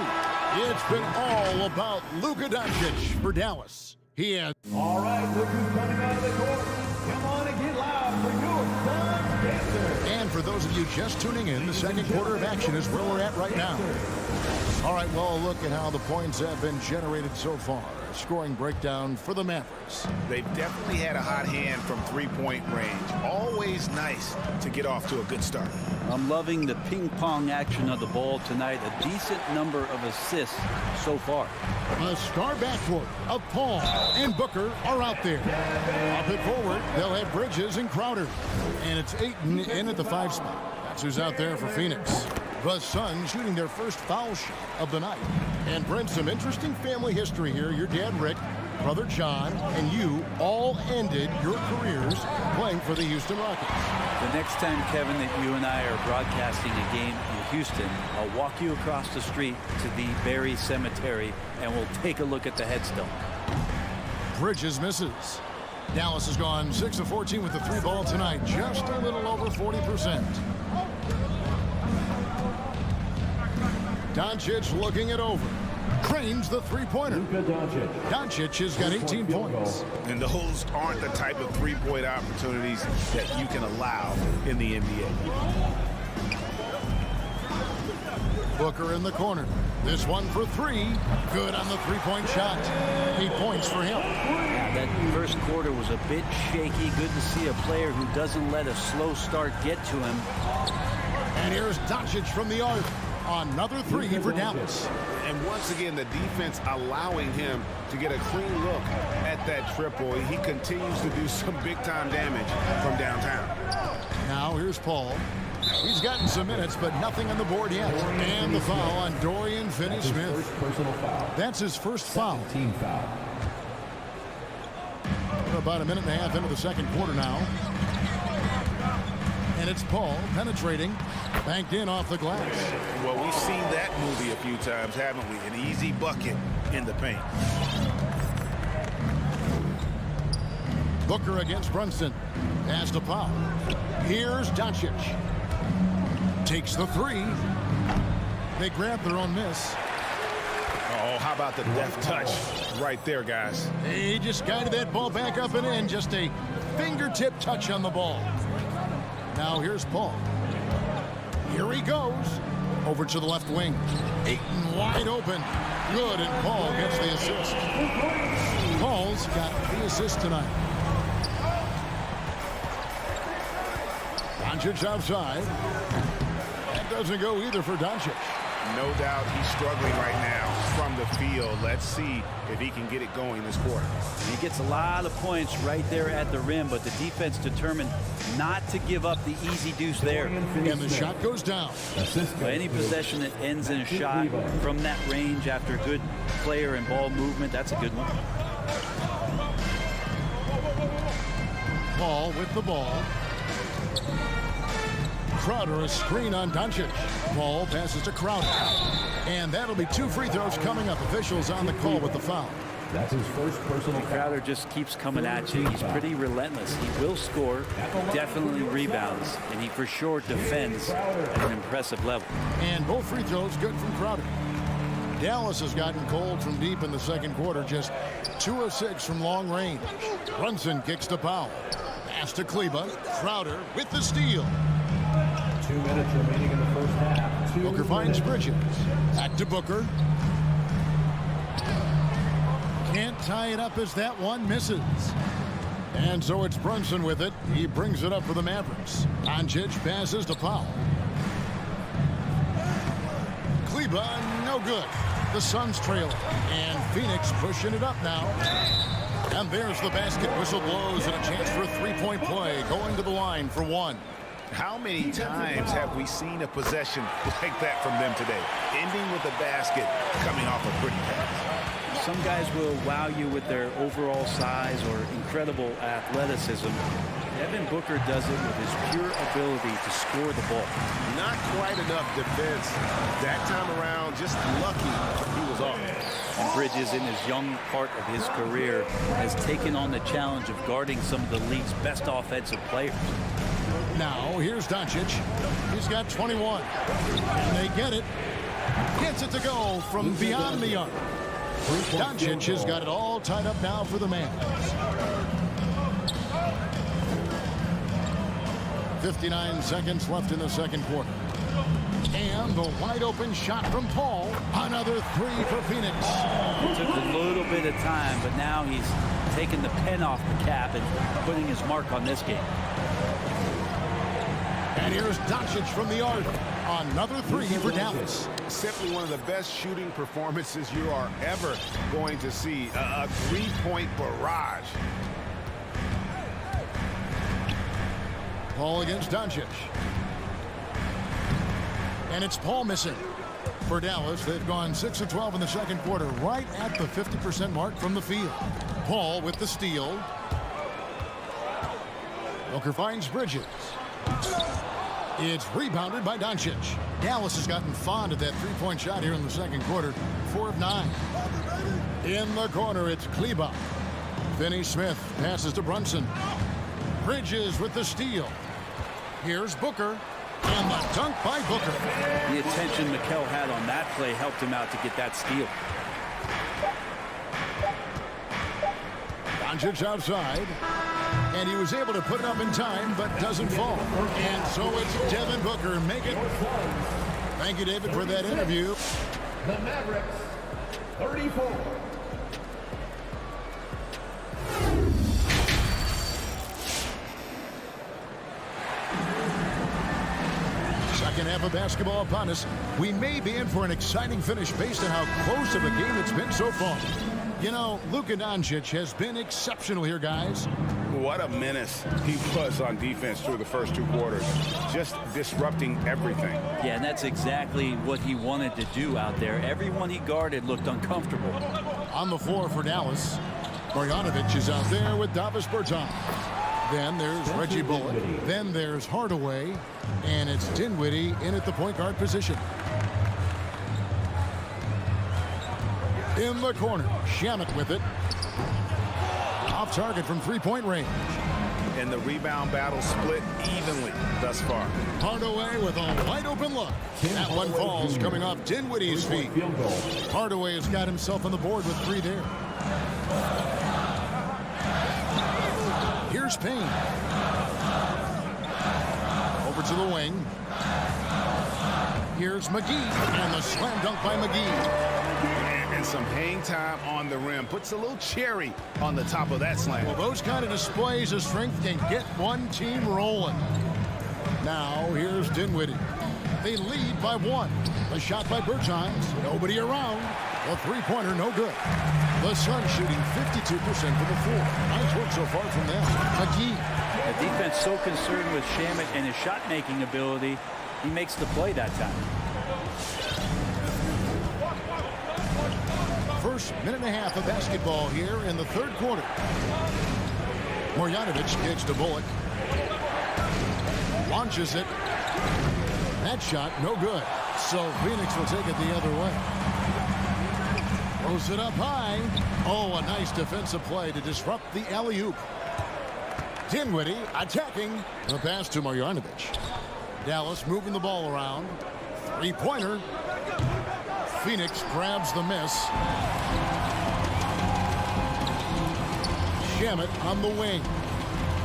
It's been all about Luka Doncic for Dallas. He has. All right, look who's coming out of the court. Come on and get loud for your son, Dancer. And for those of you just tuning in, the second quarter of action is where we're at right now. All right, well, look at how the points have been generated so far. Scoring breakdown for the Mavericks. They've definitely had a hot hand from three-point range. Always nice to get off to a good start. I'm loving the ping pong action of the ball tonight. A decent number of assists so far. A star backcourt of Paul and Booker are out there. Up it forward, they'll have Bridges and Crowder. And it's Ayton in at the 5 spot. That's who's out there for Phoenix. The Suns shooting their first foul shot of the night. And Brent, some interesting family history here. Your dad, Rick, brother John, and you all ended your careers playing for the Houston Rockets. The next time, Kevin, that you and I are broadcasting a game in Houston, I'll walk you across the street to the Berry Cemetery, and we'll take a look at the headstone. Bridges misses. Dallas has gone 6 of 14 with the 3 ball tonight, just a little over 40%. Doncic looking it over. Cranes the three-pointer. Doncic has got 18 points. And those aren't the type of three-point opportunities that you can allow in the NBA. Booker in the corner. This one for 3. Good on the three-point shot. 8 points for him. That first quarter was a bit shaky. Good to see a player who doesn't let a slow start get to him. And here's Doncic from the arc. Another 3 for Dallas. And once again, the defense allowing him to get a clean look at that triple. He continues to do some big-time damage from downtown. Now here's Paul. He's gotten some minutes, but nothing on the board yet. And the foul on Dorian Finney-Smith. That's his first foul. Team foul. We're about a minute and a half into the second quarter now. And it's Paul penetrating, banked in off the glass. Well, we've seen that movie a few times, haven't we? An easy bucket in the paint. Booker against Brunson. Pass to Paul. Here's Doncic. Takes the 3. They grab their own miss. Oh, how about the deft touch right there, guys? He just guided that ball back up and in. Just a fingertip touch on the ball. Now here's Paul. Here he goes. Over to the left wing. Ayton wide open. Good, and Paul gets the assist. Paul's got the assist tonight. Doncic outside. That doesn't go either for Doncic. No doubt he's struggling right now from the field. Let's see if he can get it going this quarter. He gets a lot of points right there at the rim, but the defense determined not to give up the easy deuce there. And the shot goes down. But any possession that ends in a shot from that range after good player and ball movement, that's a good one. Paul with the ball. Crowder, a screen on Doncic. Paul passes to Crowder. And that'll be 2 free throws coming up. Officials on the call with the foul. That's his first personal foul. Crowder just keeps coming at you. He's pretty relentless. He will score, definitely rebounds, and he for sure defends at an impressive level. And both free throws good from Crowder. Dallas has gotten cold from deep in the second quarter. Just 2 of 6 from long range. Brunson kicks to Powell. Pass to Kleber. Crowder with the steal. 2 minutes remaining in the first half. Booker finds Bridges. Back to Booker. Can't tie it up as that one misses. And so it's Brunson with it. He brings it up for the Mavericks. Doncic passes to Powell. Kleber, no good. The Suns trail. And Phoenix pushing it up now. And there's the basket. Whistle blows and a chance for a three-point play. Going to the line for 1. How many times have we seen a possession like that from them today? Ending with a basket, coming off a pretty pass. Some guys will wow you with their overall size or incredible athleticism. Devin Booker does it with his pure ability to score the ball. Not quite enough defense that time around. Just lucky he was off. And Bridges, in his young part of his career, has taken on the challenge of guarding some of the league's best offensive players. Now, here's Doncic. He's got 21. And they get it. Gets it to go from beyond the arc. Doncic has got it all tied up now for the Mavs. 59 seconds left in the second quarter. And the wide open shot from Paul. Another three for Phoenix. It took a little bit of time, but now he's taking the pen off the cap and putting his mark on this game. And here's Doncic from the arc. Another three for Dallas. Simply one of the best shooting performances you are ever going to see. A three-point barrage. Paul against Doncic. And it's Paul missing. For Dallas, they've gone 6 of 12 in the second quarter, right at the 50% mark from the field. Paul with the steal. Booker finds Bridges. It's rebounded by Doncic. Dallas has gotten fond of that three-point shot here in the second quarter. 4 of 9. In the corner, it's Kleber. Finney Smith passes to Brunson. Bridges with the steal. Here's Booker. And the dunk by Booker. The attention Mikal had on that play helped him out to get that steal. Doncic outside. And he was able to put it up in time, but doesn't fall. And so it's Devin Booker making it. Thank you, David, for that interview. The Mavericks, 34. Second half of basketball upon us. We may be in for an exciting finish based on how close of a game it's been so far. You know, Luka Doncic has been exceptional here, guys. What a menace he was on defense through the first two quarters. Just disrupting everything. Yeah, and that's exactly what he wanted to do out there. Everyone he guarded looked uncomfortable. On the floor for Dallas, Marjanovic is out there with Davis Bertans. Then there's Reggie Bullock. Then there's Hardaway. And it's Dinwiddie in at the point guard position. In the corner, Shamet with it. Off target from three-point range. And the rebound battle split evenly thus far. Hardaway with a wide open look. That one falls coming off Dinwiddie's feet. Hardaway has got himself on the board with 3 there. Here's Payne. Over to the wing. Here's McGee. And the slam dunk by McGee. And some hang time on the rim. Puts a little cherry on the top of that slam. Well, those kind of displays of strength can get one team rolling. Now, here's Dinwiddie. They lead by 1. A shot by Bertans. Nobody around. A three-pointer, no good. The Suns shooting 52% from the floor. Nice work so far from them. McGee. The defense so concerned with Shamet and his shot-making ability, he makes the play that time. First minute and a half of basketball here in the third quarter. Marjanovic gives to Bullock. Launches it. That shot, no good. So Phoenix will take it the other way. Throws it up high. Oh, a nice defensive play to disrupt the alley-oop. Dinwiddie attacking. The pass to Marjanovic. Dallas moving the ball around. Three-pointer. Phoenix grabs the miss. Shamet on the wing.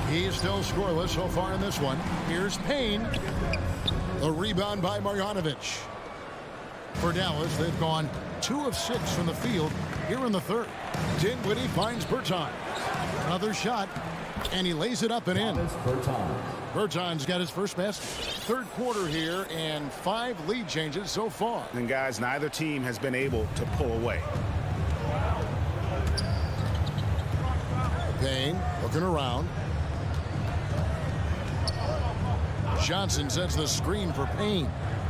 He's still scoreless so far in this one. Here's Payne. The rebound by Marjanovic. For Dallas, they've gone 2 of 6 from the field here in the third. Dinwiddie finds Bertans. Another shot, and he lays it up and in. Bertans got his first basket. Third quarter here, and 5 lead changes so far. And guys, neither team has been able to pull away. Payne looking around. Johnson sets the screen for Payne.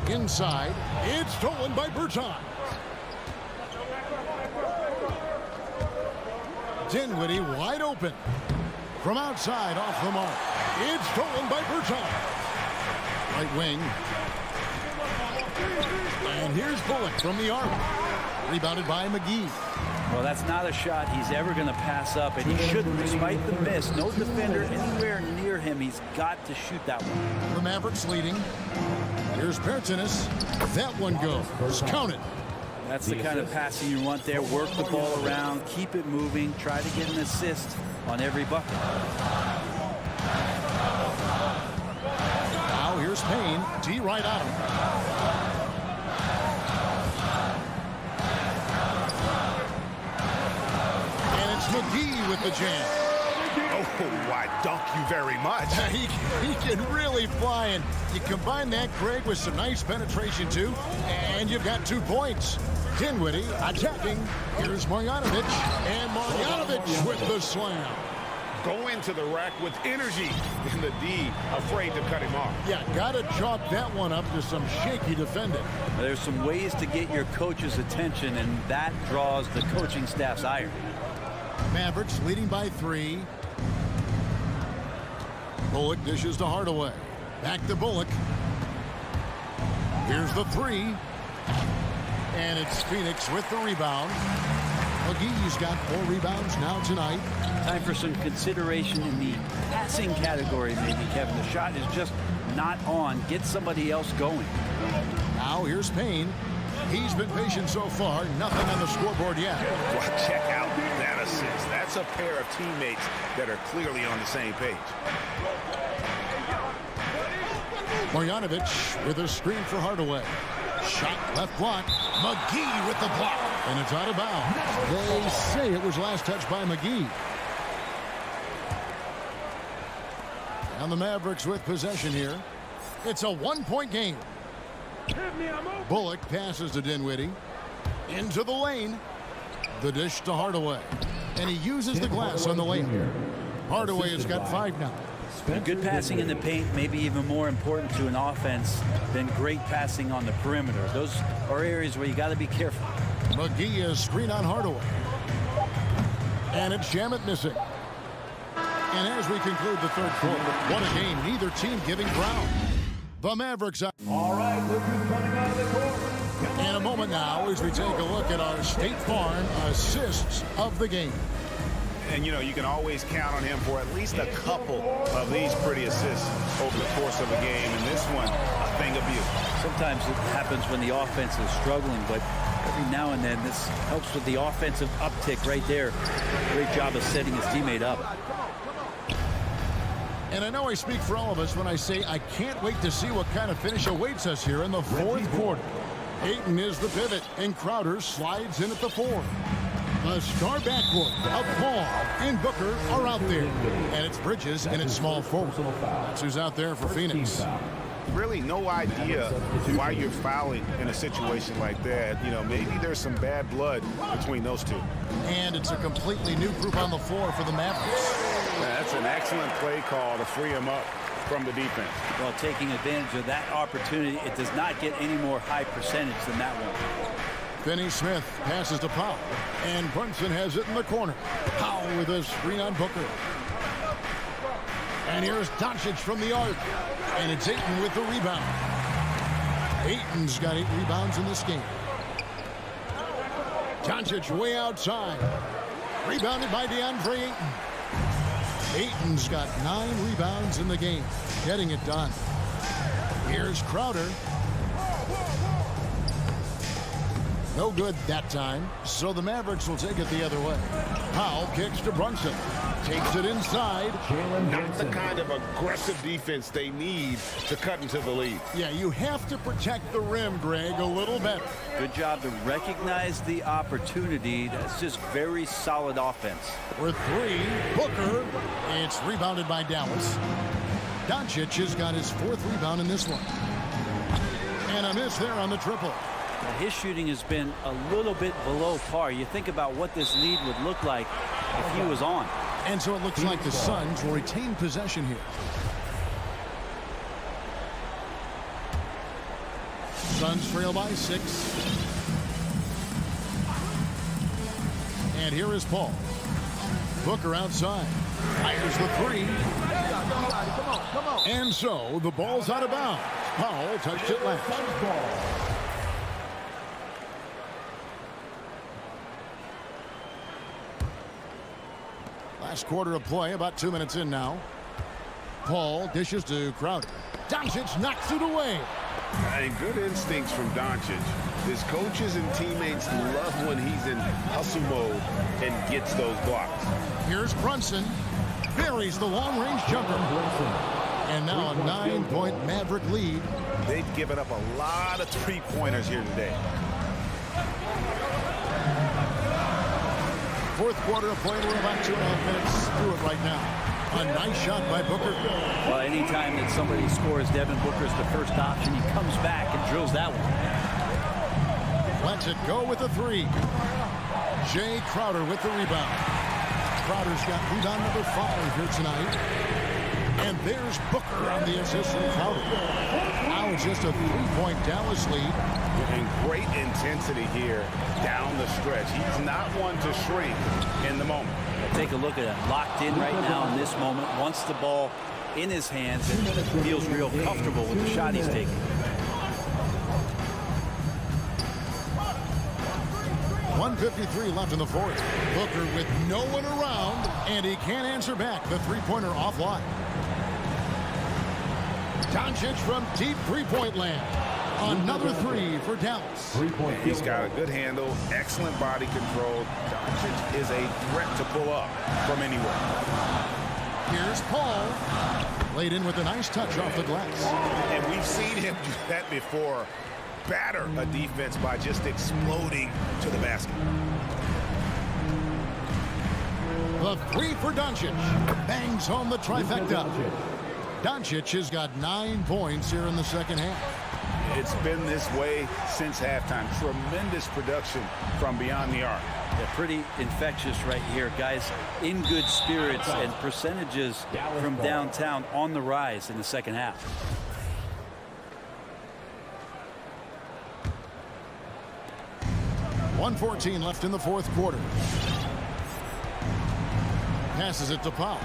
Inside, it's stolen by Bertans. Dinwiddie wide open. From outside, off the mark. It's stolen by Berton. Right wing. And here's Bullock from the arc. Rebounded by McGee. Well, that's not a shot he's ever going to pass up, and he shouldn't, despite the miss. No defender anywhere near him. He's got to shoot that one. The Mavericks leading. Here's Bertanis. That one goes. Count it. That's the kind of passing you want there. Work the ball around, keep it moving, try to get an assist on every bucket. Now here's Payne. D right on him. McGee with the jam. Oh, I dunk you very much. He can really fly, and you combine that, Greg, with some nice penetration, too, and you've got 2 points. Dinwiddie attacking. Here's Marjanovic, and Marjanovic with the slam. Go into the rack with energy, and the D afraid to cut him off. Yeah, got to chalk that one up to some shaky defending. There's some ways to get your coach's attention, and that draws the coaching staff's ire. Mavericks leading by 3. Bullock dishes to Hardaway. Back to Bullock. Here's the 3. And it's Phoenix with the rebound. McGee's got 4 rebounds now tonight. Time for some consideration in the passing category, maybe, Kevin. The shot is just not on. Get somebody else going. Now here's Payne. He's been patient so far. Nothing on the scoreboard yet. Well, check out that assist. That's a pair of teammates that are clearly on the same page. Marjanovic with a screen for Hardaway. Shot left block. McGee with the block. And it's out of bounds. They say it was last touched by McGee. And the Mavericks with possession here. It's a 1-point game. Bullock passes to Dinwiddie. Into the lane. The dish to Hardaway. And he uses the glass on the lane. Hardaway has got 5 now. Good passing in the paint may be even more important to an offense than great passing on the perimeter. Those are areas where you got to be careful. McGee is screen on Hardaway. And it's Shamet missing. And as we conclude the 3rd quarter, what a game. Neither team giving ground. The Mavericks out. All right, Lucas coming out of the court. In a moment now as we take a look at our State Farm assists of the game. And, you know, you can always count on him for at least a couple of these pretty assists over the course of a game. And this one, a thing of beauty. Sometimes it happens when the offense is struggling, but every now and then this helps with the offensive uptick right there. Great job of setting his teammate up. And I know I speak for all of us when I say I can't wait to see what kind of finish awaits us here in the 4th quarter. Ayton is the pivot, and Crowder slides in at the 4. The star backcourt of Paul and Booker are out there. And it's Bridges and it's small forward. That's who's out there for Phoenix. Really no idea why you're fouling in a situation like that. You know, maybe there's some bad blood between those two. And it's a completely new group on the floor for the Mavericks. That's an excellent play call to free him up from the defense. Well, taking advantage of that opportunity, it does not get any more high percentage than that one. Finney Smith passes to Powell, and Brunson has it in the corner. Powell with a screen on Booker. And here's Doncic from the arc, and it's Ayton with the rebound. Ayton's got 8 rebounds in this game. Doncic way outside. Rebounded by DeAndre Ayton. Ayton's got 9 rebounds in the game, getting it done. Here's Crowder. No good that time, so the Mavericks will take it the other way. Powell kicks to Brunson. Takes it inside. Not the kind of aggressive defense they need to cut into the lead. Yeah, you have to protect the rim, Greg, a little better. Good job to recognize the opportunity. That's just very solid offense. For 3, Booker. It's rebounded by Dallas. Doncic has got his 4th rebound in this one. And a miss there on the triple. His shooting has been a little bit below par. You think about what this lead would look like if he was on. And so it looks like the Suns will retain possession here. Suns trail by 6. And here is Paul. Booker outside. Fires the 3. And so the ball's out of bounds. Powell touched it last. Last quarter of play, about 2 minutes in now. Paul dishes to Crowder. Doncic knocks it away. And good instincts from Doncic. His coaches and teammates love when he's in hustle mode and gets those blocks. Here's Brunson. Buries the long-range jumper. And now a 9-point Maverick lead. They've given up a lot of three-pointers here today. Fourth quarter of play. We're about 2.5 minutes through it right now. A nice shot by Booker. Well, anytime that somebody scores, Devin Booker's the first option. He comes back and drills that one. Lets it go with a three. Jay Crowder with the rebound. Crowder's got rebound number 5 here tonight. And there's Booker on the assist from Crowder. Now it's just a 3-point Dallas lead. And great intensity here down the stretch. He's not one to shrink in the moment. Take a look at it. Locked in right now in this moment. Wants the ball in his hands and feels real comfortable with the shot he's taking. 1:53 left in the fourth. Booker with no one around, and he can't answer back. The three-pointer offline. Doncic from deep three-point land. Another three for Dallas. He's got a good handle, excellent body control. Doncic is a threat to pull up from anywhere. Here's Paul. Laid in with a nice touch off the glass. And we've seen him do that before. Batter a defense by just exploding to the basket. The three for Doncic. Bangs home the trifecta. Doncic has got 9 points here in the second half. It's been this way since halftime. Tremendous production from beyond the arc. Yeah, pretty infectious right here. Guys in good spirits and percentages from downtown on the rise in the second half. .114 left in the fourth quarter. Passes it to Powell.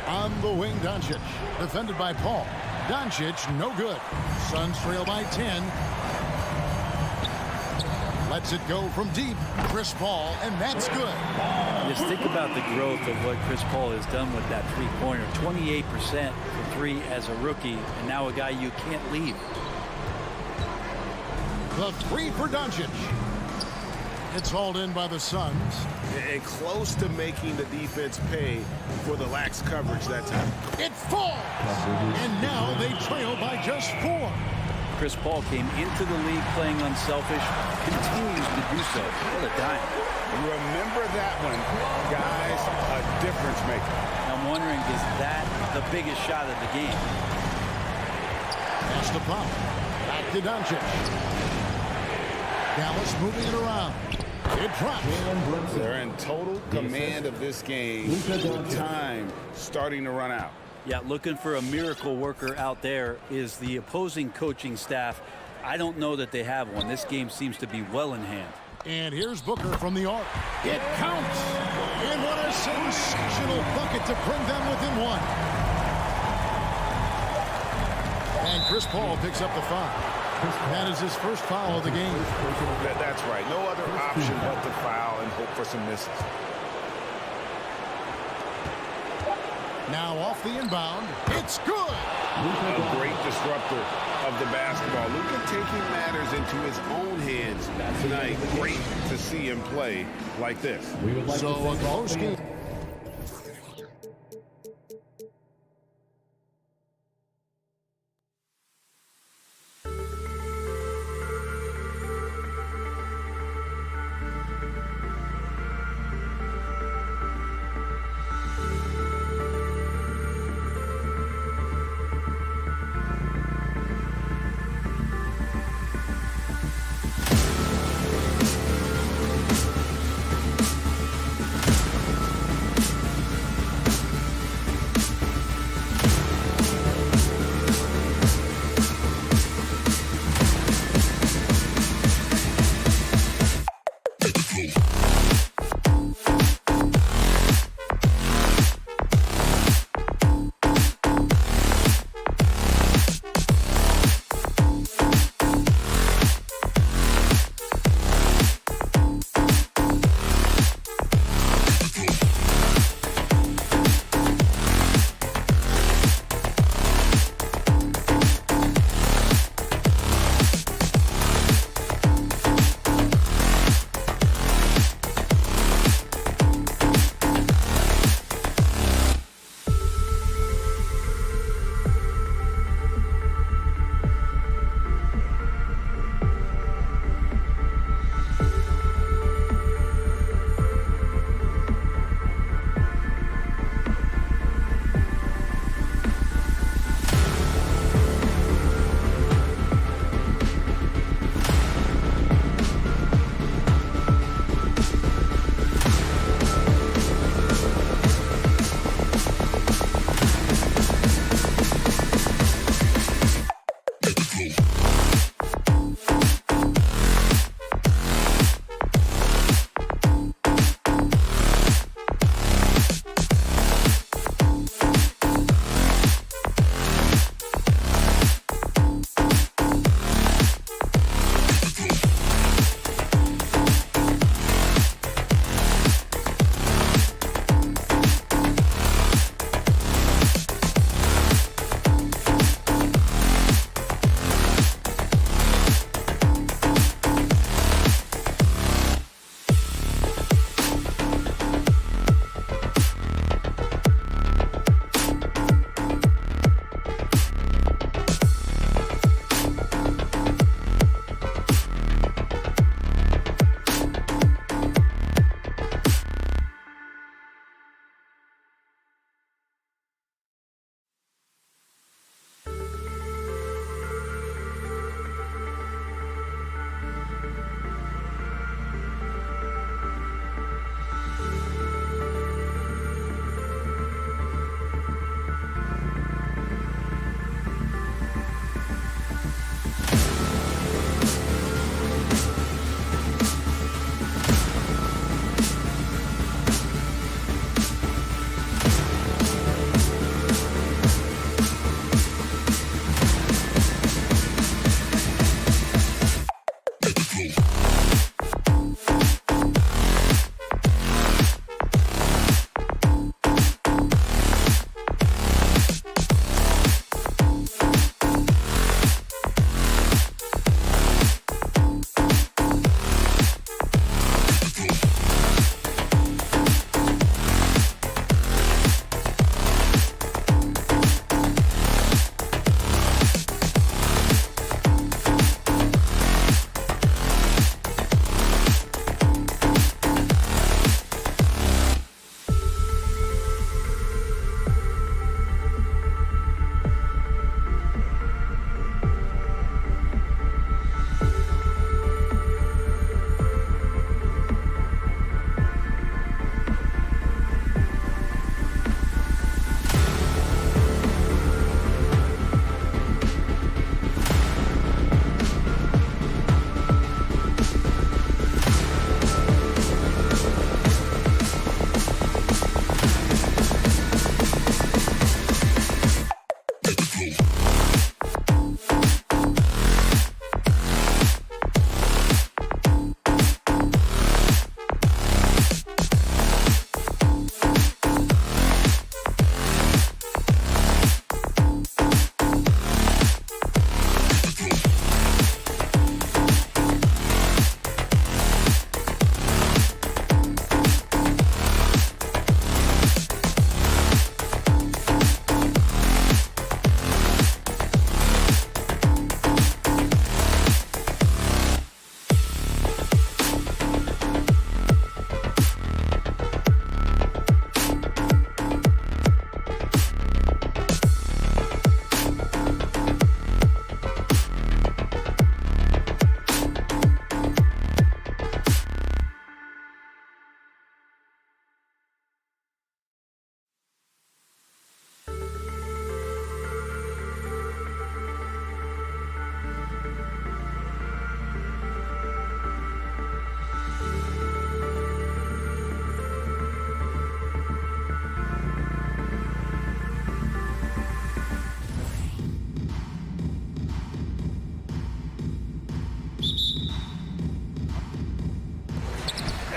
On the wing, Doncic. Defended by Paul. Doncic, no good. Suns trail by 10. Lets it go from deep. Chris Paul, and that's good. Just think about the growth of what Chris Paul has done with that three-pointer. 28% for three as a rookie, and now a guy you can't leave. The three for Doncic. It's hauled in by the Suns. And close to making the defense pay for the lax coverage that time. It falls! And now they trail by just 4. Chris Paul came into the league playing unselfish, continues to do so. What a dime. Remember that one, guys, a difference maker. I'm wondering, is that the biggest shot of the game? Pass to Powell. Back to Doncic. Dallas moving it around. It drops. They're in total command of this game with time starting to run out. Yeah, looking for a miracle worker out there is the opposing coaching staff. I don't know that they have one. This game seems to be well in hand. And here's Booker from the arc. It counts. And what a sensational bucket to bring them within 1. And Chris Paul picks up the foul. That is his first foul of the game. That's right. No other option but to foul and hope for some misses. Now off the inbound. It's good. A great disruptor of the basketball. Luka taking matters into his own hands tonight. Great to see him play like this. So a close game.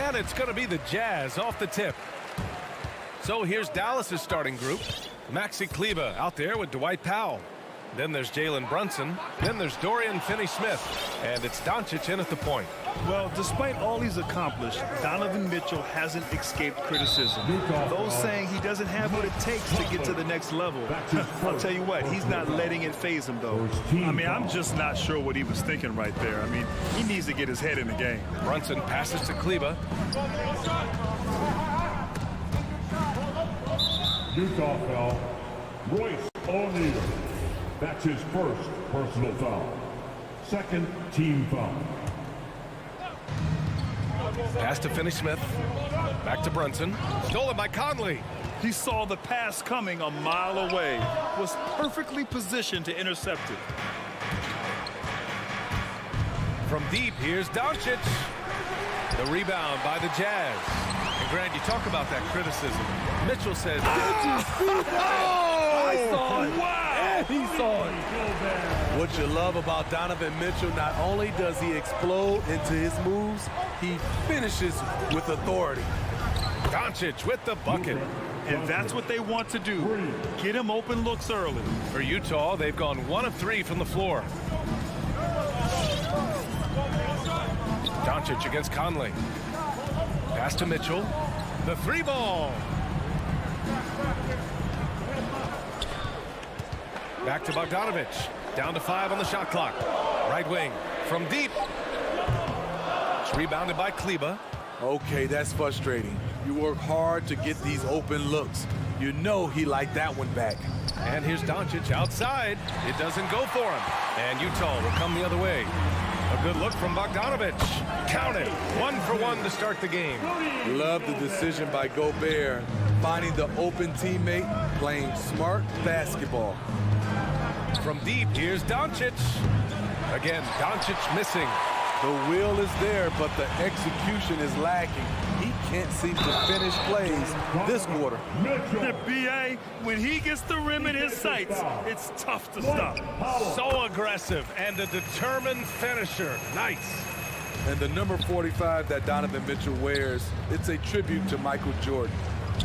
And it's going to be the Jazz off the tip. So here's Dallas's starting group. Maxi Kleber out there with Dwight Powell. Then there's Jalen Brunson. Then there's Dorian Finney-Smith. And it's Doncic in at the point. Well, despite all he's accomplished, Donovan Mitchell hasn't escaped criticism. Those saying he doesn't have what it takes to get to the next level. I'll tell you what, he's not letting it faze him, though. I mean, I'm just not sure what he was thinking right there. I mean, he needs to get his head in the game. Brunson passes to Kleber. Utah foul, Royce O'Neal. That's his first personal foul. Second team foul. Pass to Finney-Smith. Back to Brunson. Stolen by Conley. He saw the pass coming a mile away. Was perfectly positioned to intercept it. From deep, here's Doncic. The rebound by the Jazz. And Grant, you talk about that criticism. Mitchell says, I saw it. Wow. And he saw it. What you love about Donovan Mitchell, not only does he explode into his moves, he finishes with authority. Doncic with the bucket. And that's what they want to do. Get him open looks early. For Utah, they've gone 1 of 3 from the floor. Doncic against Conley. Pass to Mitchell. The 3 ball. Back to Bogdanovich. Down to 5 on the shot clock. Right wing. From deep. It's rebounded by Kleber. Okay, that's frustrating. You work hard to get these open looks. You know he liked that one back. And here's Doncic outside. It doesn't go for him. And Utah will come the other way. A good look from Bogdanovich. Count it. 1 for 1 to start the game. Love the decision by Gobert, finding the open teammate, playing smart basketball. From deep, here's Doncic. Again, Doncic missing. The will is there, but the execution is lacking. He can't seem to finish plays this quarter. The BA, when he gets the rim in his sights, it's tough to stop. So aggressive and a determined finisher. Nice. And the number 45 that Donovan Mitchell wears, it's a tribute to Michael Jordan.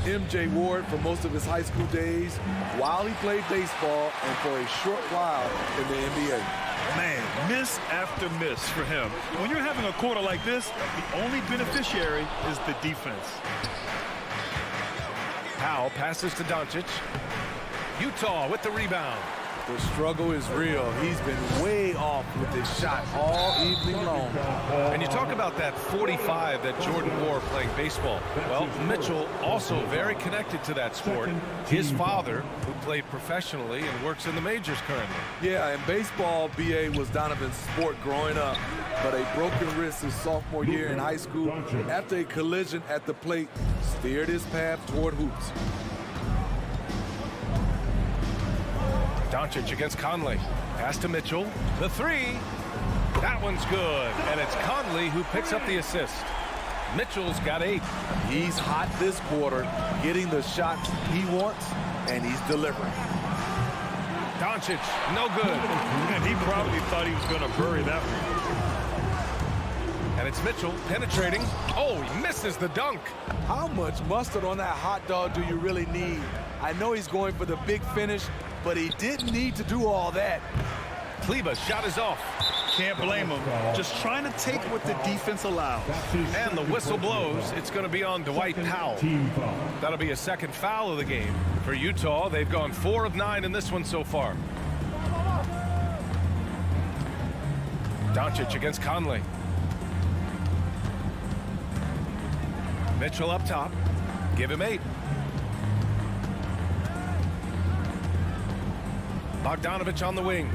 MJ wore it for most of his high school days while he played baseball and for a short while in the NBA. Man, miss after miss for him. When you're having a quarter like this, the only beneficiary is the defense. Powell passes to Doncic. Utah with the rebound. The struggle is real. He's been way off with his shot all evening long. And you talk about that 45 that Jordan wore playing baseball. Well, Mitchell also very connected to that sport. His father, who played professionally and works in the majors currently. Yeah, and baseball, BA, was Donovan's sport growing up. But a broken wrist his sophomore year in high school after a collision at the plate steered his path toward hoops. Doncic against Conley. Pass to Mitchell. The 3. That one's good. And it's Conley who picks up the assist. Mitchell's got 8. He's hot this quarter, getting the shots he wants, and he's delivering. Doncic, no good. And he probably thought he was going to bury that one. And it's Mitchell penetrating. Oh, he misses the dunk. How much mustard on that hot dog do you really need? I know he's going for the big finish, but he didn't need to do all that. Kleber's shot is off. Can't blame him. Just trying to take what the defense allows. And the whistle blows. It's going to be on Dwight Powell. That'll be a second foul of the game. For Utah, they've gone 4 of 9 in this one so far. Doncic against Conley. Mitchell up top. Give him 8. Bogdanovich on the wing.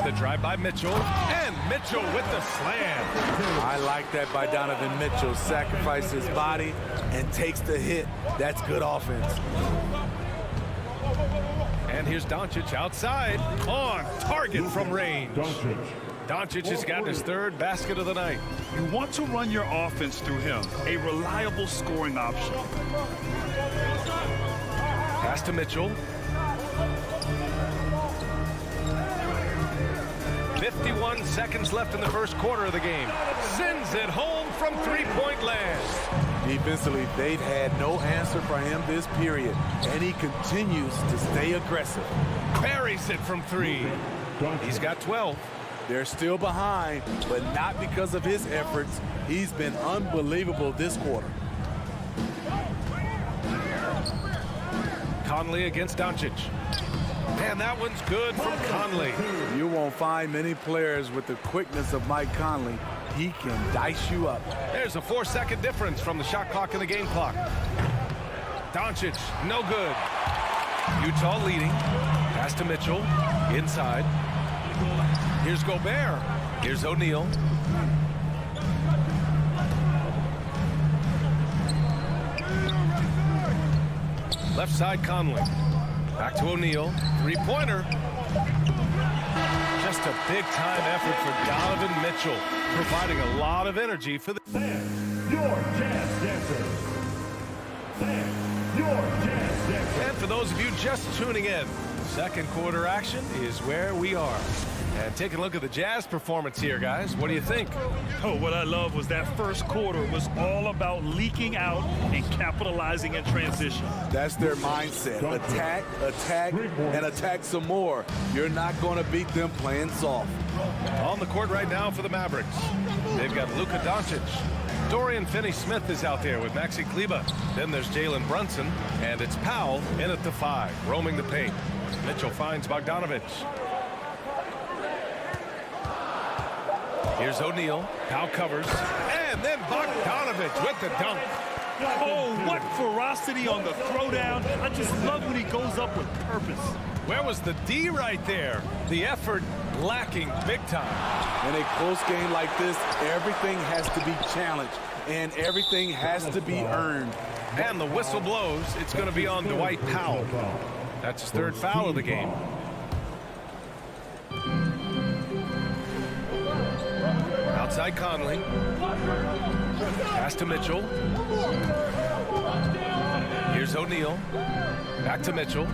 The drive by Mitchell, and Mitchell with the slam. I like that by Donovan Mitchell. Sacrifices his body and takes the hit. That's good offense. And here's Doncic outside on target from range. Doncic has gotten his 3rd basket of the night. You want to run your offense through him, a reliable scoring option. Pass to Mitchell. 51 seconds left in the first quarter of the game. Sends it home from 3-point land. Defensively, they've had no answer for him this period, and he continues to stay aggressive. Buries it from 3. He's got 12. They're still behind, but not because of his efforts. He's been unbelievable this quarter. Conley against Doncic. And that one's good from Conley. You won't find many players with the quickness of Mike Conley. He can dice you up. There's a 4-second difference from the shot clock and the game clock. Doncic, no good. Utah leading. Pass to Mitchell. Inside. Here's Gobert. Here's O'Neal. Left side, Conley. Back to O'Neal. 3-pointer. Just a big-time effort for Donovan Mitchell, providing a lot of energy for the... Your Jazz Dancers. Your Jazz Dancers. And for those of you just tuning in, second quarter action is where we are. And taking a look at the Jazz performance here, guys. What do you think? Oh, what I love was that first quarter was all about leaking out and capitalizing in transition. That's their mindset. Attack, attack, and attack some more. You're not going to beat them playing soft. On the court right now for the Mavericks, they've got Luka Doncic. Dorian Finney-Smith is out there with Maxi Kleber. Then there's Jalen Brunson, and it's Powell in at the 5, roaming the paint. Mitchell finds Bogdanovic. Here's O'Neal. Powell covers. And then Bogdanovic with the dunk. Oh, what ferocity on the throwdown. I just love when he goes up with purpose. Where was the D right there? The effort lacking big time. In a close game like this, everything has to be challenged, and everything has to be earned. And the whistle blows. It's going to be on Dwight Powell. That's his third foul of the game. Outside Conley. Pass to Mitchell. Here's O'Neal. Back to Mitchell.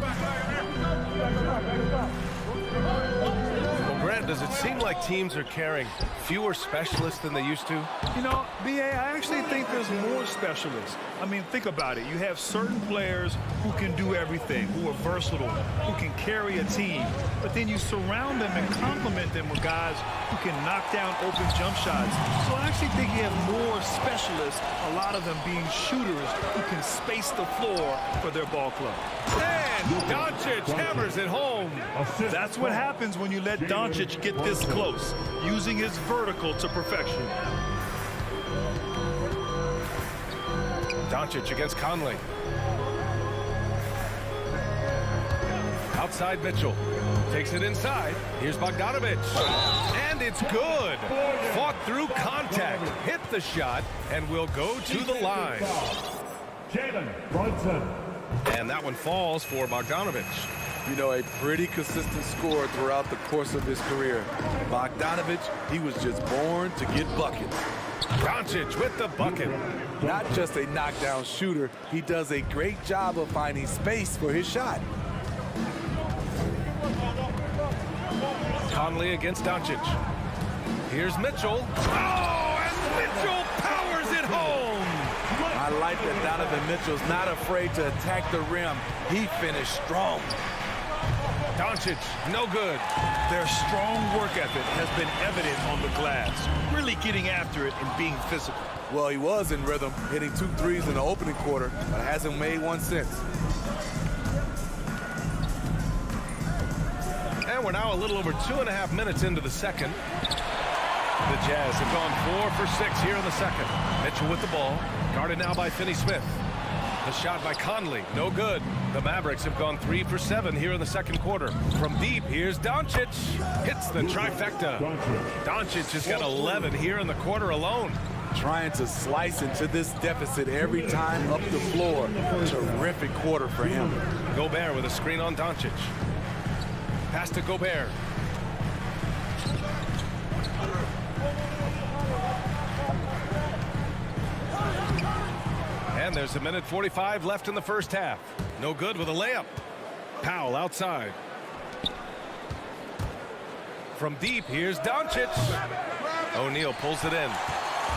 Well, Grant, does it seem like teams are carrying fewer specialists than they used to? You know, B.A., I actually think there's more specialists. I mean, think about it. You have certain players who can do everything, who are versatile, who can carry a team. But then you surround them and complement them with guys who can knock down open jump shots. So I actually think you have more specialists, a lot of them being shooters who can space the floor for their ball club. And Doncic hammers it home. That's what happens when you let Doncic get this close, using his vertical to perfection. Doncic against Conley. Outside Mitchell. Takes it inside. Here's Bogdanovic. And it's good. Fought through contact. Hit the shot and will go to the line. Jalen Brunson. And that one falls for Bogdanovic. You know, a pretty consistent scorer throughout the course of his career. Bogdanovic, he was just born to get buckets. Doncic with the bucket. Not just a knockdown shooter, he does a great job of finding space for his shot. Conley against Doncic. Here's Mitchell. Oh, and Mitchell powers it home. I like that Donovan Mitchell's not afraid to attack the rim. He finished strong. Doncic, no good. Their strong work ethic has been evident on the glass, really getting after it and being physical. Well, he was in rhythm, hitting 2 threes in the opening quarter, but hasn't made one since. And we're now a little over 2.5 minutes into the second. The Jazz have gone 4 for 6 here in the second. Mitchell with the ball, guarded now by Finney-Smith. The shot by Conley, no good. The Mavericks have gone 3 for 7 here in the second quarter. From deep, here's Doncic. Hits the trifecta. Doncic has got 11 here in the quarter alone. Trying to slice into this deficit every time up the floor. Terrific quarter for him. Gobert with a screen on Doncic. Pass to Gobert. And there's 1:45 left in the first half. No good with a layup. Powell outside. From deep, here's Doncic. O'Neal pulls it in.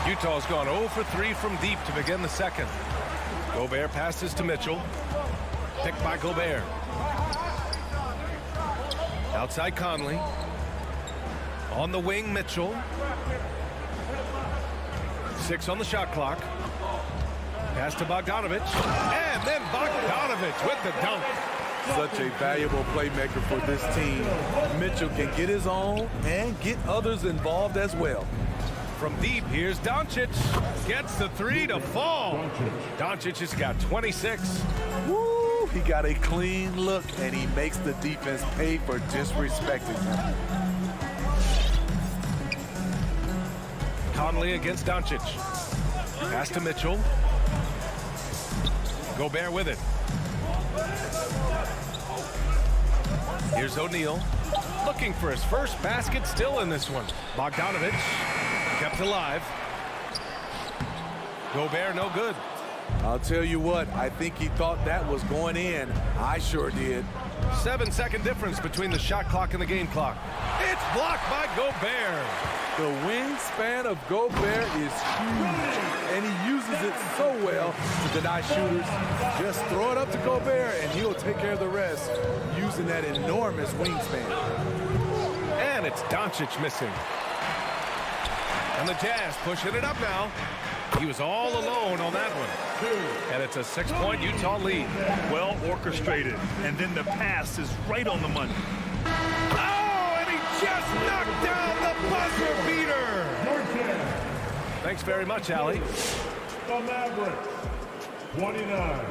Utah's gone 0 for 3 from deep to begin the second. Gobert passes to Mitchell. Picked by Gobert. Outside Conley. On the wing, Mitchell. 6 on the shot clock. Pass to Bogdanovic. And then Bogdanovic with the dunk. Such a valuable playmaker for this team. Mitchell can get his own and get others involved as well. From deep, here's Doncic. Gets the 3 to fall. Doncic has got 26. Woo! He got a clean look, and he makes the defense pay for disrespecting him. Conley against Doncic. Pass to Mitchell. Gobert with it. Here's O'Neal. looking for his first basket still in this one. Bogdanovic kept alive. Gobert no good. I'll tell you what, I think he thought that was going in. I sure did. 7-second difference between the shot clock and the game clock. It's blocked by Gobert. The wingspan of Gobert is huge, and he uses it so well to deny shooters. Just throw it up to Gobert, and he'll take care of the rest using that enormous wingspan. And it's Doncic missing. And the Jazz pushing it up now. He was all alone on that one. And it's a 6-point Utah lead. Well orchestrated. And then the pass is right on the money. Oh, and he just knocked down the buzzer beater. Thanks very much, Allie. The Mavericks, 29.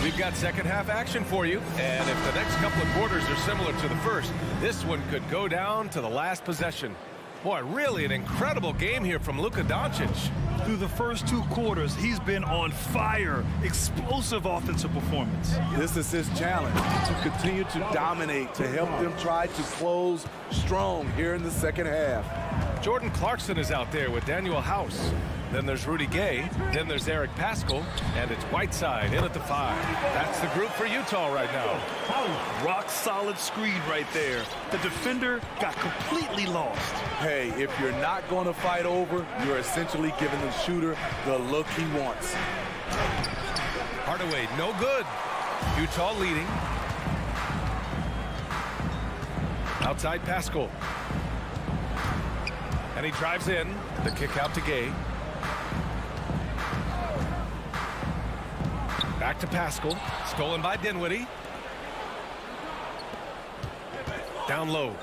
We've got second half action for you, and if the next couple of quarters are similar to the first, this one could go down to the last possession. Boy, really an incredible game here from Luka Doncic. Through the first 2 quarters, he's been on fire. Explosive offensive performance. This is his challenge, to continue to dominate, to help them try to close strong here in the second half. Jordan Clarkson is out there with Daniel House. Then there's Rudy Gay. Then there's Eric Paschall. And it's Whiteside in at the 5. That's the group for Utah right now. Rock solid screen right there. The defender got completely lost. Hey, if you're not going to fight over, you're essentially giving the shooter the look he wants. Hardaway, no good. Utah leading. Outside Paschall. And he drives in. The kick out to Gay. Back to Paschall. Stolen by Dinwiddie. Down low.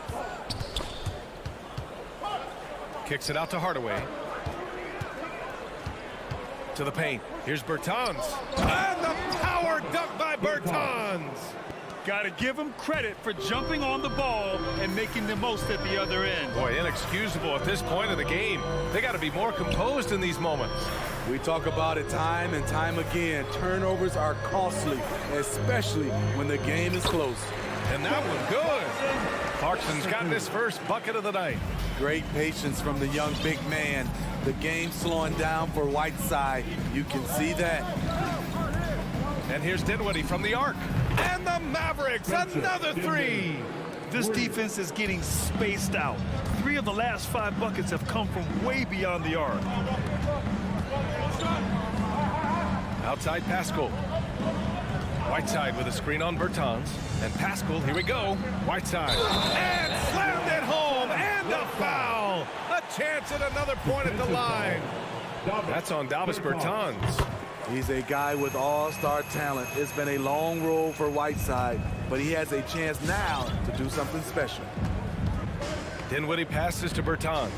Kicks it out to Hardaway. To the paint. Here's Bertans. And the power dunk by Bertans. Got to give him credit for jumping on the ball and making the most at the other end. Boy, inexcusable at this point of the game. They got to be more composed in these moments. We talk about it time and time again. Turnovers are costly, especially when the game is close. And that was good. Clarkson's gotten his first bucket of the night. Great patience from the young big man. The game slowing down for Whiteside. You can see that. And here's Dinwiddie from the arc. And the Mavericks, another 3. This defense is getting spaced out. 3 of the last 5 buckets have come from way beyond the arc. Outside Paschall. Whiteside with a screen on Bertans. And Paschall, here we go. Whiteside. And slammed it home. And a foul. A chance at another point at the line. That's on Davis Bertans. He's a guy with all-star talent. It's been a long road for Whiteside, but he has a chance now to do something special. Dinwiddie passes to Bertans.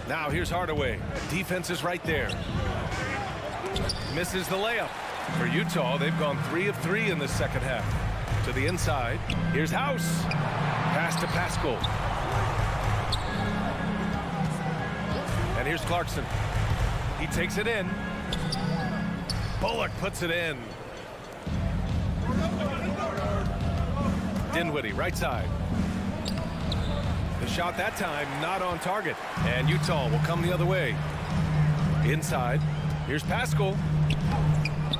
Now here's Hardaway. Defense is right there. Misses the layup. For Utah, they've gone 3 of 3 in the second half. To the inside. Here's House. Pass to Paschall. And here's Clarkson. He takes it in. Bullock puts it in. Dinwiddie, right side. The shot that time not on target. And Utah will come the other way. Inside. Here's Paschall.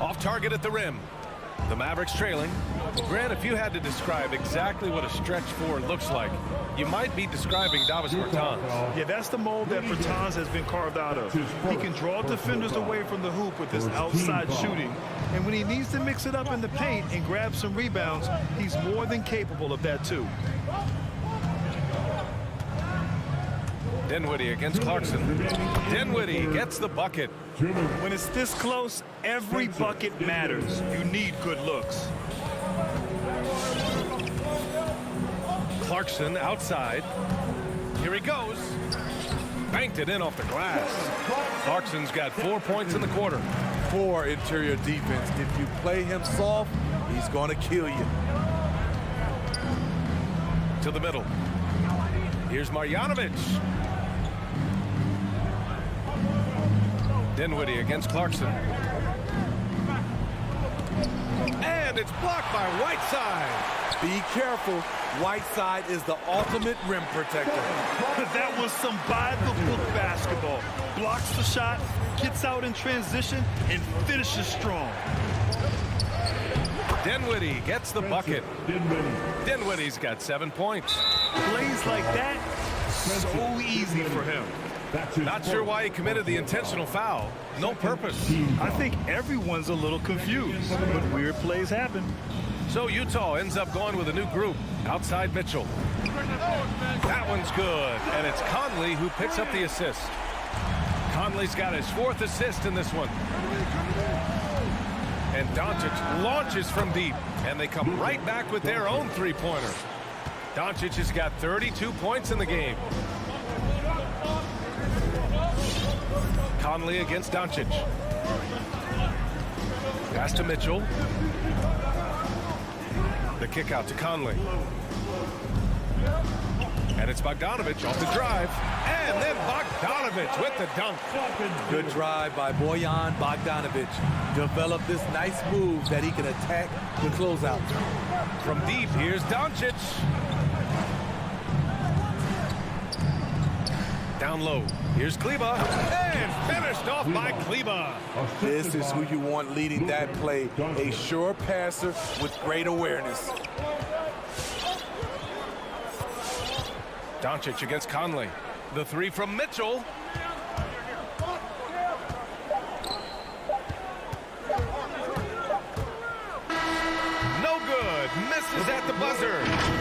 Off target at the rim. The Mavericks trailing. Grant, if you had to describe exactly what a stretch 4 looks like, you might be describing Davis Bertans. Yeah, that's the mold that Bertans has been carved out of. He can draw defenders away from the hoop with his outside shooting. And when he needs to mix it up in the paint and grab some rebounds, he's more than capable of that too. Dinwiddie against Clarkson. Dinwiddie gets the bucket. When it's this close, every bucket matters. You need good looks. Clarkson outside. Here he goes. Banked it in off the glass. Clarkson's got 4 points in the quarter. Poor interior defense. If you play him soft, he's going to kill you. To the middle. Here's Marjanovic. Dinwiddie against Clarkson. And it's blocked by Whiteside. Be careful. Whiteside is the ultimate rim protector. That was some by-the-book basketball. Blocks the shot, gets out in transition, and finishes strong. Dinwiddie gets the bucket. Dinwiddie's got 7 points. Plays like that, so easy for him. Not sure why he committed the intentional foul. No purpose. I think everyone's a little confused, but weird plays happen. So Utah ends up going with a new group outside Mitchell. That one's good, and it's Conley who picks up the assist. Conley's got his 4th assist in this one. And Doncic launches from deep, and they come right back with their own three-pointer. Doncic has got 32 points in the game. Conley against Doncic. Pass to Mitchell. The kick out to Conley. And it's Bogdanovic off the drive. And then Bogdanovic with the dunk. Good drive by Bojan Bogdanovic. Developed this nice move that he can attack the closeout. From deep, here's Doncic. Down low, here's Kleber. And finished off by Kleber. This is who you want leading that play. A sure passer with great awareness. Doncic against Conley. The 3 from Mitchell. No good. Misses at the buzzer.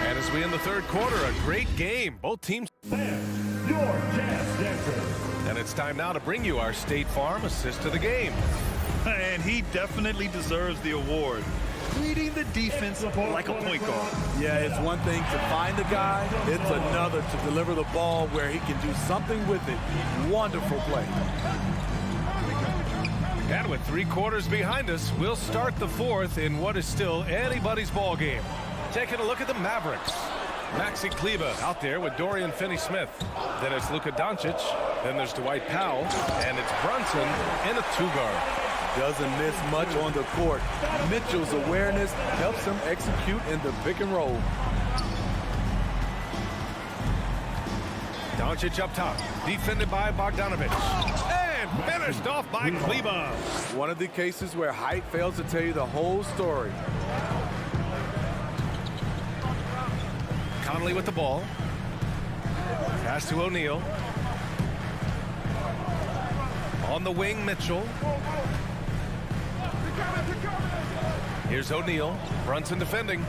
And as we end the 3rd quarter, a great game. Both teams. Your Jazz Dancer. And it's time now to bring you our State Farm assist of the game. And he definitely deserves the award. Leading the defense like a point guard. Yeah, it's one thing to find the guy. It's another to deliver the ball where he can do something with it. Wonderful play. And with 3 quarters behind us, we'll start the 4th in what is still anybody's ball game. Taking a look at the Mavericks. Maxi Kleber out there with Dorian Finney-Smith. Then it's Luka Doncic. Then there's Dwight Powell. And it's Brunson in a 2-guard. Doesn't miss much on the court. Mitchell's awareness helps him execute in the pick and roll. Doncic up top, defended by Bogdanovic. And finished off by Kleber. One of the cases where height fails to tell you the whole story. Conley with the ball. Pass to O'Neal. On the wing, Mitchell. Here's O'Neal. Brunson defending.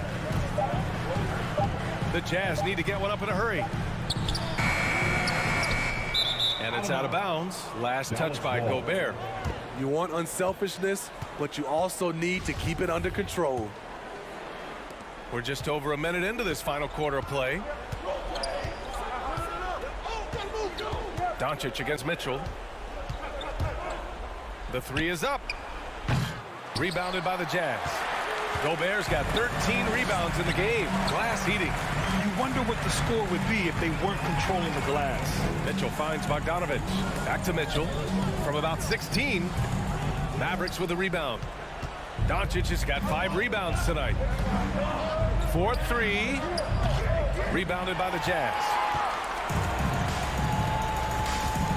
The Jazz need to get one up in a hurry. And it's out of bounds. Last touch by Gobert. You want unselfishness, but you also need to keep it under control. We're just over a minute into this final quarter of play. Doncic against Mitchell. The 3 is up. Rebounded by the Jazz. Gobert's got 13 rebounds in the game. Glass heating. You wonder what the score would be if they weren't controlling the glass. Mitchell finds Bogdanovic. Back to Mitchell. From about 16. Mavericks with a rebound. Doncic has got 5 rebounds tonight. 4-3. Rebounded by the Jazz.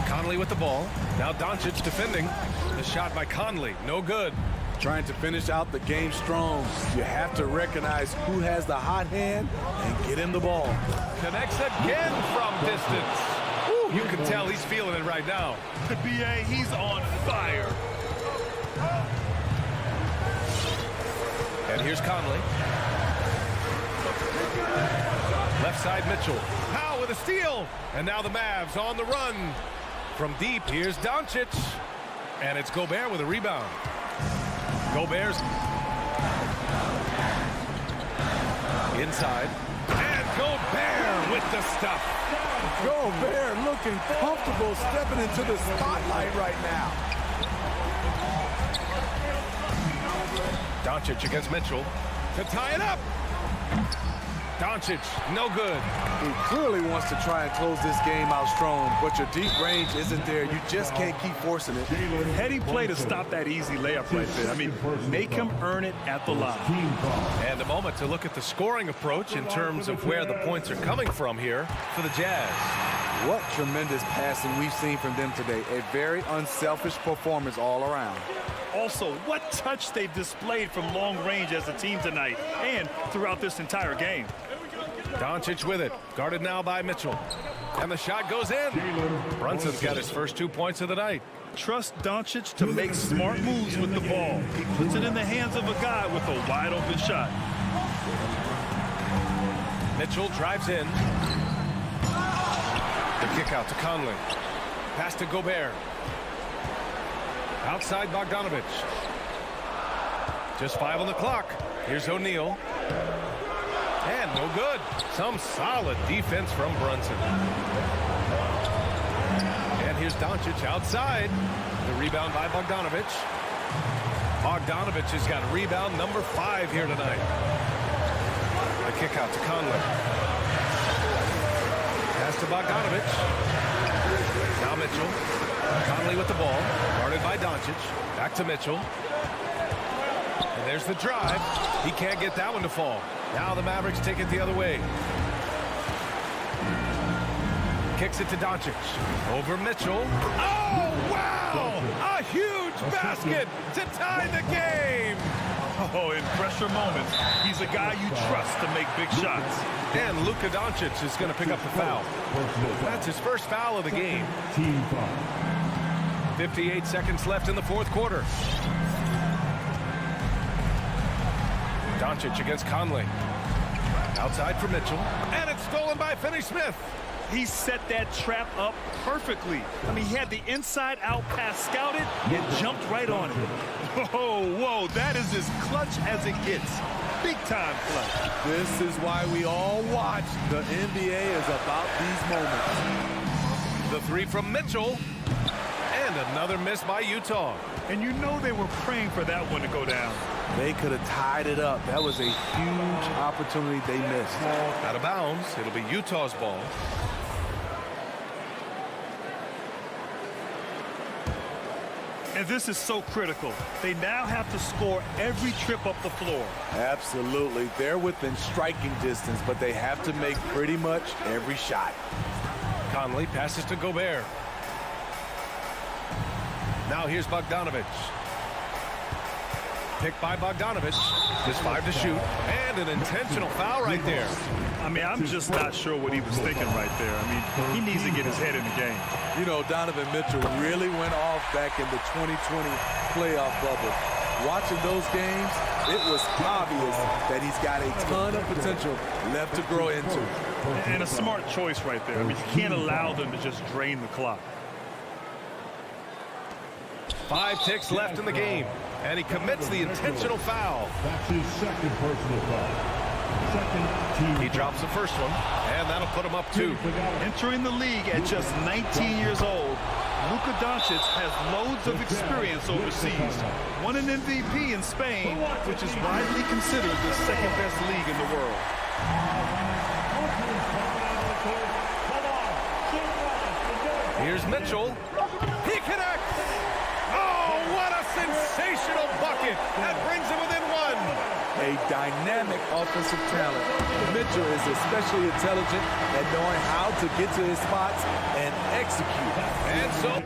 Conley with the ball. Now Doncic defending. The shot by Conley. No good. Trying to finish out the game strong. You have to recognize who has the hot hand and get him the ball. Connects again from distance. Ooh, you can tell he's feeling it right now. The BA, he's on fire. And here's Conley. Left side Mitchell. Powell with a steal. And now the Mavs on the run. From deep, here's Doncic. And it's Gobert with a rebound. Gobert's inside. And Gobert with the stuff. Gobert looking comfortable stepping into the spotlight right now. Doncic against Mitchell to tie it up. Doncic, no good. He clearly wants to try and close this game out strong, but your deep range isn't there. You just can't keep forcing it. Heady play to stop that easy layup right there. I mean, make him earn it at the line. And a moment to look at the scoring approach in terms of where the points are coming from here for the Jazz. What tremendous passing we've seen from them today. A very unselfish performance all around. Also, what touch they've displayed from long range as a team tonight and throughout this entire game. Doncic with it, guarded now by Mitchell. And the shot goes in. Brunson's got his first 2 points of the night. Trust Doncic to make smart moves with the ball. He puts it in the hands of a guy with a wide open shot. Mitchell drives in. The kick out to Conley. Pass to Gobert. Outside Bogdanovic. Just 5 on the clock. Here's O'Neal. And no good. Some solid defense from Brunson. And here's Doncic outside. The rebound by Bogdanovic. Bogdanovic has got rebound number 5 here tonight. The kick out to Conley. Pass to Bogdanovic. Now Mitchell. Conley with the ball. Guarded by Doncic. Back to Mitchell. And there's the drive. He can't get that one to fall. Now the Mavericks take it the other way. Kicks it to Doncic. Over Mitchell. Oh, wow! A huge basket to tie the game! Oh, in pressure moments, he's a guy you trust to make big shots. And Luka Doncic is going to pick up the foul. That's his first foul of the game. 58 seconds left in the fourth quarter. Doncic against Conley. Outside for Mitchell. And it's stolen by Finney-Smith. He set that trap up perfectly. I mean, he had the inside-out pass scouted and jumped right on it. Whoa, that is as clutch as it gets. Big-time clutch. This is why we all watch. The NBA is about these moments. The 3 from Mitchell. And another miss by Utah. And you know they were praying for that one to go down. They could have tied it up. That was a huge opportunity they missed. Out of bounds. It'll be Utah's ball. And this is so critical. They now have to score every trip up the floor. Absolutely. They're within striking distance, but they have to make pretty much every shot. Conley passes to Gobert. Now here's Bogdanovic. Picked by Bogdanovic. Just 5 to shoot. And an intentional foul right there. I mean, I'm just not sure what he was thinking right there. I mean, he needs to get his head in the game. You know, Donovan Mitchell really went off back in the 2020 playoff bubble. Watching those games, it was obvious that he's got a ton of potential left to grow into. And a smart choice right there. I mean, you can't allow them to just drain the clock. 5 ticks left in the game. And he commits the intentional foul. That's his second personal foul. Second team. He drops the first one, and that'll put him up 2. Entering the league at just 19 years old, Luka Doncic has loads of experience overseas. Won an MVP in Spain, which is widely considered the second best league in the world. Here's Mitchell. He connects. Oh, what a sensational bucket. That brings him within 1. A dynamic offensive talent. Mitchell is especially intelligent at knowing how to get to his spots and execute. And so